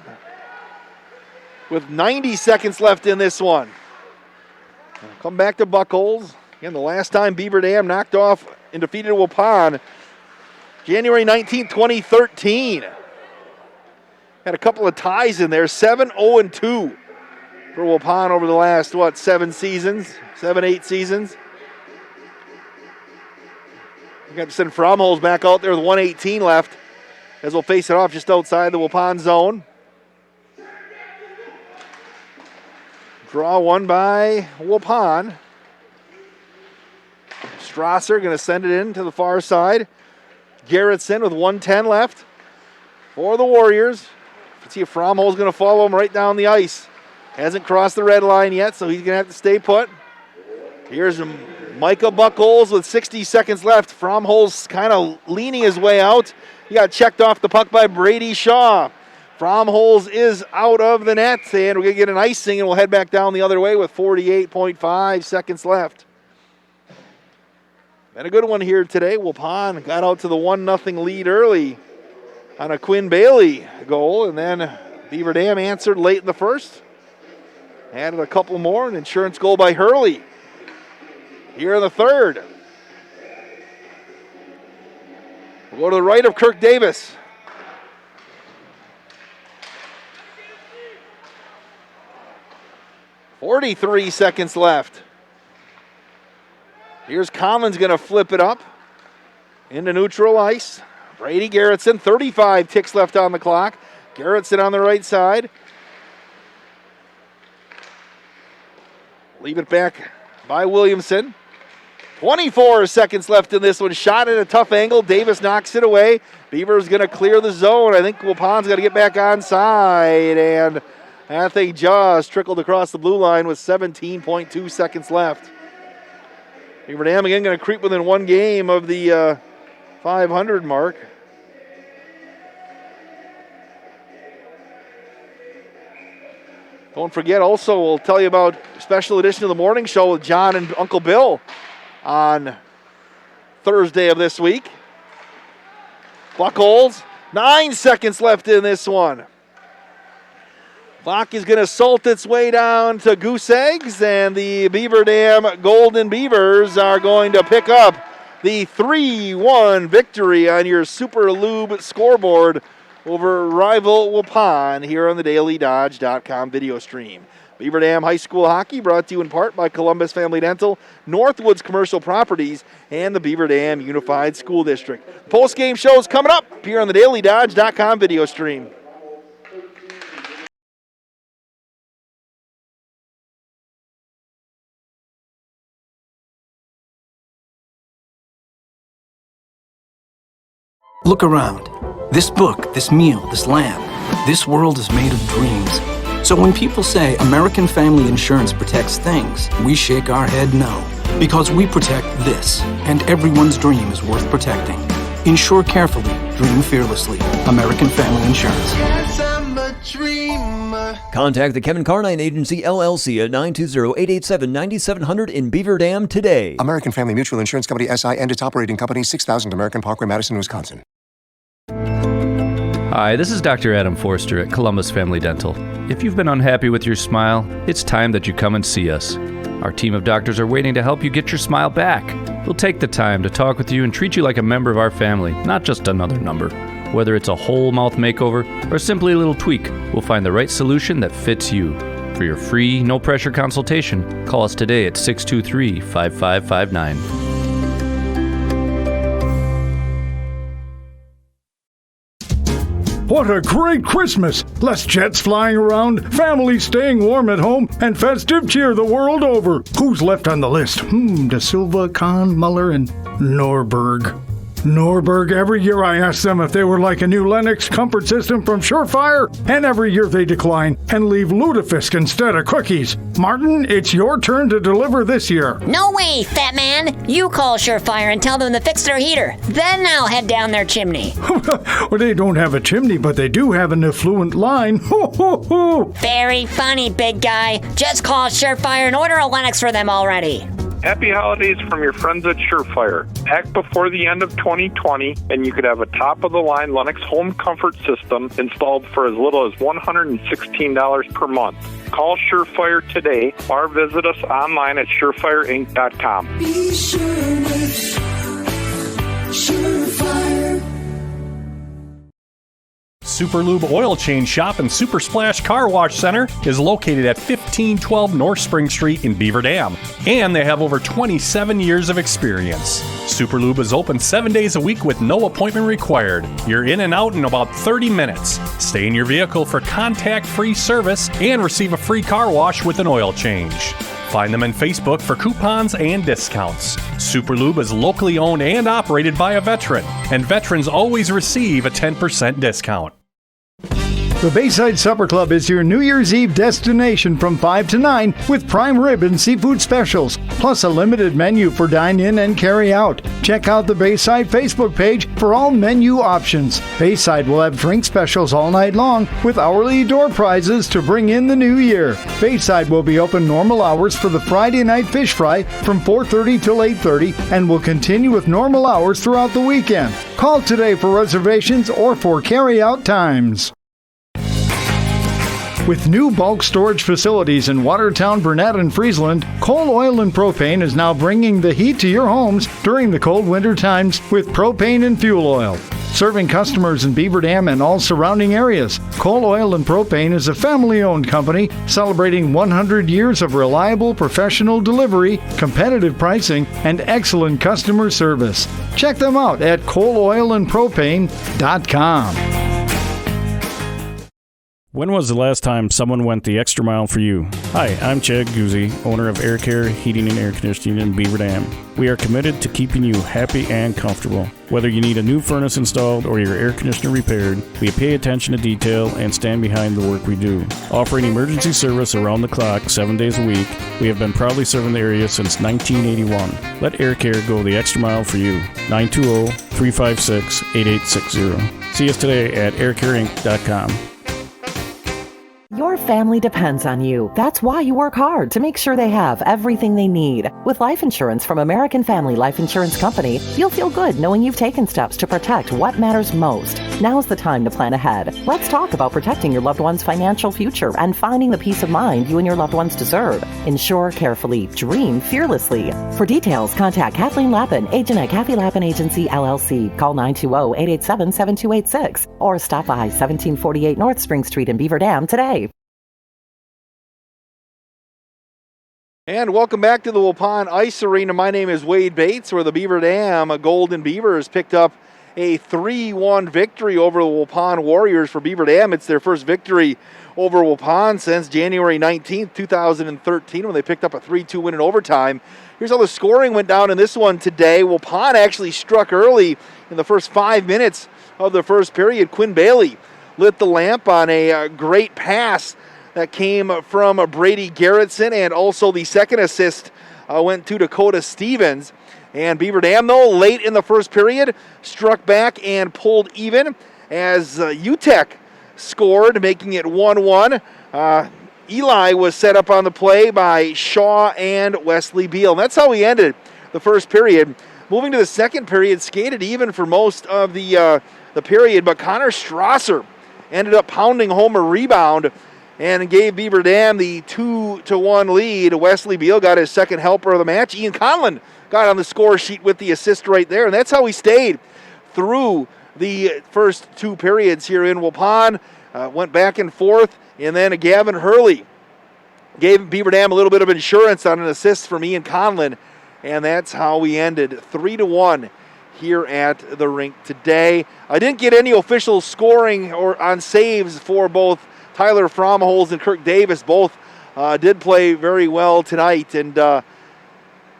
Speaker 1: with 90 seconds left in this one. Come back to Buckholz. Again, the last time Beaver Dam knocked off and defeated Waupun, January 19, 2013. Had a couple of ties in there. 7-0-2 for Waupun over the last, 7 seasons? 7-8 seasons. We got to send Fromholz back out there with 1:18 left as we'll face it off just outside the Waupun zone. Draw one by Waupun. Strasser going to send it in to the far side. Garrettson with 1:10 left for the Warriors. Let's see if Fromholz going to follow him right down the ice. Hasn't crossed the red line yet, so he's going to have to stay put. Here's Micah Buckholz with 60 seconds left. Fromholz kind of leaning his way out. He got checked off the puck by Brady Shaw. Fromholz is out of the net, and we're going to get an icing, and we'll head back down the other way with 48.5 seconds left. Been a good one here today. Waupun got out to the 1-0 lead early on a Quinn Bailey goal, and then Beaver Dam answered late in the first. Added a couple more, an insurance goal by Hurley here in the third. We'll go to the right of Kirk Davis. .43 seconds left. Here's Collins going to flip it up. into neutral ice. Brady Garrettson, 35 ticks left on the clock. Garrettson on the right side. Leave it back by Williamson. 24 seconds left in this one. Shot at a tough angle. Davis knocks it away. Beaver's going to clear the zone. I think Waupun's got to get back onside. And that thing just trickled across the blue line with 17.2 seconds left. Beaver Dam again going to creep within one game of the 500 mark. Don't forget also, we'll tell you about a special edition of the morning show with John and Uncle Bill on Thursday of this week. Buckholz, 9 seconds left in this one. Clock is going to salt its way down to goose eggs, and the Beaver Dam Golden Beavers are going to pick up the 3-1 victory on your Super Lube scoreboard over rival Waupun here on the DailyDodge.com video stream. Beaver Dam High School Hockey brought to you in part by Columbus Family Dental, Northwoods Commercial Properties, and the Beaver Dam Unified School District. Post-game shows coming up here on the DailyDodge.com video stream.
Speaker 12: Look around. This book, this meal, this lamp, this world is made of dreams. So when people say American Family Insurance protects things, we shake our head no. Because we protect this, and everyone's dream is worth protecting. Insure carefully, dream fearlessly. American Family Insurance.
Speaker 13: Yes, I'm a dreamer.
Speaker 14: Contact the Kevin Carnine Agency, LLC at 920-887-9700 in Beaver Dam today.
Speaker 15: American Family Mutual Insurance Company, SI, and its operating company, 6000 American Parkway, Madison, Wisconsin.
Speaker 9: Hi, this is Dr. Adam Forster at Columbus Family Dental. If you've been unhappy with your smile, it's time that you come and see us. Our team of doctors are waiting to help you get your smile back. We'll take the time to talk with you and treat you like a member of our family, not just another number. Whether it's a whole mouth makeover or simply a little tweak, we'll find the right solution that fits you. For your free, no-pressure consultation, call us today at 623-5559.
Speaker 3: What a great Christmas! Less jets flying around, families staying warm at home, and festive cheer the world over. Who's left on the list? De Silva, Kahn, Muller, and Norberg. Norberg, every year I ask them if they were like a new Lennox comfort system from Surefire, and every year they decline and leave lutefisk instead of cookies. Martin, it's your turn to deliver this year.
Speaker 20: No way, fat man. You call Surefire and tell them to fix their heater. Then I'll head down their chimney.
Speaker 3: Well, they don't have a chimney, but they do have an effluent line.
Speaker 20: Very funny, big guy. Just call Surefire and order a Lennox for them already.
Speaker 21: Happy holidays from your friends at Surefire. Act before the end of 2020, and you could have a top-of-the-line Lennox home comfort system installed for as little as $116 per month. Call Surefire today or visit us online at surefireinc.com.
Speaker 13: Be sure with Surefire.
Speaker 22: Super Lube Oil Change Shop and Super Splash Car Wash Center is located at 1512 North Spring Street in Beaver Dam, and they have over 27 years of experience. Super Lube is open 7 days a week with no appointment required. You're in and out in about 30 minutes. Stay in your vehicle for contact-free service and receive a free car wash with an oil change. Find them on Facebook for coupons and discounts. Super Lube is locally owned and operated by a veteran, and veterans always receive a 10% discount.
Speaker 3: The Bayside Supper Club is your New Year's Eve destination from 5 to 9 with prime rib and seafood specials, plus a limited menu for dine-in and carry-out. Check out the Bayside Facebook page for all menu options. Bayside will have drink specials all night long with hourly door prizes to bring in the new year. Bayside will be open normal hours for the Friday night fish fry from 4:30 till 8:30 and will continue with normal hours throughout the weekend. Call today for reservations or for carry-out times. With new bulk storage facilities in Watertown, Burnett, and Friesland, Coal Oil and Propane is now bringing the heat to your homes during the cold winter times with propane and fuel oil. serving customers in Beaver Dam and all surrounding areas. Cole Oil and Propane is a family-owned company celebrating 100 years of reliable professional delivery, competitive pricing, and excellent customer service. Check them out at coleoilandpropane.com.
Speaker 2: When was the last time someone went the extra mile for you? Hi, I'm Chad Guzzi, owner of Air Care Heating and Air Conditioning in Beaver Dam. We are committed to keeping you happy and comfortable. Whether you need a new furnace installed or your air conditioner repaired, we pay attention to detail and stand behind the work we do. Offering emergency service around the clock 7 days a week, we have been proudly serving the area since 1981. Let Air Care go the extra mile for you. 920-356-8860. See us today at aircareinc.com.
Speaker 10: Your family depends on you. That's why you work hard to make sure they have everything they need. With life insurance from American Family Life Insurance Company, you'll feel good knowing you've taken steps to protect what matters most. Now's the time to plan ahead. Let's talk about protecting your loved one's financial future and finding the peace of mind you and your loved ones deserve. Insure carefully. Dream fearlessly. For details, contact Kathleen Lappin, agent at Kathy Lappin Agency, LLC. Call 920-887-7286 or stop by 1748 North Spring Street in Beaver Dam today.
Speaker 1: And welcome back to the Waupun Ice Arena. My name is Wade Bates, where the Beaver Dam Golden Beavers picked up a 3-1 victory over the Waupun Warriors. For Beaver Dam, it's their first victory over Waupun since January 19th, 2013, when they picked up a 3-2 win in overtime. Here's how the scoring went down in this one today. Waupun actually struck early in the first 5 minutes of the first period. Quinn Bailey lit the lamp on a great pass that came from Brady Garrettson, and also the second assist went to Dakota Stevens. And Beaver Dam, though, late in the first period, struck back and pulled even as UTEC scored, making it 1-1. Eli was set up on the play by Shaw and Wesley Beal. And that's how we ended the first period. Moving to the second period, skated even for most of the period, but Connor Strasser ended up pounding home a rebound and gave Beaver Dam the 2-1 lead. Wesley Beal got his second helper of the match. Ian Conlon got on the score sheet with the assist right there, and that's how we stayed through the first two periods here in Waupun. Went back and forth, and then Gavin Hurley gave Beaver Dam a little bit of insurance on an assist from Ian Conlon, and that's how we ended 3-1 here at the rink today. I didn't get any official scoring or on saves for both Tyler Fromholz and Kirk Davis. Both did play very well tonight, and good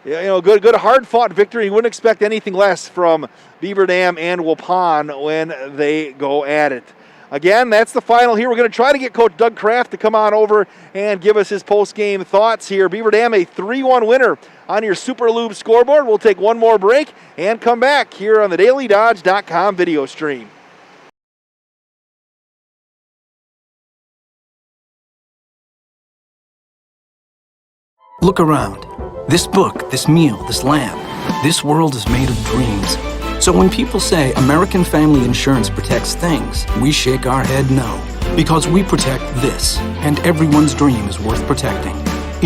Speaker 1: hard-fought victory. You wouldn't expect anything less from Beaver Dam and Waupun when they go at it. Again, that's the final here. We're going to try to get Coach Doug Kraft to come on over and give us his post-game thoughts here. Beaver Dam, a 3-1 winner on your Super Lube scoreboard. We'll take one more break and come back here on the DailyDodge.com video stream.
Speaker 12: Look around. This book, this meal, this lamp, this world is made of dreams. So when people say American Family Insurance protects things, we shake our head no. Because we protect this, and everyone's dream is worth protecting.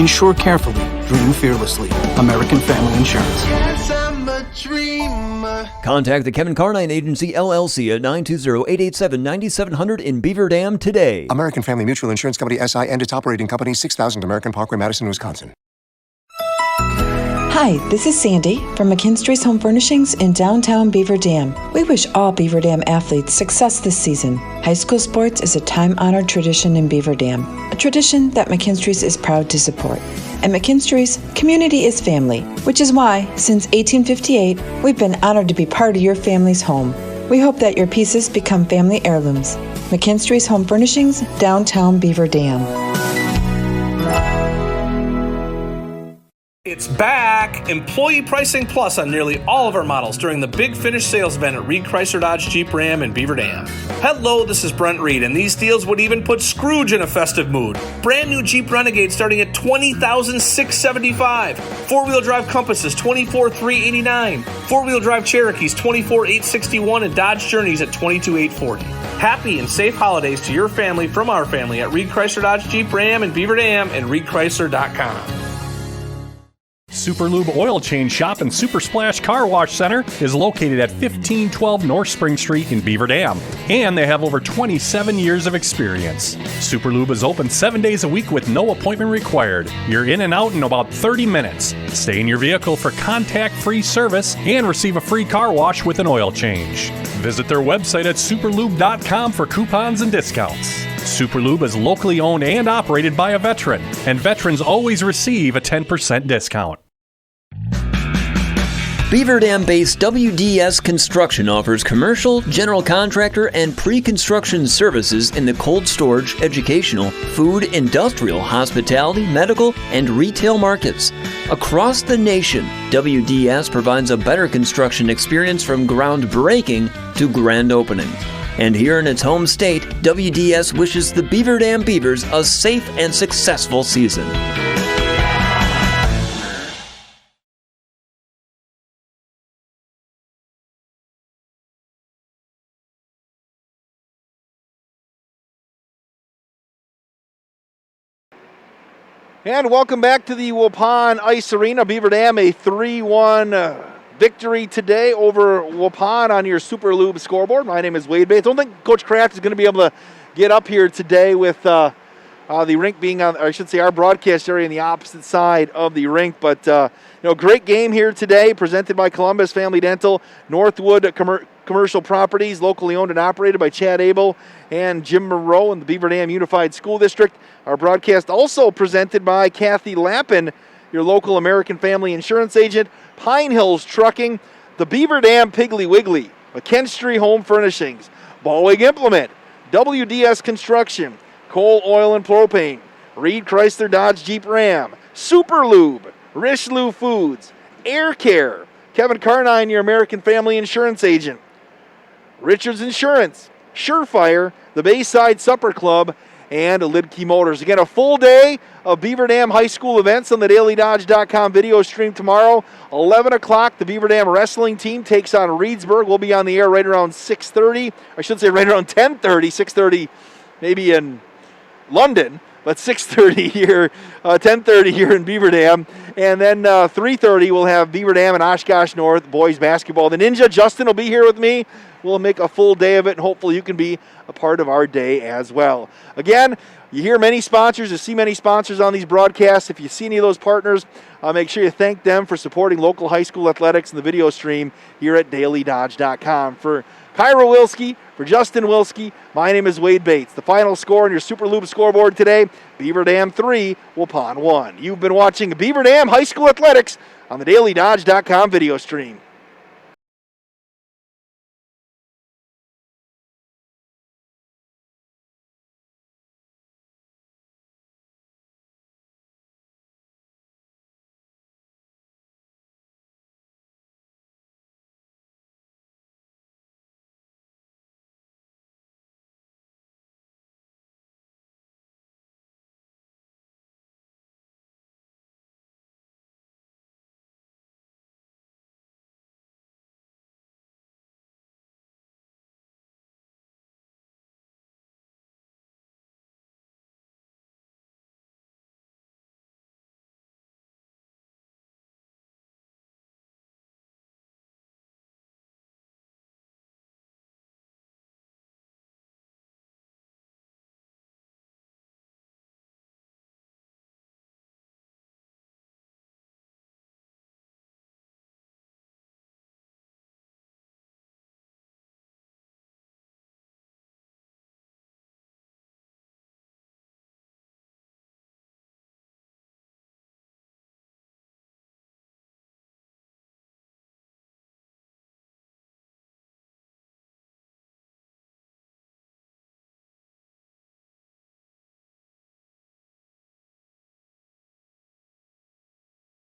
Speaker 12: Insure carefully, dream fearlessly. American Family Insurance.
Speaker 13: Yes, I'm a dreamer.
Speaker 14: Contact the Kevin Carnine Agency, LLC at 920-887-9700 in Beaver Dam today.
Speaker 15: American Family Mutual Insurance Company, SI, and its operating company, 6000 American Parkway, Madison, Wisconsin.
Speaker 16: Hi, this is Sandy from McKinstry's Home Furnishings in downtown Beaver Dam. We wish all Beaver Dam athletes success this season. High school sports is a time-honored tradition in Beaver Dam, a tradition that McKinstry's is proud to support. At McKinstry's, community is family, which is why, since 1858, we've been honored to be part of your family's home. We hope that your pieces become family heirlooms. McKinstry's Home Furnishings, downtown Beaver Dam.
Speaker 8: It's back! Employee Pricing Plus on nearly all of our models during the Big Finish sales event at Reed Chrysler Dodge Jeep Ram in Beaver Dam. Hello, this is Brent Reed, and these deals would even put Scrooge in a festive mood. Brand new Jeep Renegade starting at $20,675. Four-wheel drive Compasses, $24,389. Four-wheel drive Cherokees, $24,861, and Dodge Journeys at $22,840. Happy and safe holidays to your family from our family at Reed Chrysler Dodge Jeep Ram in Beaver Dam and reedchrysler.com.
Speaker 22: Super Lube Oil Change Shop and Super Splash Car Wash Center is located at 1512 North Spring Street in Beaver Dam, and they have over 27 years of experience. Super Lube is open 7 days a week with no appointment required. You're in and out in about 30 minutes. Stay in your vehicle for contact-free service and receive a free car wash with an oil change. Visit their website at superlube.com for coupons and discounts. Superlube is locally owned and operated by a veteran, and veterans always receive a 10% discount.
Speaker 14: Beaver Dam-based WDS Construction offers commercial, general contractor, and pre-construction services in the cold storage, educational, food, industrial, hospitality, medical, and retail markets. Across the nation, WDS provides a better construction experience from groundbreaking to grand opening. And here in its home state, WDS wishes the Beaver Dam Beavers a safe and successful season.
Speaker 1: And welcome back to the Waupun Ice Arena. Beaver Dam, a 3-1 victory today over Waupun on your Super Lube scoreboard. My name is Wade Bates. I don't think Coach Kraft is going to be able to get up here today with the rink being on, or I should say our broadcast area on the opposite side of the rink. But, great game here today presented by Columbus Family Dental, Northwood Commercial Properties, locally owned and operated by Chad Abel and Jim Moreau in the Beaver Dam Unified School District. Our broadcast also presented by Kathy Lappin, your local American Family Insurance agent, Pine Hills Trucking, the Beaver Dam Piggly Wiggly, McKinstry Home Furnishings, Ballweg Implement, WDS Construction, Coal, Oil, and Propane, Reed Chrysler Dodge Jeep Ram, Super Lube, Richelieu Foods, Air Care, Kevin Carnine, your American Family Insurance agent, Richards Insurance, Surefire, the Bayside Supper Club, and Lidke Motors. Again, a full day of Beaver Dam High School events on the DailyDodge.com video stream tomorrow. 11 o'clock, the Beaver Dam wrestling team takes on Reedsburg. We'll be on the air right around 6:30. I should say right around 10:30, 6:30 maybe in London, but 6:30 here, 10:30 here in Beaver Dam. And then 3:30 we'll have Beaver Dam and Oshkosh North boys basketball. The Ninja, Justin, will be here with me. We'll make a full day of it, and hopefully you can be a part of our day as well. Again, you hear many sponsors, you see many sponsors on these broadcasts. If you see any of those partners, make sure you thank them for supporting local high school athletics and the video stream here at DailyDodge.com. For Kyra Wilski, for Justin Wilski, my name is Wade Bates. The final score on your Super Lube scoreboard today, Beaver Dam 3, Waupun 1. You've been watching Beaver Dam High School Athletics on the DailyDodge.com video stream.